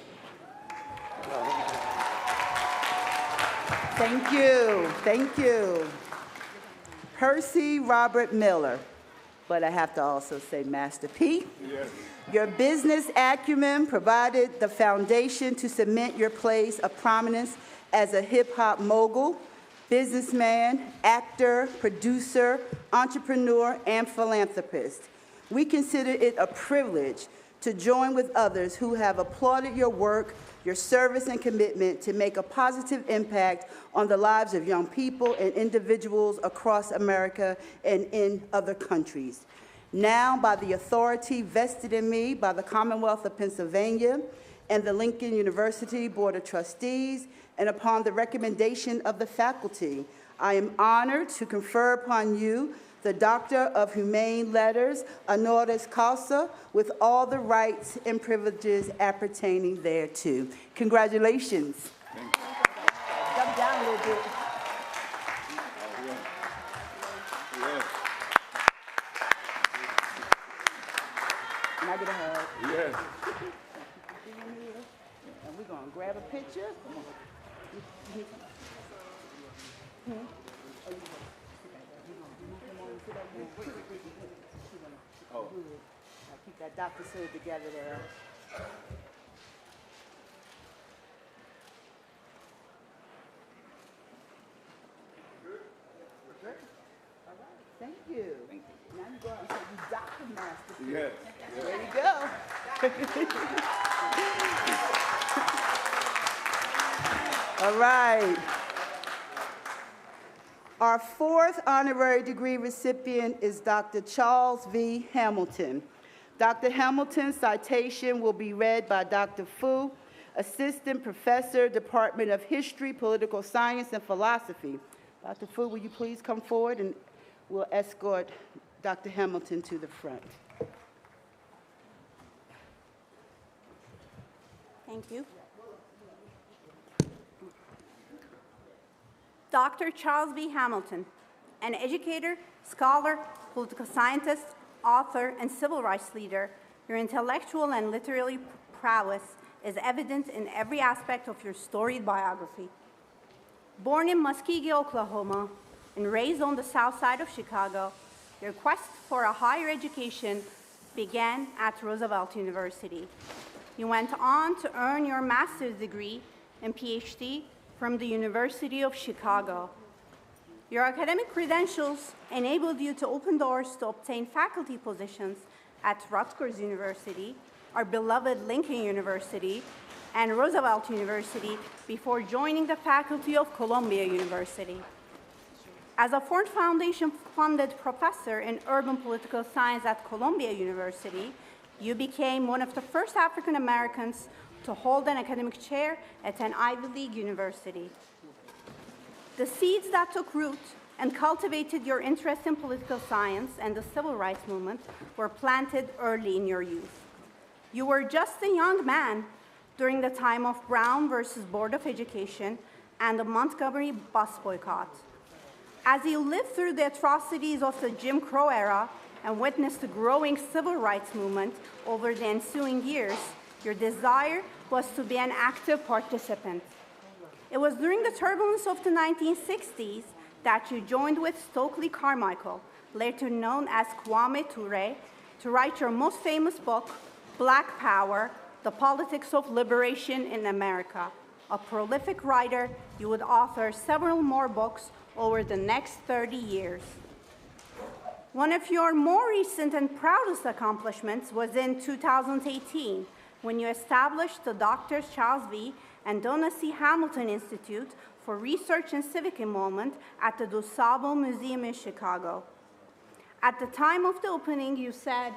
Thank you, thank you. Percy Robert Miller, but I have to also say Master P. Yes. Your business acumen provided the foundation to cement your place of prominence as a hip-hop mogul, businessman, actor, producer, entrepreneur, and philanthropist. We consider it a privilege to join with others who have applauded your work, your service and commitment to make a positive impact on the lives of young people and individuals across America and in other countries. Now, by the authority vested in me by the Commonwealth of Pennsylvania and the Lincoln University Board of Trustees, and upon the recommendation of the faculty, I am honored to confer upon you the Doctor of Humane Letters, honoris causa, with all the rights and privileges appertaining thereto. Congratulations. Jump down a little bit. Can I get a hug? Yes. And we're going to grab a picture. Come on. Oh. Keep that Dr. Sue together there. Good. All right. Thank you. Thank you. Now you go out and say you Dr. Master. Yes. There you go. All right. Our fourth honorary degree recipient is Dr. Charles V. Hamilton. Dr. Hamilton's citation will be read by Dr. Fu, Assistant Professor, Department of History, Political Science, and Philosophy. Dr. Fu, will you please come forward and we'll escort Dr. Hamilton to the front. Thank you. Dr. Charles V. Hamilton, an educator, scholar, political scientist, author, and civil rights leader, your intellectual and literary prowess is evident in every aspect of your storied biography. Born in Muskogee, Oklahoma, and raised on the south side of Chicago, your quest for a higher education began at Roosevelt University. You went on to earn your master's degree and PhD from the University of Chicago. Your academic credentials enabled you to open doors to obtain faculty positions at Rutgers University, our beloved Lincoln University, and Roosevelt University before joining the faculty of Columbia University. As a Ford Foundation-funded professor in urban political science at Columbia University, you became one of the first African Americans to hold an academic chair at an Ivy League university. The seeds that took root and cultivated your interest in political science and the civil rights movement were planted early in your youth. You were just a young man during the time of Brown versus Board of Education and the Montgomery bus boycott. As you lived through the atrocities of the Jim Crow era and witnessed the growing civil rights movement over the ensuing years, your desire was to be an active participant. It was during the turbulence of the 1960s that you joined with Stokely Carmichael, later known as Kwame Ture, to write your most famous book, Black Power, The Politics of Liberation in America. A prolific writer, you would author several more books over the next 30 years. One of your more recent and proudest accomplishments was in 2018, when you established the Dr. Charles V. and Donna C. Hamilton Institute for Research and Civic Involvement at the DuSable Museum in Chicago. At the time of the opening, you said,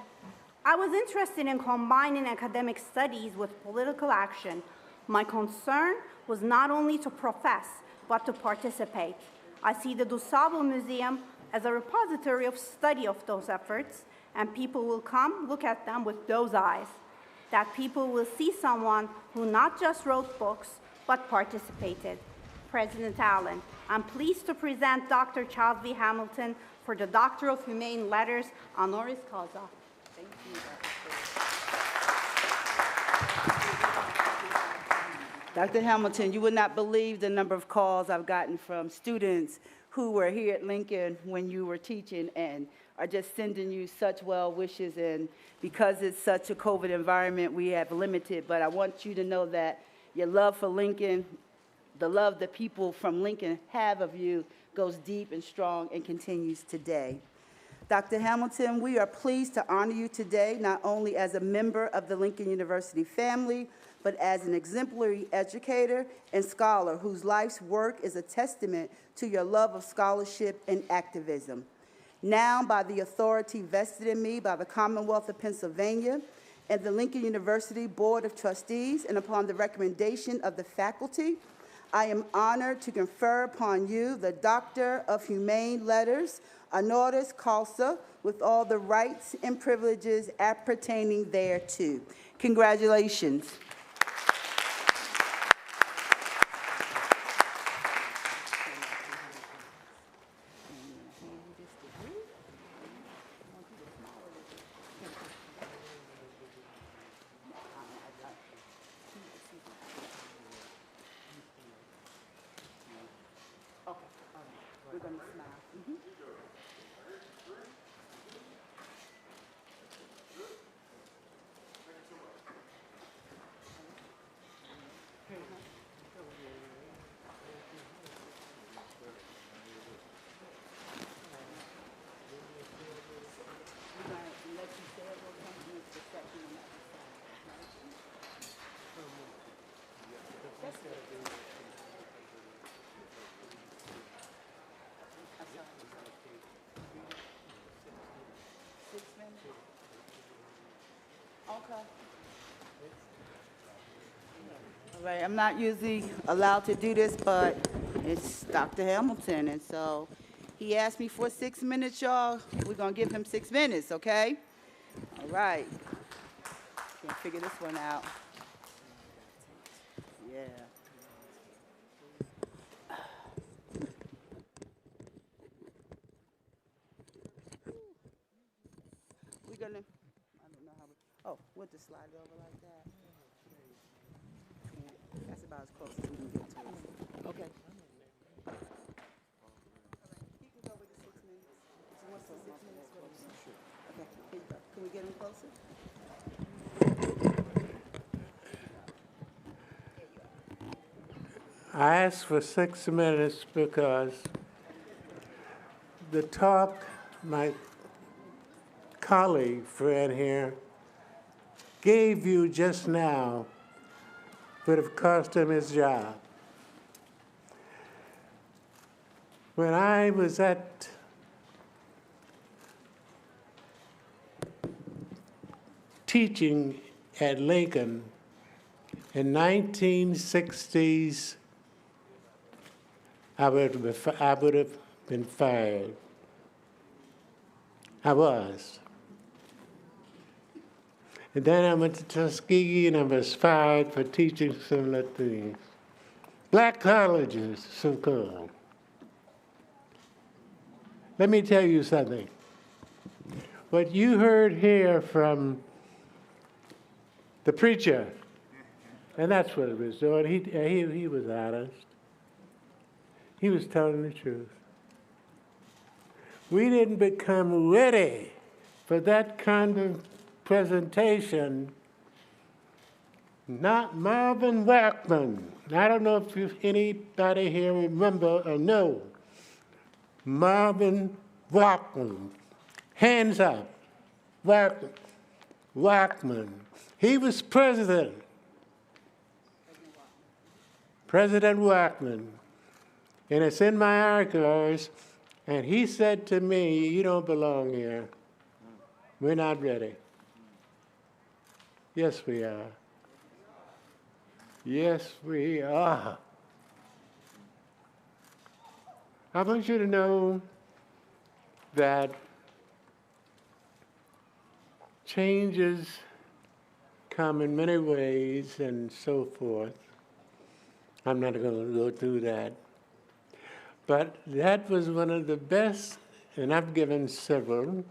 "I was interested in combining academic studies with political action. My concern was not only to profess, but to participate. I see the DuSable Museum as a repository of study of those efforts, and people will come look at them with those eyes. That people will see someone who not just wrote books, but participated." President Allen, I'm pleased to present Dr. Charles V. Hamilton for the Doctor of Humane Letters, honoris causa. Thank you. Dr. Hamilton, you would not believe the number of calls I've gotten from students who were here at Lincoln when you were teaching and are just sending you such well wishes. And because it's such a COVID environment, we have limited, but I want you to know that your love for Lincoln, the love that people from Lincoln have of you, goes deep and strong and continues today. Dr. Hamilton, we are pleased to honor you today, not only as a member of the Lincoln University family, but as an exemplary educator and scholar whose life's work is a testament to your love of scholarship and activism. Now, by the authority vested in me by the Commonwealth of Pennsylvania and the Lincoln University Board of Trustees, and upon the recommendation of the faculty, I am honored to confer upon you the Doctor of Humane Letters, honoris causa, with all the rights and privileges appertaining thereto. Congratulations. We're going to smile. Okay. All right, I'm not usually allowed to do this, but it's Dr. Hamilton, and so he asked me for 6 minutes, y'all. We're gonna give him 6 minutes, okay? All right. Can't figure this one out. Yeah. We're gonna, I don't know how we, oh, we'll just slide it over like that. Yeah, that's about as close as we can get to it. Okay. He can go with the 6 minutes. He wants the 6 minutes. Okay, here you go. Can we get him closer? I asked for 6 minutes because the talk my colleague, Fred here, gave you just now would have cost him his job. When I was at teaching at Lincoln in 1960s, I would have been fired. I was. And then I went to Tuskegee and I was fired for teaching similar things. Black colleges, so-called. Let me tell you something. What you heard here from the preacher, and that's what he was doing, he was honest. He was telling the truth. We didn't become ready for that kind of presentation. Not Marvin Wachman. I don't know if anybody here remember or know. Marvin Wachman. Hands up. Wachman. He was president. President Wachman. And it's in my archives. And he said to me, you don't belong here. We're not ready. Yes, we are. Yes, we are. I want you to know that changes come in many ways and so forth. I'm not going to go through that. But that was one of the best, and I've given several,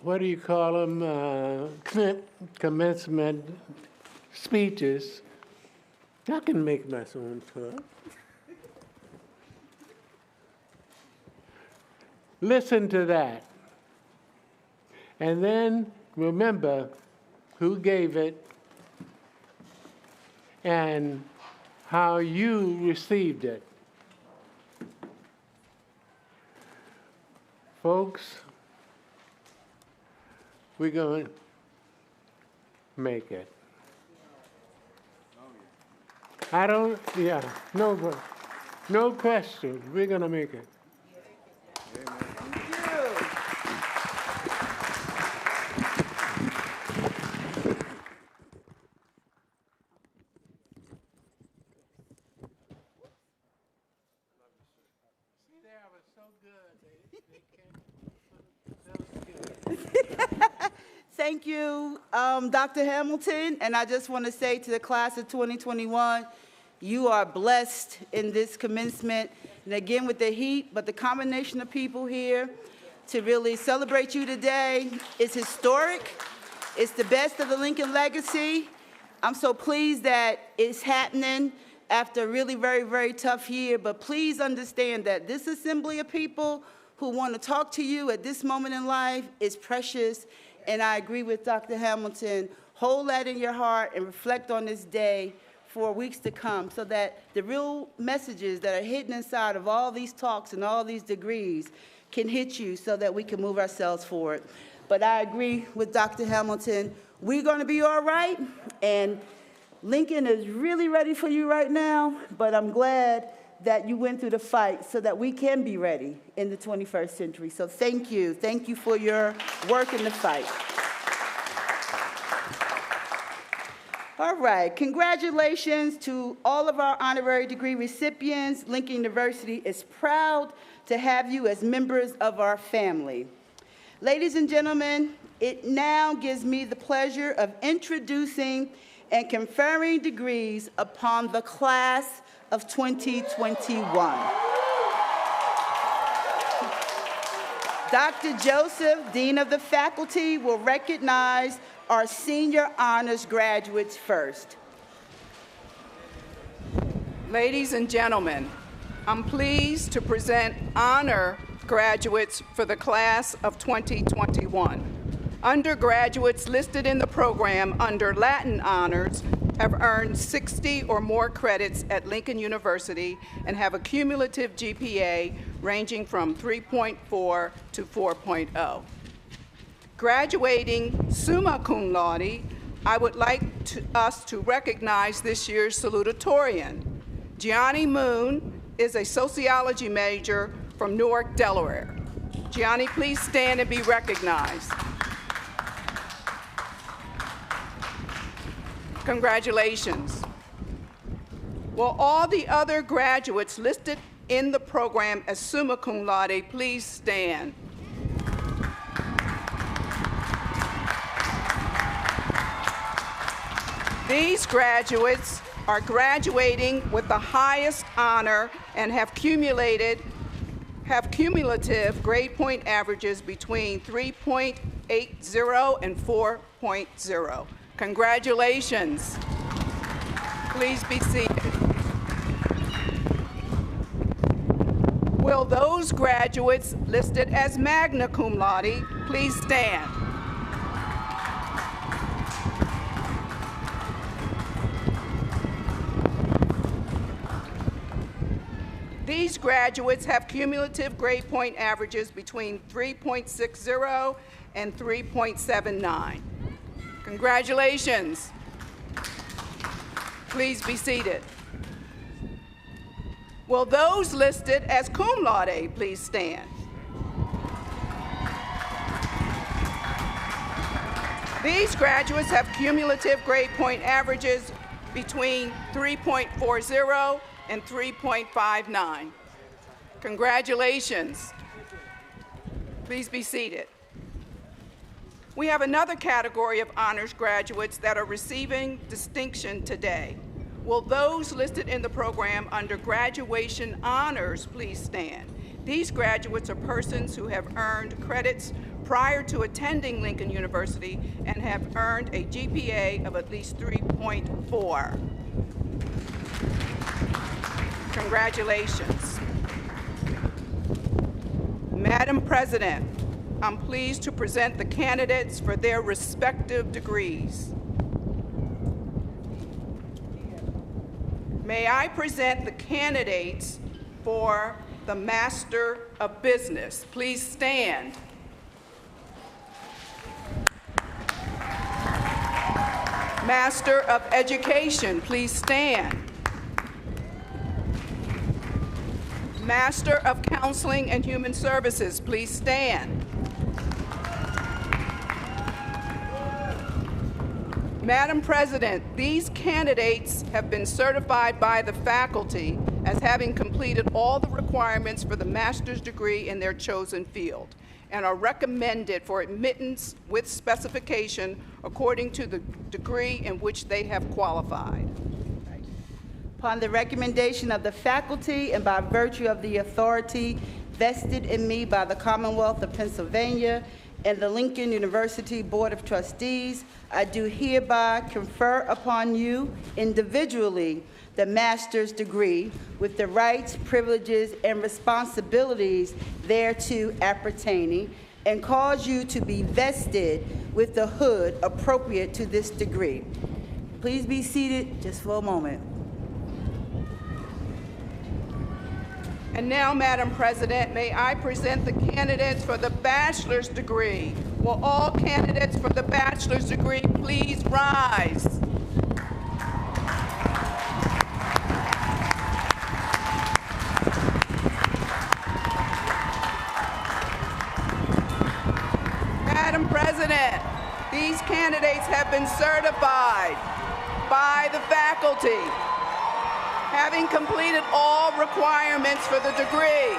what do you call them, commencement speeches. I can make my own talk. Listen to that. And then remember who gave it and how you received it. Folks, we're going to make it. No question, we're going to make it. thank you, Dr. Hamilton, and I just want to say to the class of 2021, you are blessed in this commencement, and again with the heat, but the combination of people here to really celebrate you today is historic. It's the best of the Lincoln legacy. I'm so pleased that it's happening after a really very, very tough year, but please understand that this assembly of people who want to talk to you at this moment in life is precious, and I agree with Dr. Hamilton. Hold that in your heart and reflect on this day for weeks to come so that the real messages that are hidden inside of all these talks and all these degrees can hit you so that we can move ourselves forward. But I agree with Dr. Hamilton. We're going to be all right, and Lincoln is really ready for you right now, but I'm glad that you went through the fight so that we can be ready in the 21st century. So thank you. Thank you for your work in the fight. All right, congratulations to all of our honorary degree recipients. Lincoln University is proud to have you as members of our family. Ladies and gentlemen, it now gives me the pleasure of introducing and conferring degrees upon the class of 2021. Dr. Joseph, Dean of the Faculty, will recognize our senior honors graduates first. Ladies and gentlemen, I'm pleased to present honor graduates for the class of 2021. Undergraduates listed in the program under Latin honors have earned 60 or more credits at Lincoln University and have a cumulative GPA ranging from 3.4 to 4.0. Graduating summa cum laude, I would like us to recognize this year's salutatorian. Gianni Moon is a sociology major from Newark, Delaware. Gianni, please stand and be recognized. Congratulations. Will all the other graduates listed in the program as summa cum laude please stand? These graduates are graduating with the highest honor and have cumulative grade point averages between 3.80 and 4.0. Congratulations. Please be seated. Will those graduates listed as magna cum laude please stand? These graduates have cumulative grade point averages between 3.60 and 3.79. Congratulations. Please be seated. Will those listed as cum laude please stand? These graduates have cumulative grade point averages between 3.40 and 3.59. Congratulations. Please be seated. We have another category of honors graduates that are receiving distinction today. Will those listed in the program under graduation honors please stand? These graduates are persons who have earned credits prior to attending Lincoln University and have earned a GPA of at least 3.4. Congratulations. Madam President, I'm pleased to present the candidates for their respective degrees. May I present the candidates for the Master of Business? Please stand. Master of Education, please stand. Master of Counseling and Human Services, please stand. Madam President, these candidates have been certified by the faculty as having completed all the requirements for the master's degree in their chosen field and are recommended for admittance with specification according to the degree in which they have qualified. Upon the recommendation of the faculty and by virtue of the authority vested in me by the Commonwealth of Pennsylvania and the Lincoln University Board of Trustees, I do hereby confer upon you individually the master's degree with the rights, privileges, and responsibilities thereto appertaining, and cause you to be vested with the hood appropriate to this degree. Please be seated just for a moment. And now, Madam President, may I present the candidates for the bachelor's degree. Will all candidates for the bachelor's degree please rise? Madam President, these candidates have been certified by the faculty, having completed all requirements for the degree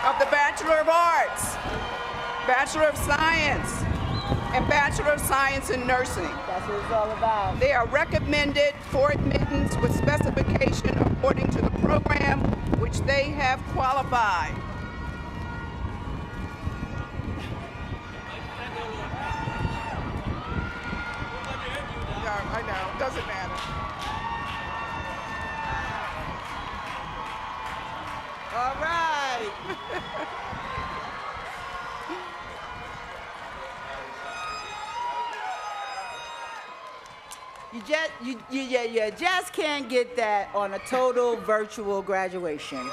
of the Bachelor of Arts, Bachelor of Science, and Bachelor of Science in Nursing. That's what it's all about. They are recommended for admittance with specification according to the program which they have qualified. I know, doesn't matter. All right. You just can't get that on a total virtual graduation.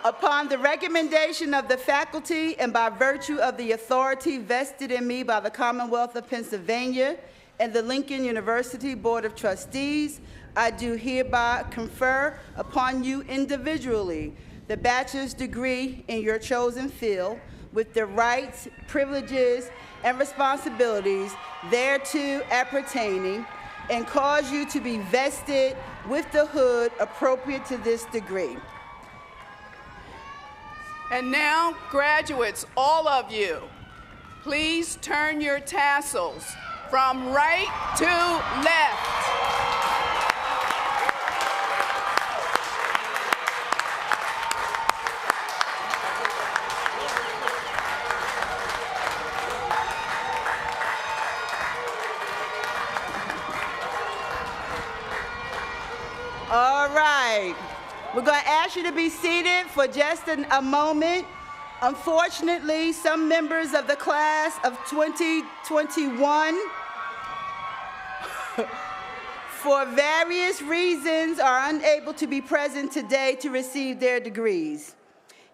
Upon the recommendation of the faculty and by virtue of the authority vested in me by the Commonwealth of Pennsylvania and the Lincoln University Board of Trustees, I do hereby confer upon you individually the bachelor's degree in your chosen field with the rights, privileges, and responsibilities thereto appertaining, and cause you to be vested with the hood appropriate to this degree. And now, graduates, all of you, please turn your tassels from right to left. All right. We're going to ask you to be seated for just a moment. Unfortunately, some members of the class of 2021 for various reasons are unable to be present today to receive their degrees.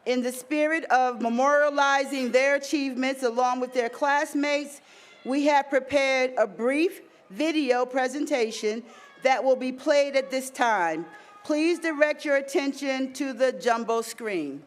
In the spirit of memorializing their achievements along with their classmates, we have prepared a brief video presentation that will be played at this time. Please direct your attention to the jumbo screen.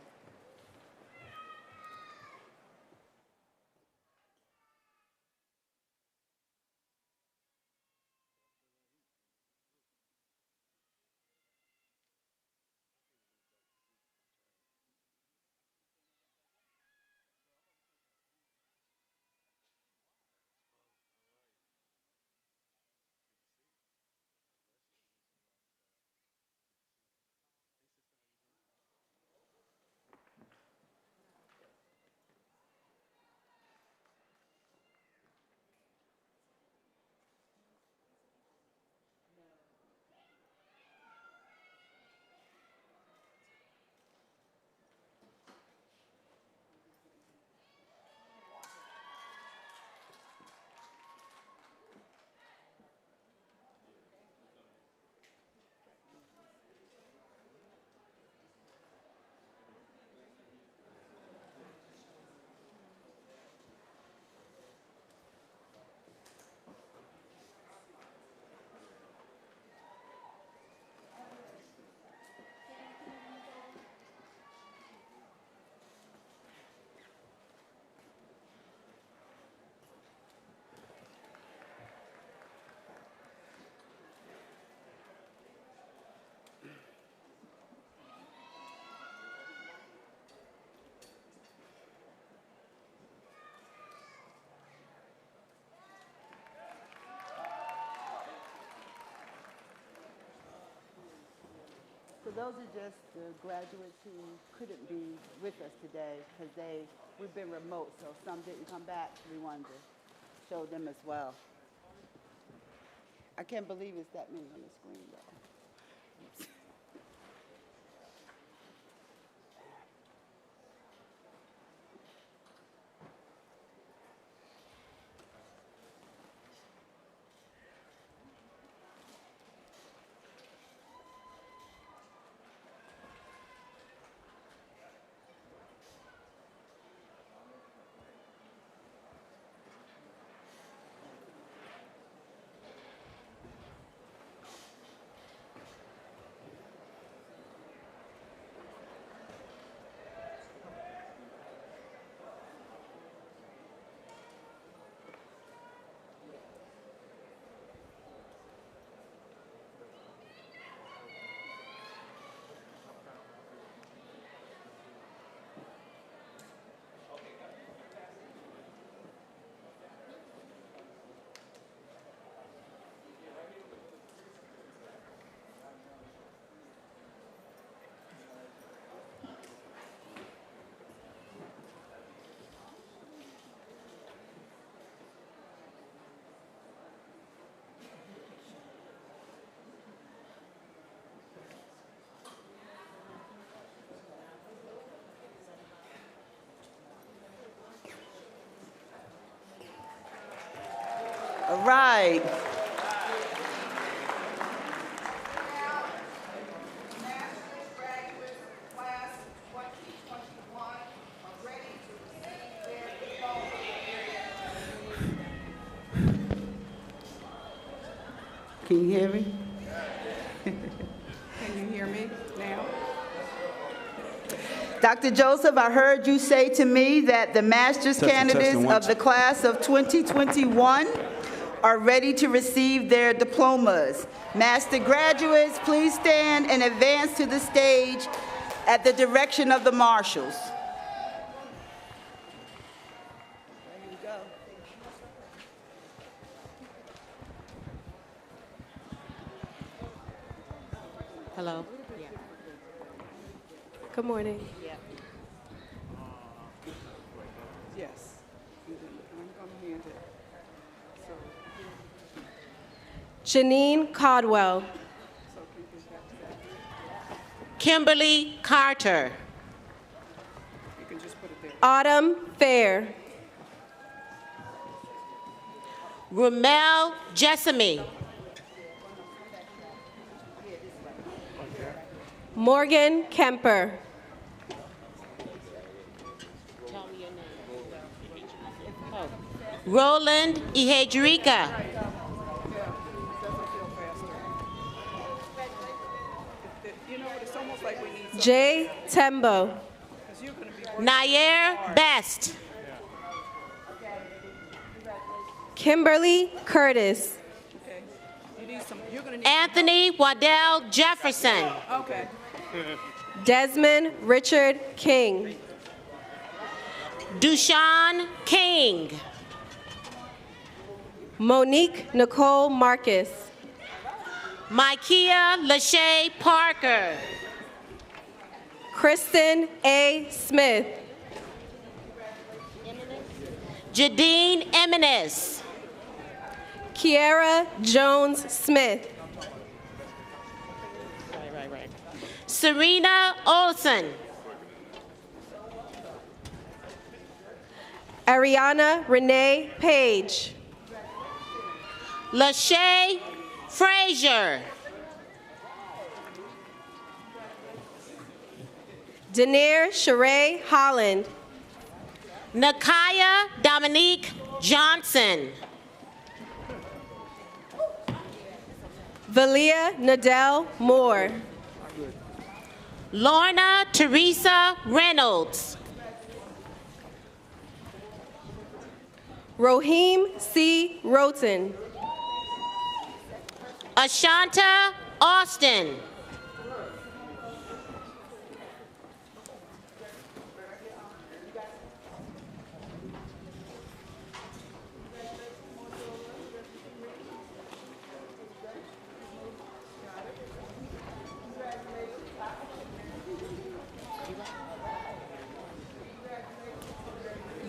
So those are just the graduates who couldn't be with us today because we've been remote, so some didn't come back. We wanted to show them as well. I can't believe it's that many on the screen, though. All right. Can you hear me? Can you hear me now? Dr. Joseph, I heard you say to me that the master's Testing, candidates testing, of the class of 2021 are ready to receive their diplomas. Master graduates, please stand and advance to the stage at the direction of the marshals. There you go. Hello. Good morning. Yes. I'm going to hand it. Janine Caldwell. Kimberly Carter. You can just put it there. Autumn Fair. Ramel Jessamy. Morgan Kemper. Roland Ihejurika. You know what? It's almost like we need Jay Tembo. Nair Best. Kimberly Curtis. Okay. You need some. You're going to need Anthony Waddell Jefferson. Okay. Desmond Richard King. Dushan King. Monique Nicole Marcus. Micaiah Lachey Parker. Kristen A. Smith. Jadine Eminis. Kiara Jones Smith. Serena Olson. Ariana Renee Page. Lachey Frazier. Danair Sheree Holland. Nakaya Dominique Johnson. Valia Nadell Moore. Lorna Teresa Reynolds. Rohim C. Roten. Ashanta Austin.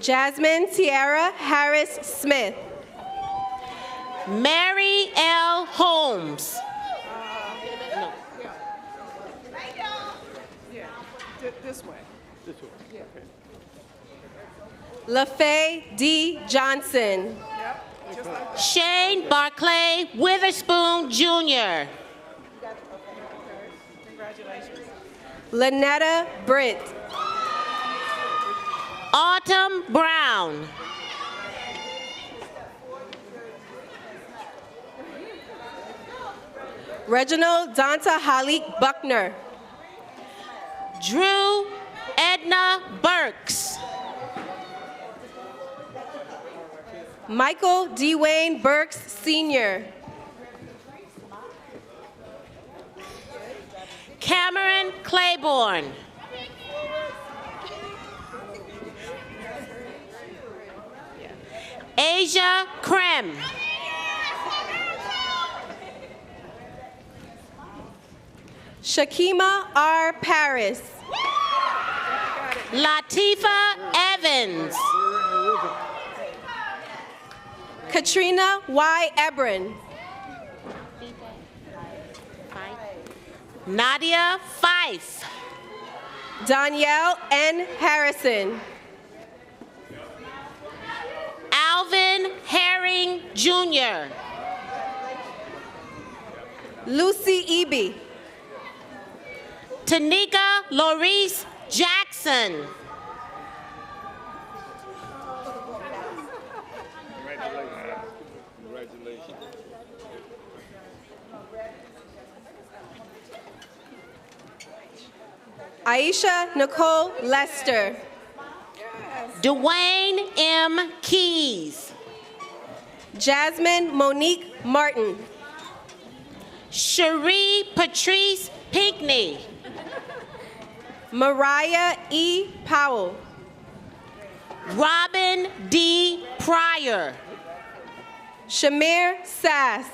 Jasmine Tiara Harris Smith. Mary L. Holmes. This way. LaFay D. Johnson. Shane Barclay Witherspoon, Jr. Congratulations. Lynetta Britt. Autumn Brown. Reginald Donta Halik Buckner. Drew Edna Burks. Michael Dwayne Burks, Sr. Cameron Claiborne. Asia Krem. Shakima R. Paris. Latifa Evans. Katrina Y. Ebron. Nadia Fife. Danielle N. Harrison. Alvin Herring, Jr. Lucy Eby. Tanika Laurice Jackson. Congratulations. Aisha Nicole Lester. Dwayne M. Keys. Jasmine Monique Martin. Cherie Patrice Pinckney. Mariah E. Powell. Robin D. Pryor. Shamir Sass.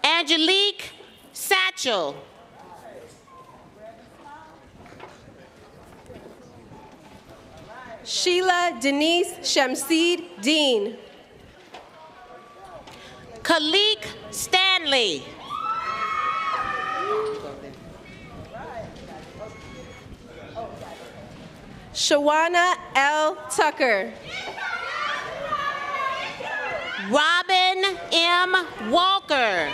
Angelique Satchel. Sheila Denise Shamsid Dean. Khalik Stanley. Shawana L. Tucker. Robin M. Walker.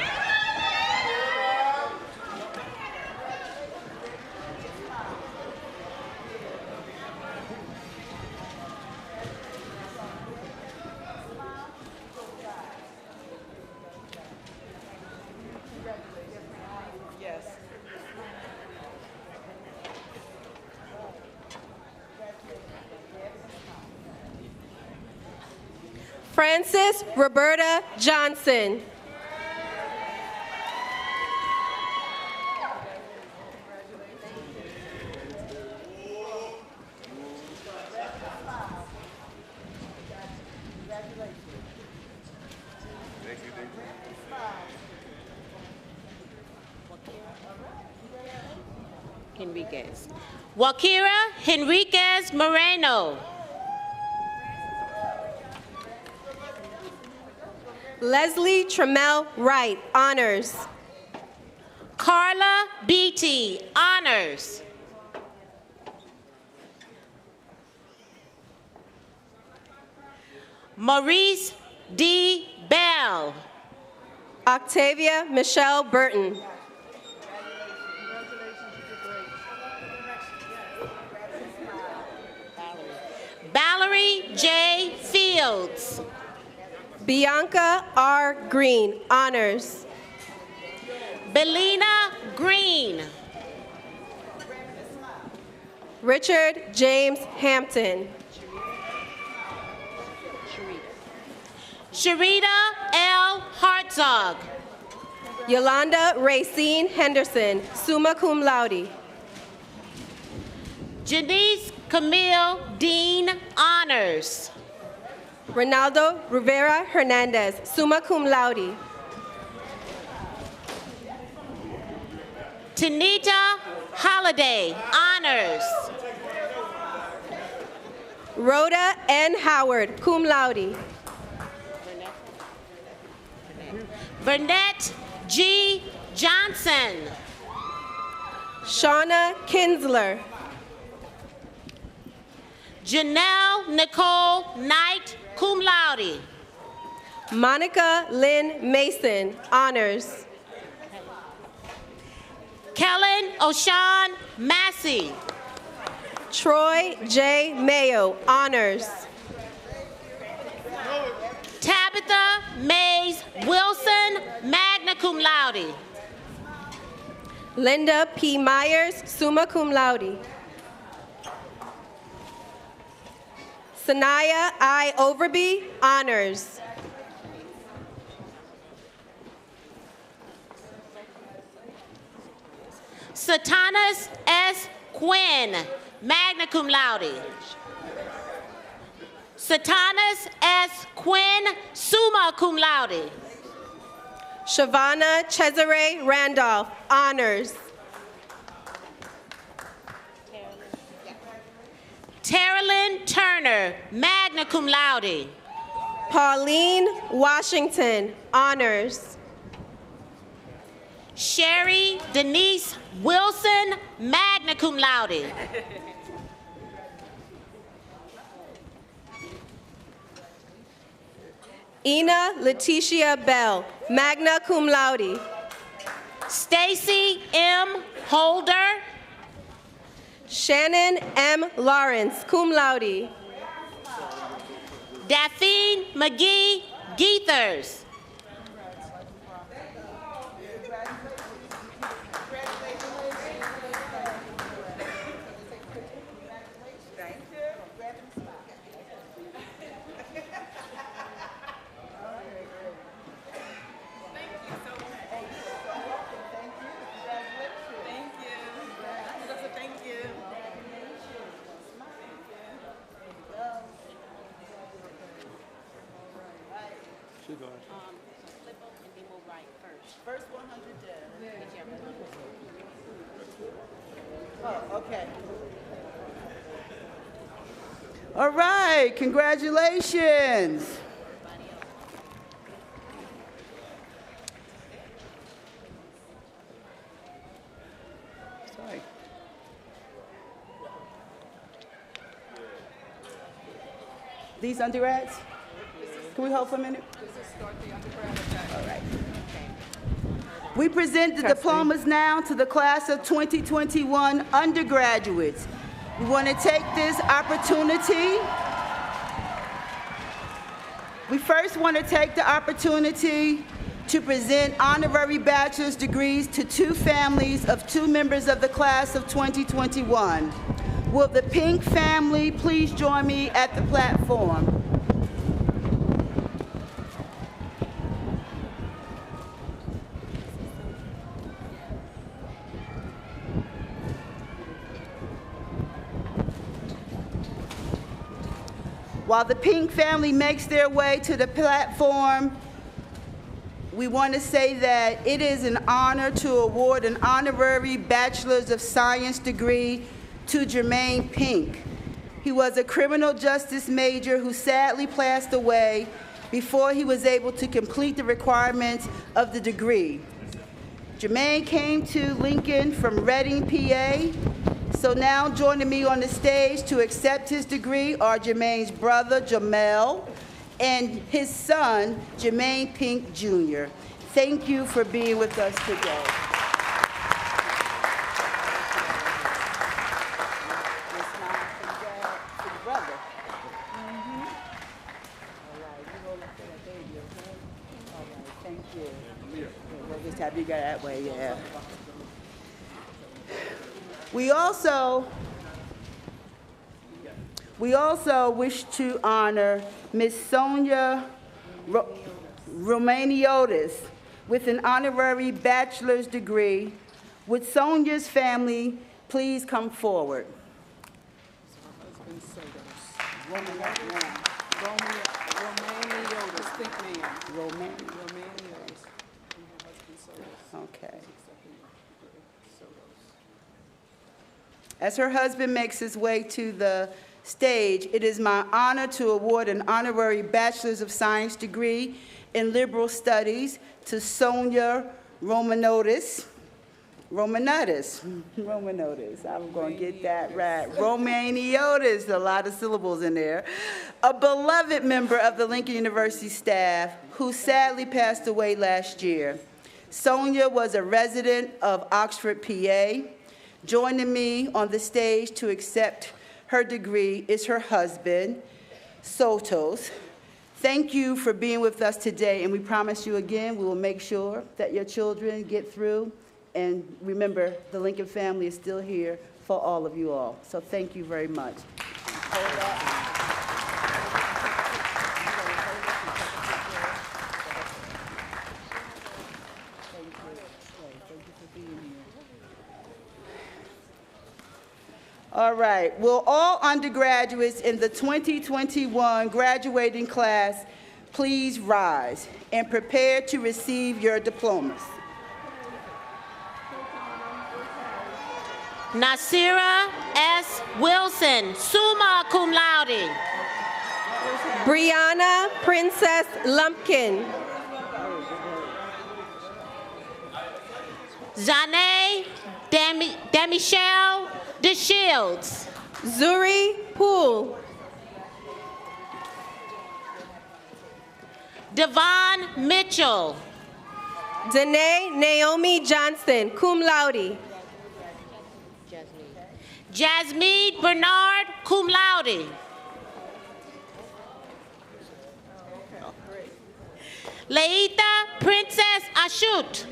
Frances Roberta Johnson. Henriquez. Wakira Henriquez Moreno. Leslie Trammell Wright, honors. Carla Beatty, honors. Maurice D. Bell. Octavia Michelle Burton. Valerie J. Fields. Bianca R. Green, honors. Belina Green. Richard James Hampton. Sharita L. Hartzog. Yolanda Racine Henderson, summa cum laude. Janice Camille Dean, honors. Ronaldo Rivera Hernandez, summa cum laude. Tanita Holiday, honors. Rhoda N. Howard, cum laude. Burnett G. Johnson. Shauna Kinsler. Janelle Nicole Knight, cum laude. Monica Lynn Mason, honors. Kellen O'Shawn Massey. Troy J. Mayo, honors. Tabitha Mays Wilson, magna cum laude. Linda P. Myers, summa cum laude. Sanaya I. Overby, honors. Satanas S. Quinn, magna cum laude. Satanas S. Quinn, summa cum laude. Shavana Cesare Randolph, honors. Terilyn Turner, magna cum laude. Pauline Washington, honors. Sherry Denise Wilson, magna cum laude. Ina Leticia Bell, magna cum laude. Stacy M. Holder. Shannon M. Lawrence, cum laude. Daphne McGee Geethers. First 100 down. Oh, okay. All right, congratulations. Sorry. These undergrads? Can we hold for a minute? All right. We present the diplomas now to the class of 2021 undergraduates. We want to take this opportunity. We first want to take the opportunity to present honorary bachelor's degrees to two families of two members of the class of 2021. Will the Pink family please join me at the platform? While the Pink family makes their way to the platform, we want to say that it is an honor to award an honorary Bachelor's of Science degree to Jermaine Pink. He was a criminal justice major who sadly passed away before he was able to complete the requirements of the degree. Jermaine came to Lincoln from Reading, PA. So now joining me on the stage to accept his degree are Jermaine's brother, Jamel, and his son, Jermaine Pink, Jr. Thank you for being with us today. You got that way, yeah. We also wish to honor Ms. Sonia Romaniotis with an honorary bachelor's degree. Would Sonia's family please come forward? Okay. As her husband makes his way to the stage, it is my honor to award an honorary Bachelor's of Science degree in Liberal Studies to Sonia Romanotis. I'm going to get that right. Romaniotis, a lot of syllables in there. A beloved member of the Lincoln University staff who sadly passed away last year. Sonia was a resident of Oxford, PA. Joining me on the stage to accept her degree is her husband, Sotos. Thank you for being with us today, and we promise you again, we will make sure that your children get through. And remember, the Lincoln family is still here for all of you all. So thank you very much. All right, will all undergraduates in the 2021 graduating class please rise and prepare to receive your diplomas. Nasira S. Wilson, summa cum laude. Brianna Princess Lumpkin. Janae Demichelle DeShields. Zuri Poole. Devon Mitchell. Danae Naomi Johnson, cum laude. Jasmine Bernard, cum laude. Leita Princess Ashut.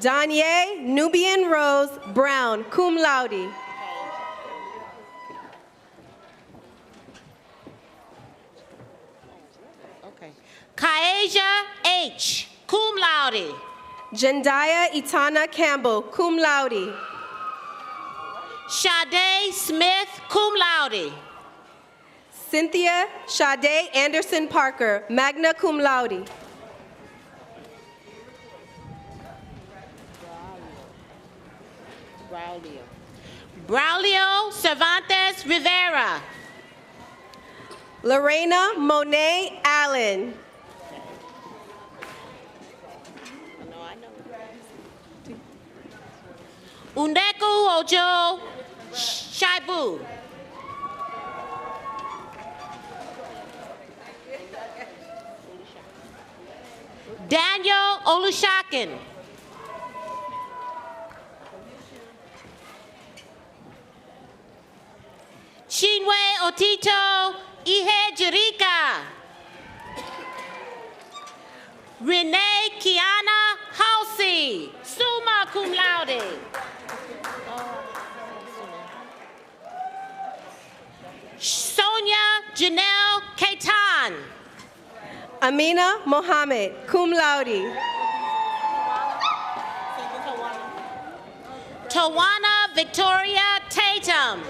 Danye Nubian Rose Brown, cum laude. Kaeja H, cum laude. Jendaya Itana Campbell, cum laude. Sade Smith, cum laude. Cynthia Sade Anderson Parker, magna cum laude. Braulio Cervantes Rivera. Lorena Monet Allen. Undeku Ojo Shaibu. Daniel Olushakin. Chinwe Otito Ihe Jirika. Renee Kiana Halsey, summa cum laude. Sonia Janelle Kaitan. Amina Mohammed, cum laude. Tawana Victoria Tatum.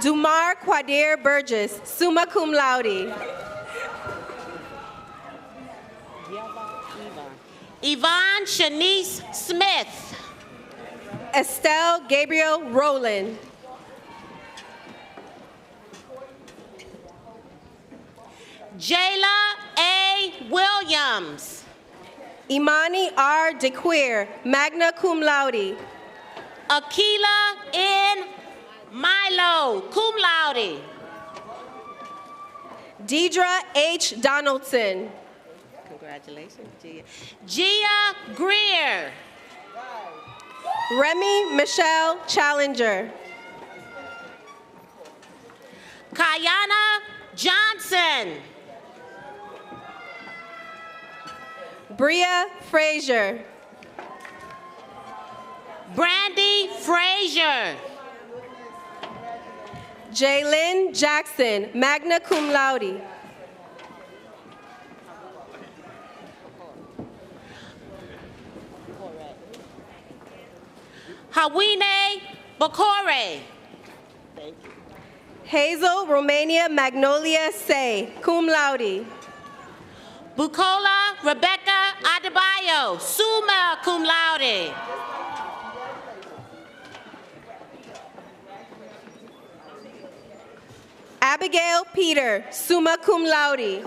Dumar Quadir Burgess, summa cum laude. Yvonne Shanice Smith. Estelle Gabriel Rowland. Jayla A. Williams. Imani R. DeQueer, magna cum laude. Akila N. Milo, cum laude. Deidre H. Donaldson. Congratulations, Gia. Gia Greer. Remy Michelle Challenger. Kayana Johnson. Bria Frazier. Brandy Frazier. Jaylyn Jackson, magna cum laude. Hawine Bakore. Hazel Romania Magnolia Say, cum laude. Bukola Rebecca Adebayo, summa cum laude. Abigail Peter, summa cum laude.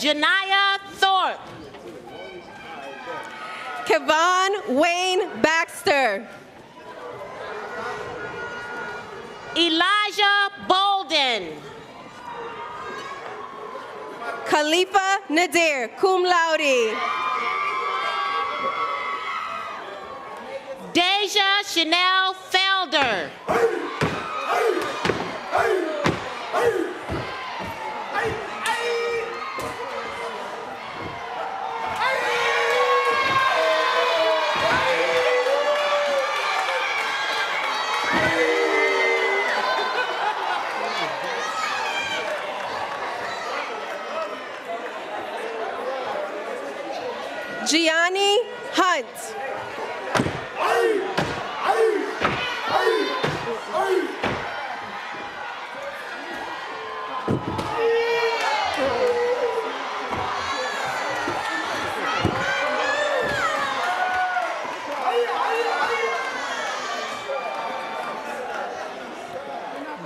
Janiyah Thorpe. Kevon Wayne Baxter. Elijah Bolden. Khalifa Nadir, cum laude. Deja Chanel Felder. Gianni Hunt.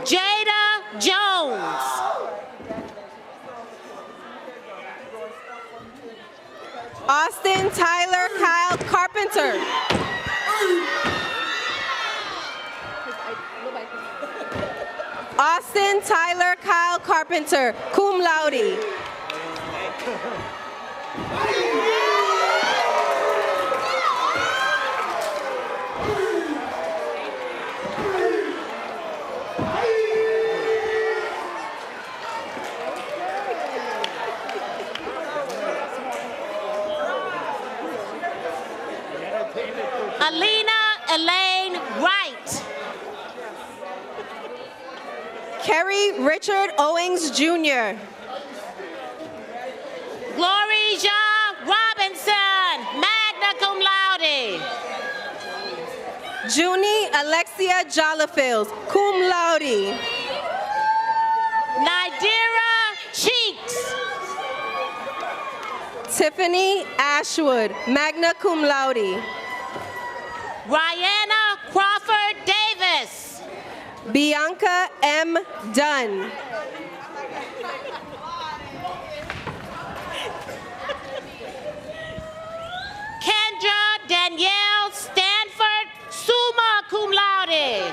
Jada Jones. Austin Tyler Kyle Carpenter. Austin Tyler Kyle Carpenter, cum laude. Alina Elaine Wright. Kerry Richard Owings Jr. Gloria Robinson, magna cum laude. Junie Alexia Jollifield, cum laude. Nidira Cheeks. Tiffany Ashwood, magna cum laude. Rihanna Crawford Davis. Bianca M. Dunn. Kendra Danielle Stanford, summa cum laude.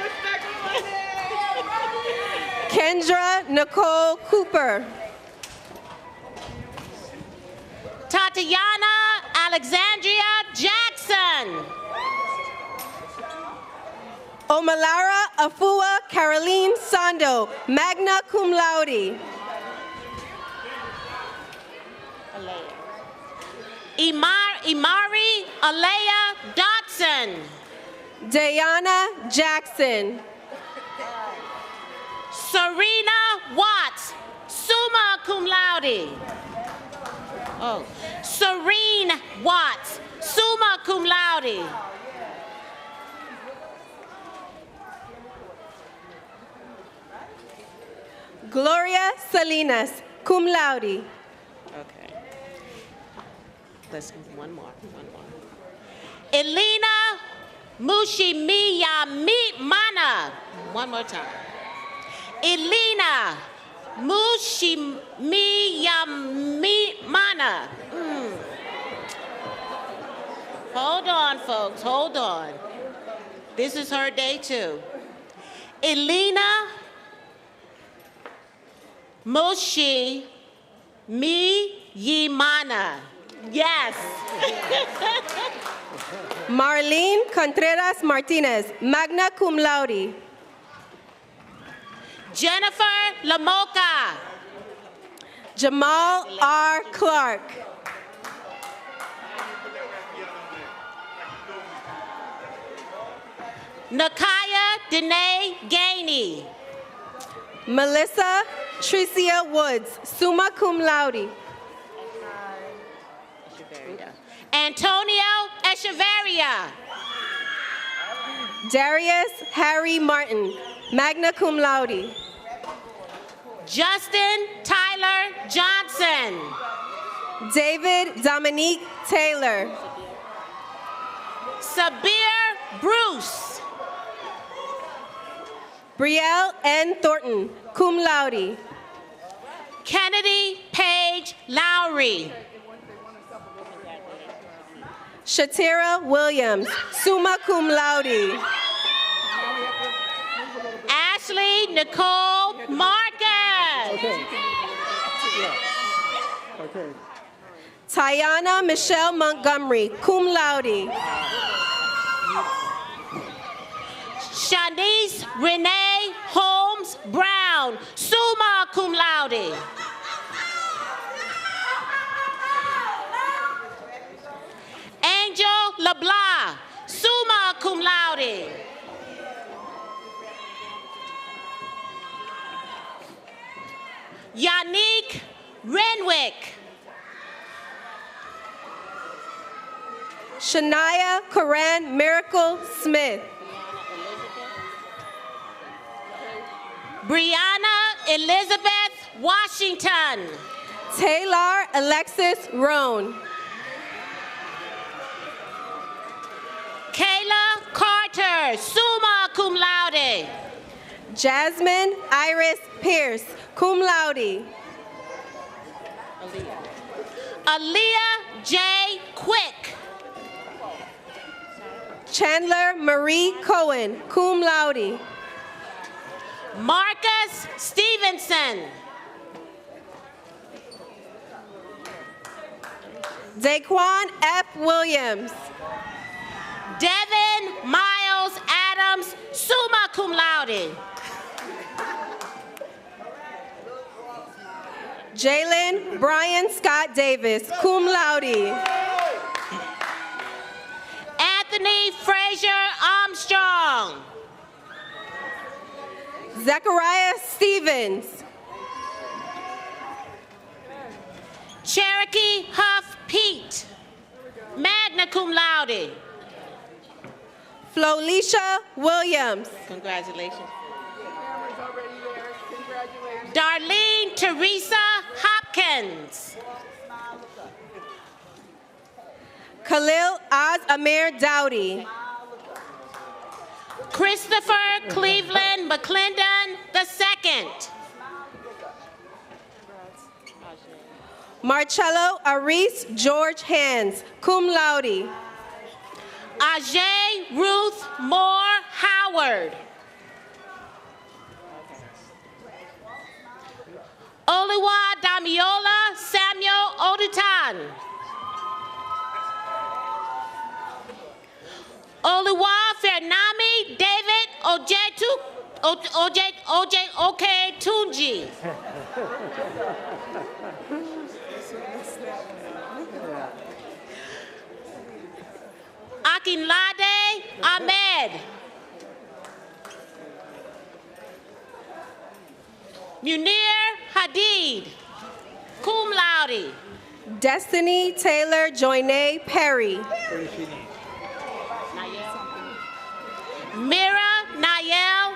Kendra Nicole Cooper. Tatiana Alexandria Jackson. Omalara Afua Caroline Sando, magna cum laude. Imari Alea Dotson. Diana Jackson. Serena Watts, summa cum laude. Oh, Serene Watts, summa cum laude. Gloria Salinas, cum laude. Okay. Let's do one more. Elena Mushimiyamana. One more time. Elena Mushimiyamana. Hold on, folks. Hold on. This is her day, too. Elena Mushimiyamana. Yes. Marlene Contreras Martinez, magna cum laude. Jennifer Lamoka. Jamal R. Clark. Nakaya Danae Gainey. Melissa Tricia Woods, summa cum laude. Antonio Echeverria. Darius Harry Martin, magna cum laude. Justin Tyler Johnson. David Dominique Taylor. Sabir Bruce. Brielle N. Thornton, cum laude. Kennedy Page Lowry. Shatira Williams, summa cum laude. Ashley Nicole Marcus. Okay. Tiana Michelle Montgomery, cum laude. Shanice Renee Holmes Brown, summa cum laude. Angel LeBlanc, summa cum laude. Yannick Renwick. Shania Coran Miracle Smith. Brianna Elizabeth Washington. Taylor Alexis Roan. Kayla Carter, summa cum laude. Jasmine Iris Pierce, cum laude. Aaliyah J. Quick. Chandler Marie Cohen, cum laude. Marcus Stevenson. Daquan F. Williams. Devin Miles Adams, summa cum laude. Jalen Brian Scott Davis, cum laude. Anthony Frazier Armstrong. Zechariah Stevens. Cherokee Huff Pete, magna cum laude. Flolisha Williams. Congratulations. Darlene Teresa Hopkins. Khalil Oz Amir Dowdy. Christopher Cleveland McClendon II. Marcello Aris George Hands, cum laude. Ajay Ruth Moore Howard. Oliwa Damiola Samuel Odutan. Oliwa Fernami David Oke Tunji. Akinlade Ahmed. Munir Hadid, cum laude. Destiny Taylor Joyne Perry. Mira Nayel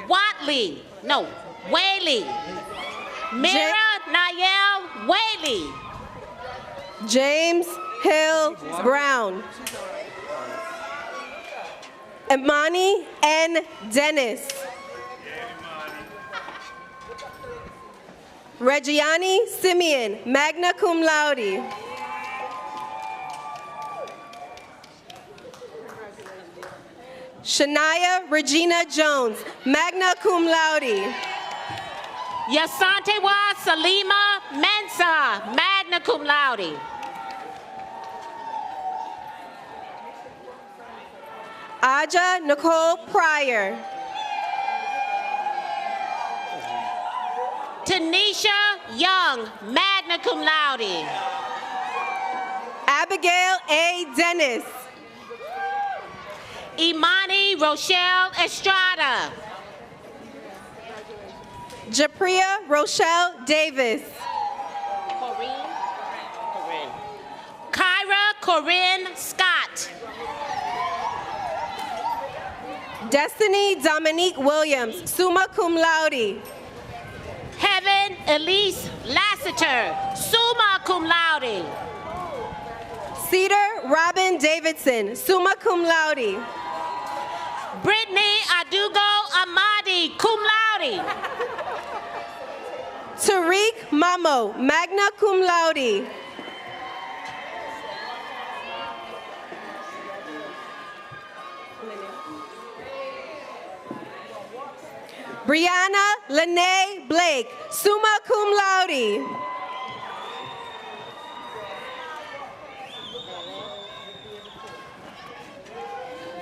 Watley. No, Whaley. Mira Nayel Whaley. James Hill Brown. Imani N. Dennis. Reggiani Simeon, magna cum laude. Shania Regina Jones, magna cum laude. Yasantewa Salima Mensa, magna cum laude. Aja Nicole Pryor. Tanisha Young, magna cum laude. Abigail A. Dennis. Imani Rochelle Estrada. Japria Rochelle Davis. Kyra Corinne Scott. Destiny Dominique Williams, summa cum laude. Heaven Elise Lassiter, summa cum laude. Cedar Robin Davidson, summa cum laude. Brittany Adugo Amadi, cum laude. Tariq Mamo, magna cum laude. Brianna Lene Blake, summa cum laude.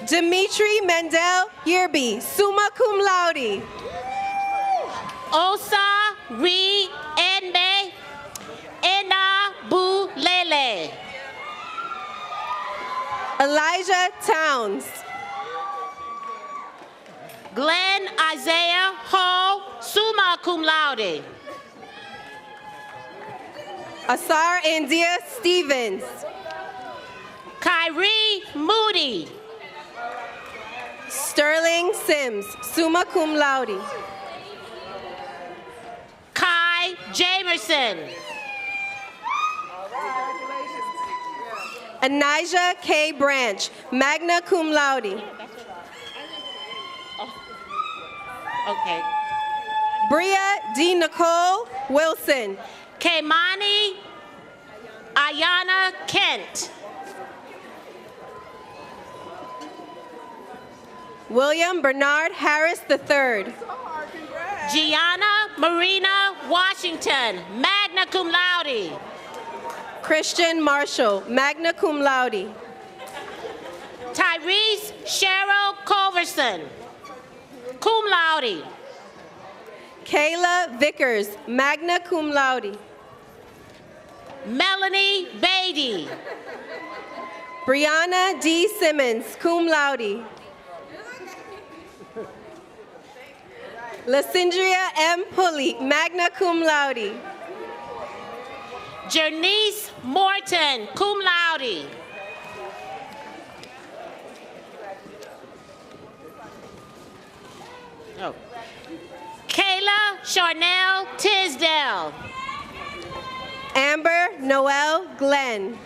Dimitri Mendel Yerby, summa cum laude. Osa Ri Enbe Ena Bulele. Elijah Towns. Glenn Isaiah Ho, summa cum laude. Asar India Stevens. Kyrie Moody. Sterling Sims, summa cum laude. Kai Jamerson. Anijah K. Branch, magna cum laude. Okay. Bria D. Nicole Wilson. Keimani Ayana Kent. William Bernard Harris III. Gianna Marina Washington, magna cum laude. Christian Marshall, magna cum laude. Tyrese Cheryl Culverson, cum laude. Kayla Vickers, magna cum laude. Melanie Beatty. Brianna D. Simmons, cum laude. Lysindria M. Pulley, magna cum laude. Janice Morton, cum laude. Oh. Kayla Charnel Tisdale. Amber Noel Glenn.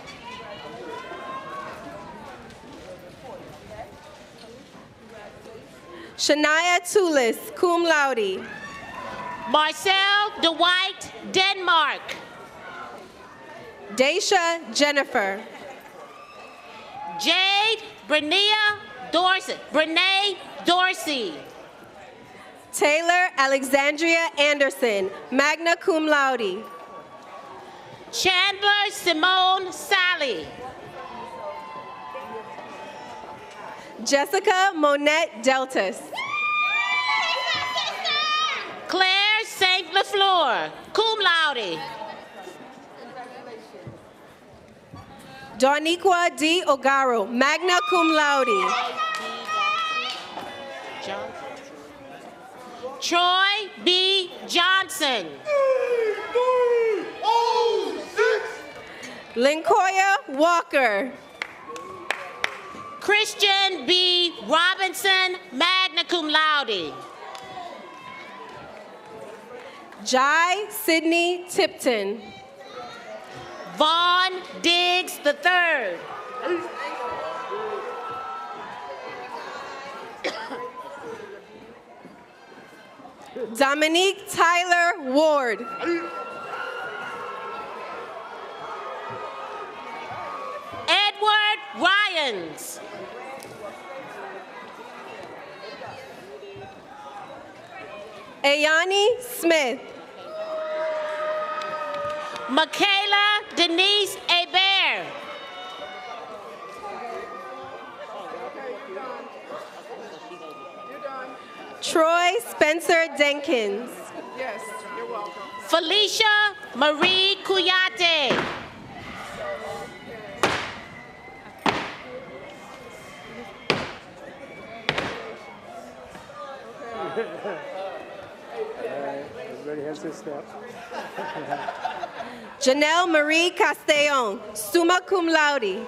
Shania Tulis, cum laude. Marcel Dwight Denmark. Daisha Jennifer. Jade Brene Dorsey. Taylor Alexandria Anderson, magna cum laude. Chandler Simone Sally. Jessica Monette Deltas. Claire St. LaFleur, cum laude. Doniqua D. Ogaro, magna cum laude. Troy B. Johnson. Linkoya Walker. Christian B. Robinson, magna cum laude. Jai Sidney Tipton. Vaughn Diggs III. Dominique Tyler Ward. Edward Ryans. Ayani Smith. Michaela Denise Hebert. Troy Spencer Denkins. Yes, you're welcome. Felicia Marie Kuyate. Everybody has their step. Janelle Marie Castellon, summa cum laude.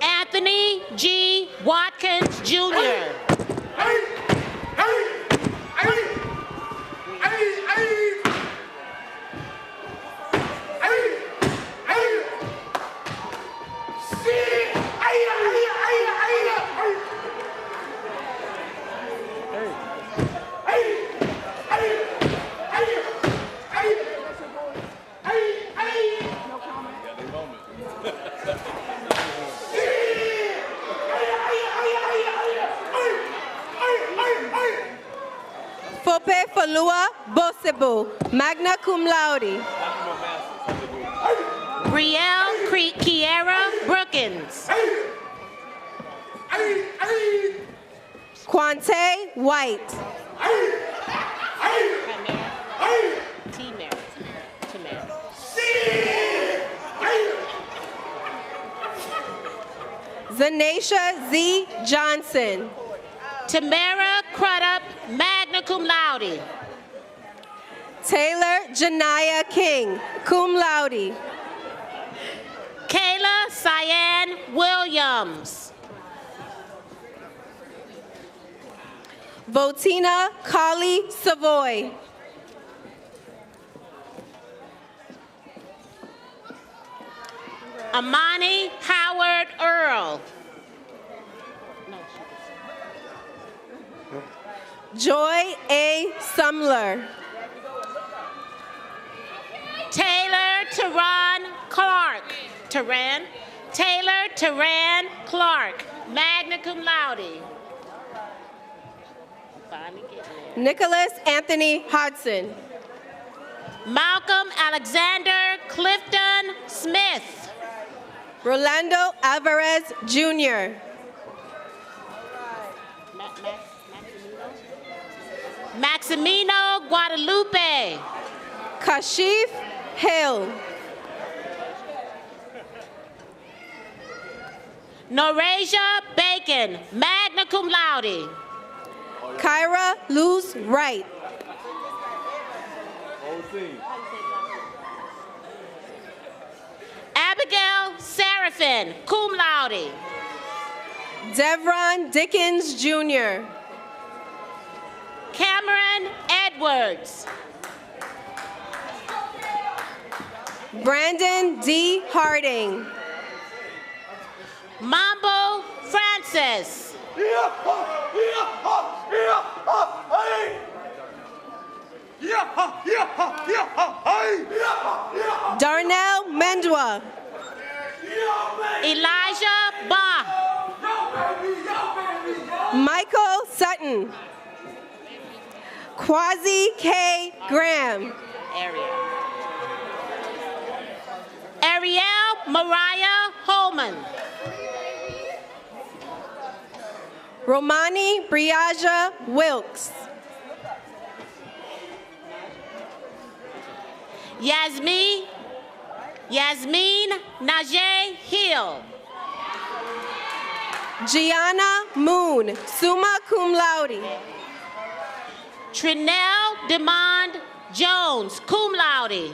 Anthony G. Watkins Jr. Fope Falua Bosebu, magna cum laude. Brielle Kiera Brookins. Quante White. Zanisha Z. Johnson. Tamara Crudup, magna cum laude. Taylor Janaya King, cum laude. Kayla Cyan Williams. Votina Kali Savoy. Amani Howard Earl. Joy A. Sumler. Taylor Taran Clark. Taylor Taran Clark, magna cum laude. Nicholas Anthony Hodson. Malcolm Alexander Clifton Smith. Rolando Alvarez Jr. Maximino Guadalupe. Kashif Hill. Norasia Bacon, magna cum laude. Kyra Luz Wright. Abigail Seraphin, cum laude. Devron Dickens Jr. Cameron Edwards. Brandon D. Harding. Mambo Francis. Darnell Mendwa. Elijah Ba. Michael Sutton. Quasi K. Graham. Ariel Mariah Holman. Romani Briaja Wilkes. Yasmin Najee Hill. Gianna Moon, summa cum laude. Trinell Demond Jones, cum laude.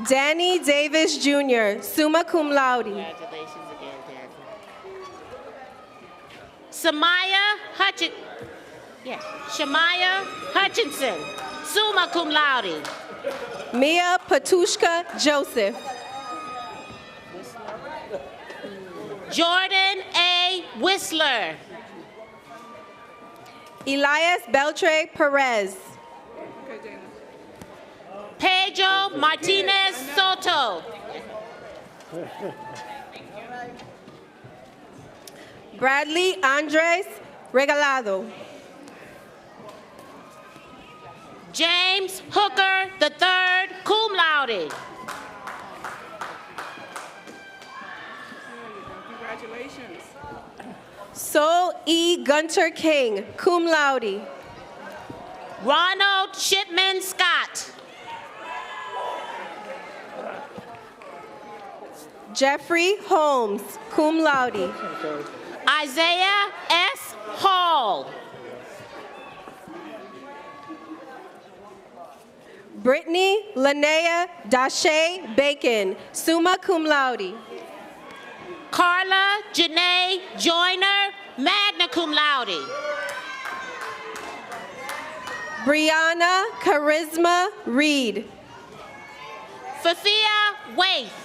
Danny Davis Jr., summa cum laude. Congratulations again, Samaya Hutchinson, summa cum laude. Mia Patushka Joseph. Jordan A. Whistler. Elias Beltre Perez. Pedro Martinez Soto. Bradley Andres Regalado. James Hooker III, cum laude. Congratulations. Sol E. Gunter King, cum laude. Ronald Shipman Scott. Jeffrey Holmes, cum laude. Isaiah S. Hall. Brittany Linnea Dashe Bacon, summa cum laude. Carla Janae Joyner, magna cum laude. Brianna Charisma Reed. Fafia Waith.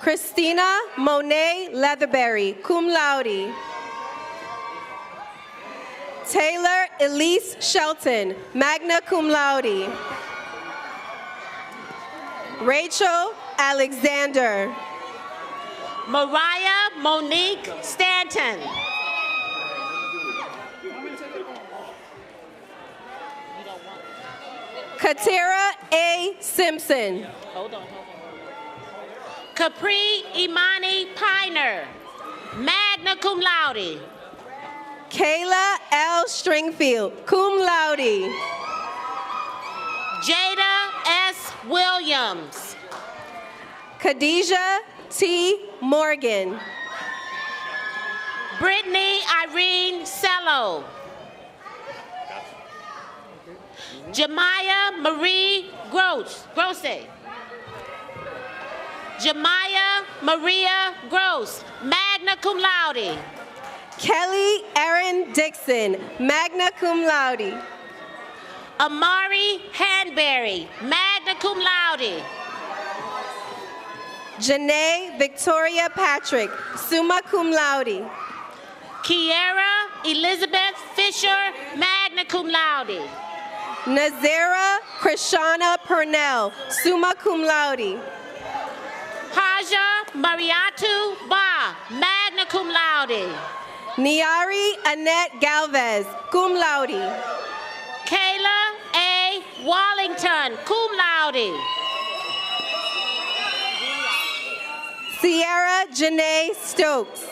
Christina Monet Leatherberry, cum laude. Taylor Elise Shelton, magna cum laude. Rachel Alexander. Mariah Monique Stanton. Katera A. Simpson. Hold on. Capri Imani Piner, magna cum laude. Kayla L. Stringfield, cum laude. Jada S. Williams. Khadijah T. Morgan. Brittany Irene Cello. Jemiah Marie Gross. Jemiah Maria Gross, magna cum laude. Kelly Erin Dixon, magna cum laude. Amari Hanberry, magna cum laude. Janae Victoria Patrick, summa cum laude. Kiera Elizabeth Fisher, magna cum laude. Nazera Krishana Purnell, summa cum laude. Haja Mariatu Ba, magna cum laude. Niari Annette Galvez, cum laude. Kayla A. Wallington, cum laude. Sierra Janae Stokes.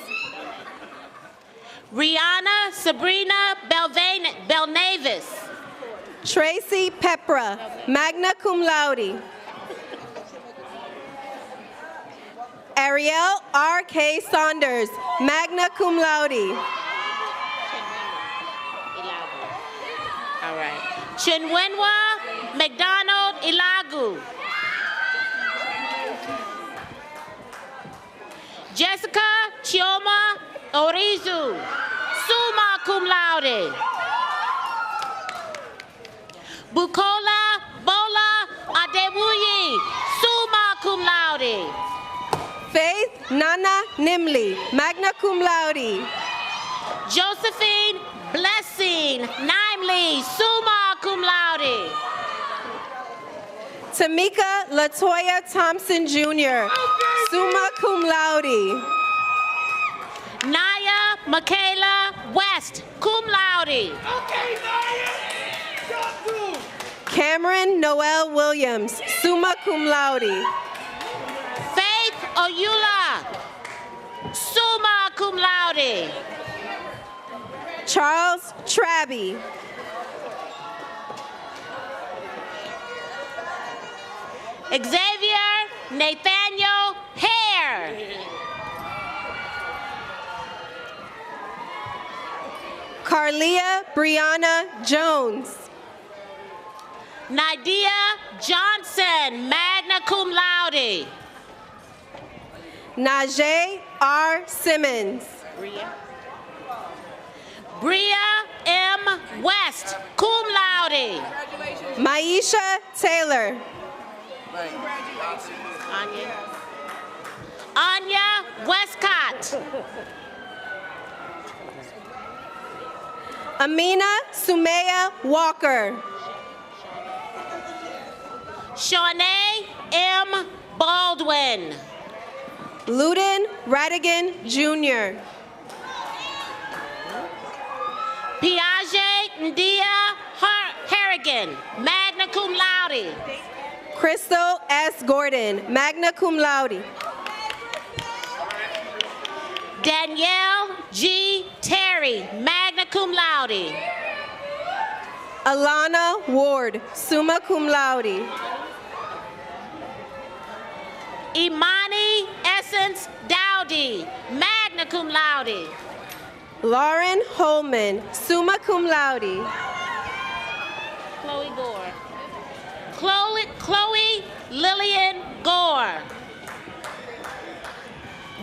Rihanna Sabrina Belnavis. Tracy Pepra, magna cum laude. Ariel R.K. Saunders, magna cum laude. All right. Chinwenwa McDonald Ilagu. Jessica Chioma Orizu, summa cum laude. Bukola Bola Adewuyi, summa cum laude. Faith Nana Nimley, magna cum laude. Josephine Blessing Nimley, summa cum laude. Tamika Latoya Thompson Jr., summa cum laude. Naya Michaela West, cum laude. Cameron Noel Williams, summa cum laude. Faith Oyula, summa cum laude. Charles Traby. Xavier Nathaniel Hare. Carlia Brianna Jones. Nadia Johnson, magna cum laude. Najee R. Simmons. Bria M. West, cum laude. Maisha Taylor. Anya Westcott. Amina Sumaya Walker. Shanae M. Baldwin. Luden Radigan Jr. Piaget Ndia Harrigan, magna cum laude. Crystal S. Gordon, magna cum laude. Danielle G. Terry, magna cum laude. Alana Ward, summa cum laude. Imani Essence Dowdy, magna cum laude. Lauren Holman, summa cum laude. Chloe Gore. Chloe Lillian Gore.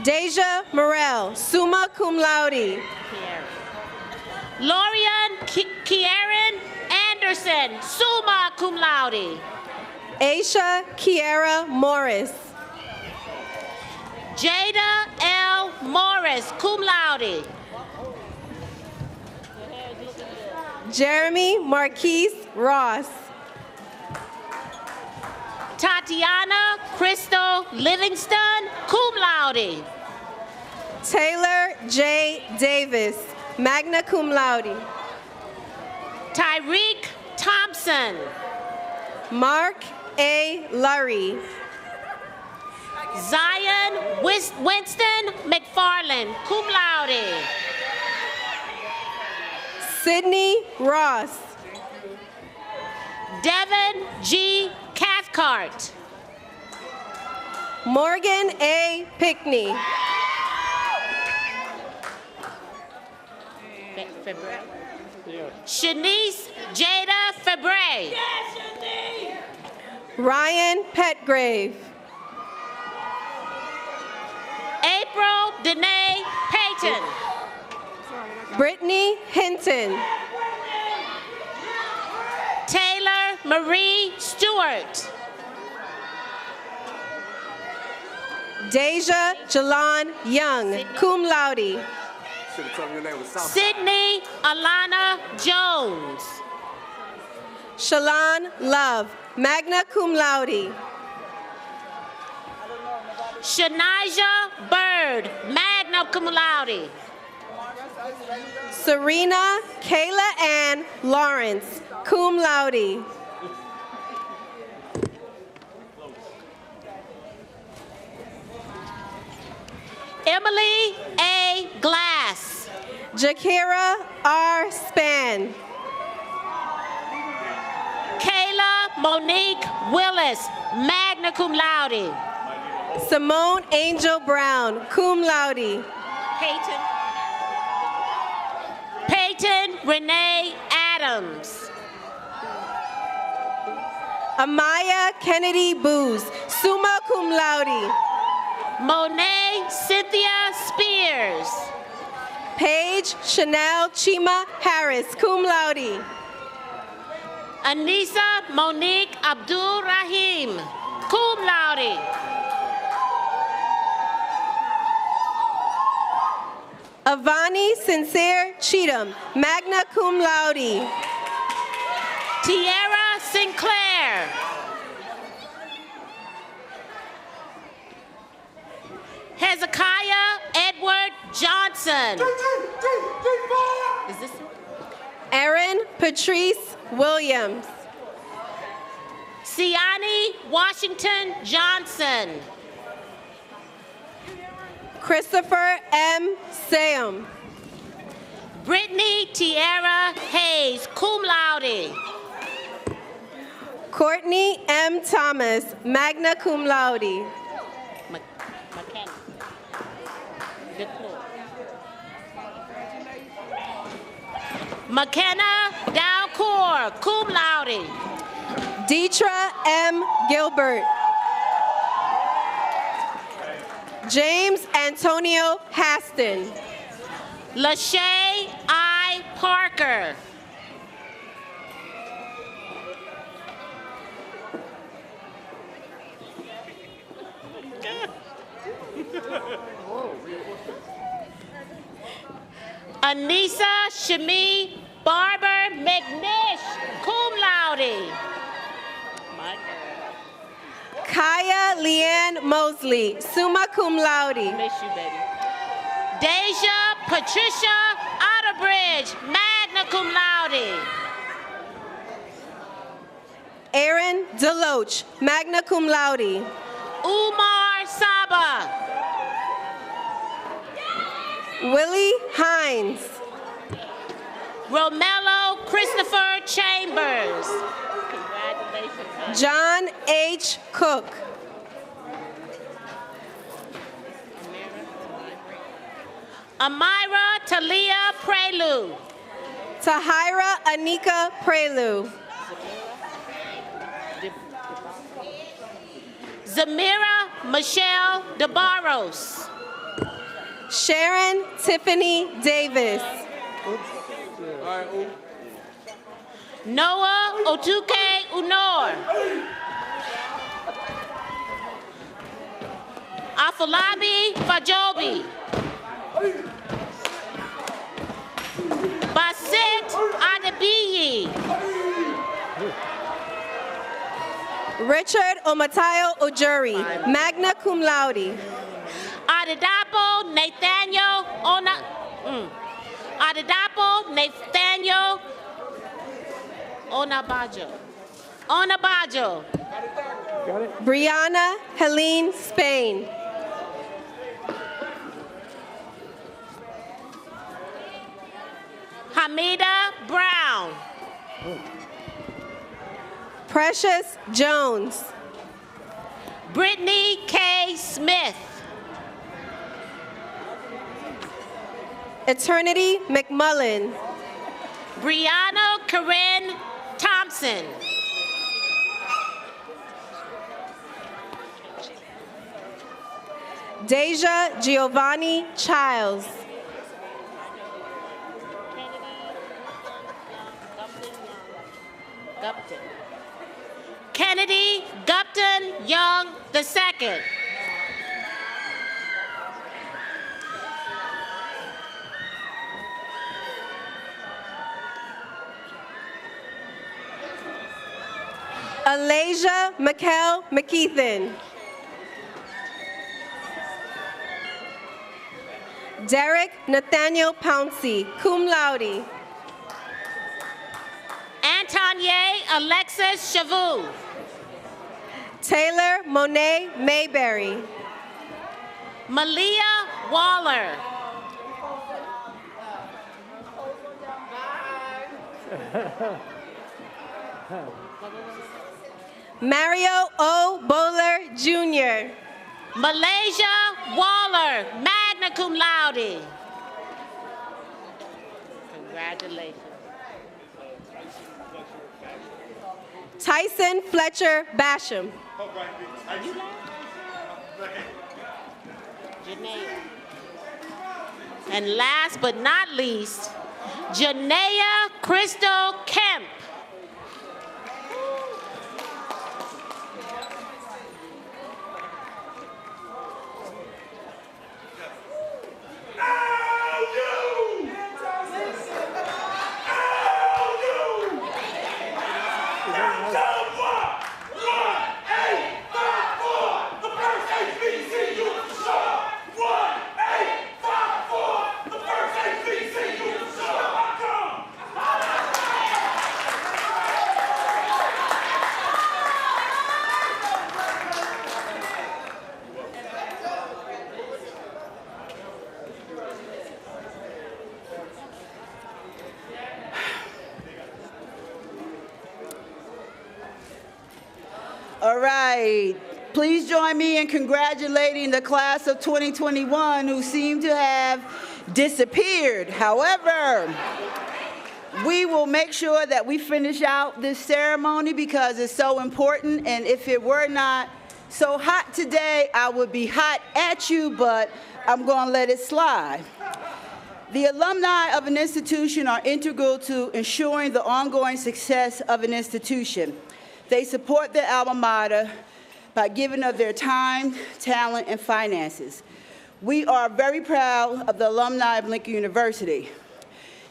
Deja Morel, summa cum laude. Lorian Kieran Anderson, summa cum laude. Aisha Kiera Morris. Jada L. Morris, cum laude. Jeremy Marquise Ross. Tatiana Crystal Livingston, cum laude. Taylor J. Davis, magna cum laude. Tyreek Thompson. Mark A. Lurie. Zion Winston McFarland, cum laude. Sydney Ross. Devin G. Cathcart. Morgan A. Pickney. Shanice Jada Fabre. Ryan Petgrave. April Danae Payton. Brittany Hinton. Taylor Marie Stewart. Deja Jalon Young, cum laude. Sydney Alana Jones. Shalon Love, magna cum laude. Shanaija Bird, magna cum laude. Serena Kayla Ann Lawrence, cum laude. Emily A. Glass. Jakira R. Span. Kayla Monique Willis, magna cum laude. Simone Angel Brown, cum laude. Peyton Renee Adams. Amaya Kennedy Booz, summa cum laude. Monet Cynthia Spears. Paige Chanel Chima Harris, cum laude. Anissa Monique Abdul Rahim, cum laude. Avani Sincere Cheatham, magna cum laude. Tierra Sinclair. Hezekiah Edward Johnson. Is this it? Erin Patrice Williams. Siani Washington Johnson. Christopher M. Sam. Brittany Tierra Hayes, cum laude. Courtney M. Thomas, magna cum laude. McKenna Dalcour, cum laude. Deetra M. Gilbert. James Antonio Haston. Lachey I. Parker. Anissa Shami Barber McNish, cum laude. Kaya Leanne Mosley, summa cum laude. Miss you, baby. Deja Patricia Otterbridge, magna cum laude. Aaron Deloach, magna cum laude. Umar Saba. Willie Hines. Romello Christopher Chambers. Congratulations. John H. Cook. Amira Talia Prelude. Tahira Anika Prelude. Zamira Michelle DeBarros. Sharon Tiffany Davis. Noah Otuke Unor. Afolabi Fajobi. Basit Adebiyi. Richard Omatayo Ojuri, magna cum laude. Adedapo Nathaniel Adedapo Nathaniel Onabajo. Onabajo. Brianna Helene Spain. Hamida Brown. Precious Jones. Brittany K. Smith. Eternity McMullen. Brianna Corinne Thompson. Deja Giovanni Childs. Kennedy Gupton Young II. Alasia Mikkel McKeithen. Derek Nathaniel Pouncey, cum laude. Antonier Alexis Chavou. Taylor Monet Mayberry. Malia Waller. Mario O. Bowler Jr. Malaysia Waller, magna cum laude. Congratulations. Tyson Fletcher Basham. Janaea. And last but not least, Janaea Crystal Kemp. All right. Please join me in congratulating the class of 2021 who seem to have disappeared. However, we will make sure that we finish out this ceremony because it's so important, and if it were not so hot today, I would be hot at you, but I'm going to let it slide. The alumni of an institution are integral to ensuring the ongoing success of an institution. They support their alma mater by giving of their time, talent, and finances. We are very proud of the alumni of Lincoln University.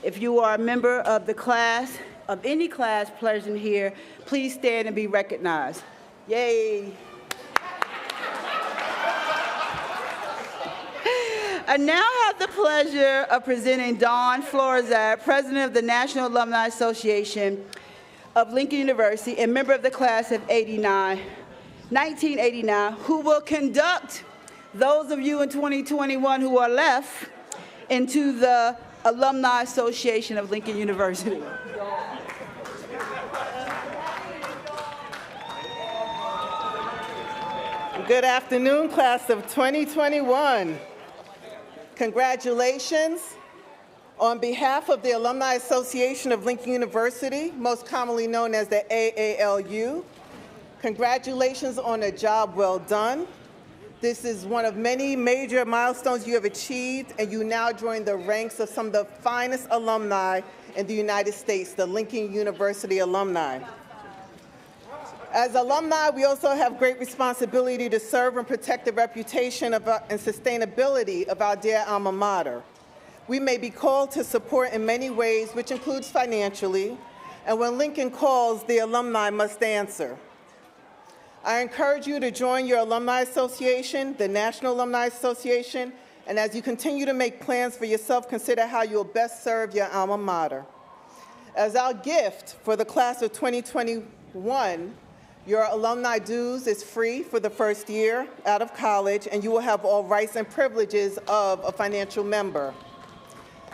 If you are a member of the class, of any class present here, please stand and be recognized. Yay. I now have the pleasure of presenting Dawn Floriza, President of the National Alumni Association of Lincoln University and member of the class of 1989, who will conduct those of you in 2021 who are left into the Alumni Association of Lincoln University. Good afternoon, class of 2021. Congratulations. On behalf of the Alumni Association of Lincoln University, most commonly known as the AALU, congratulations on a job well done. This is one of many major milestones you have achieved, and you now join the ranks of some of the finest alumni in the United States, the Lincoln University alumni. As alumni, we also have great responsibility to serve and protect the reputation and sustainability of our dear alma mater. We may be called to support in many ways, which includes financially, and when Lincoln calls, the alumni must answer. I encourage you to join your alumni association, the National Alumni Association, and as you continue to make plans for yourself, consider how you will best serve your alma mater. As our gift for the class of 2021, One, your alumni dues is free for the first year out of college, and you will have all rights and privileges of a financial member.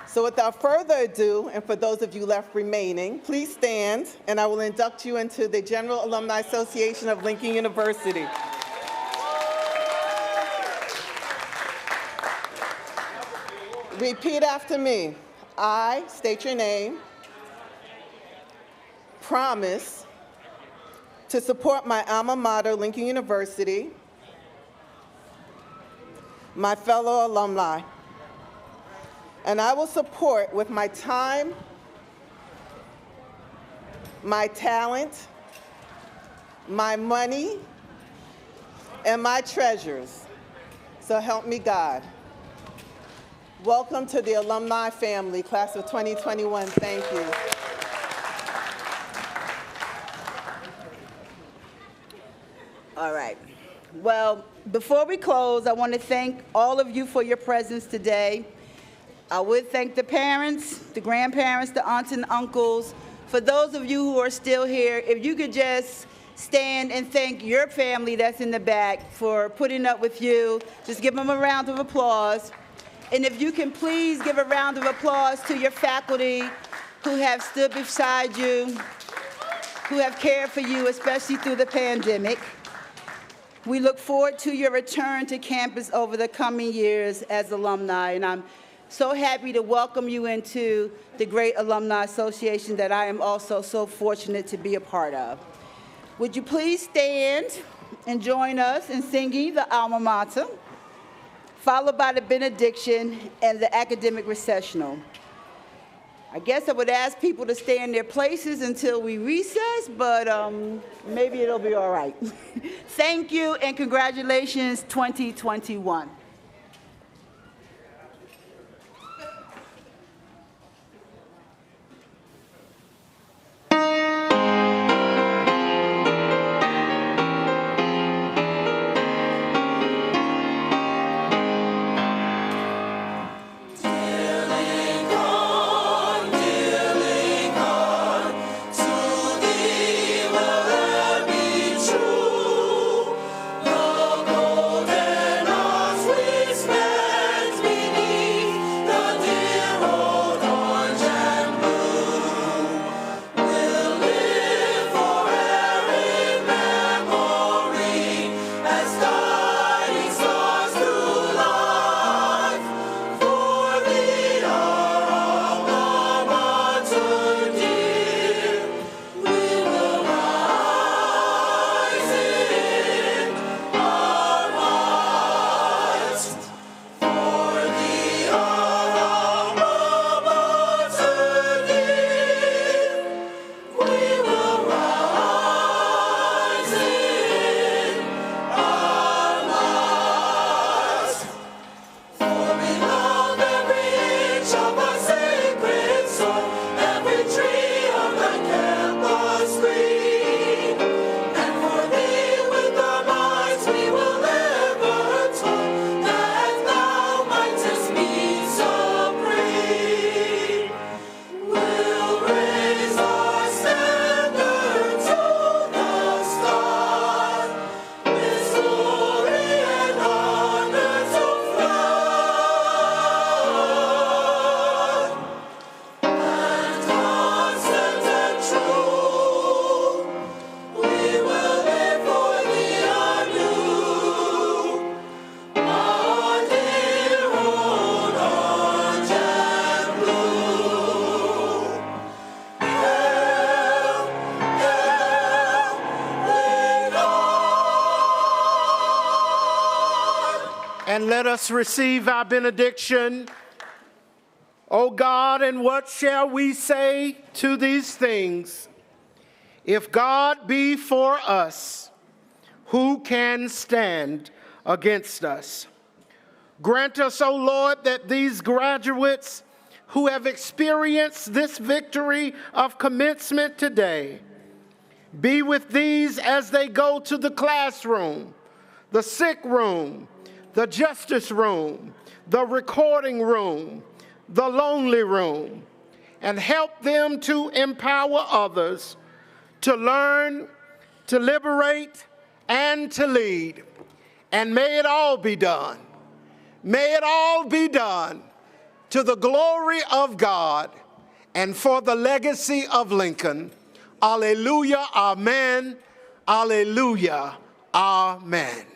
So without further ado, and for those of you left remaining, please stand, and I will induct you into the General Alumni Association of Lincoln University. Repeat after me. I, state your name, promise to support my alma mater, Lincoln University, my fellow alumni, and I will support with my time, my talent, my money, and my treasures. So help me God. Welcome to the alumni family, class of 2021. Thank you. All right. Well, before we close, I want to thank all of you for your presence today. I would thank the parents, the grandparents, the aunts and uncles. For those of you who are still here, if you could just stand and thank your family that's in the back for putting up with you. Just give them a round of applause. And if you can please give a round of applause to your faculty who have stood beside you, who have cared for you, especially through the pandemic. We look forward to your return to campus over the coming years as alumni, and I'm so happy to welcome you into the great alumni association that I am also so fortunate to be a part of. Would you please stand and join us in singing the alma mater, followed by the benediction and the academic recessional. I guess I would ask people to stay in their places until we recess, but maybe it'll be all right. Thank you and congratulations, 2021. And let us receive our benediction. O God, and what shall we say to these things? If God be for us, who can stand against us? Grant us, O Lord, that these graduates who have experienced this victory of commencement today be with these as they go to the classroom, the sick room, the justice room, the recording room, the lonely room, and help them to empower others to learn, to liberate, and to lead. And may it all be done. May it all be done to the glory of God and for the legacy of Lincoln. Alleluia, amen, alleluia, amen.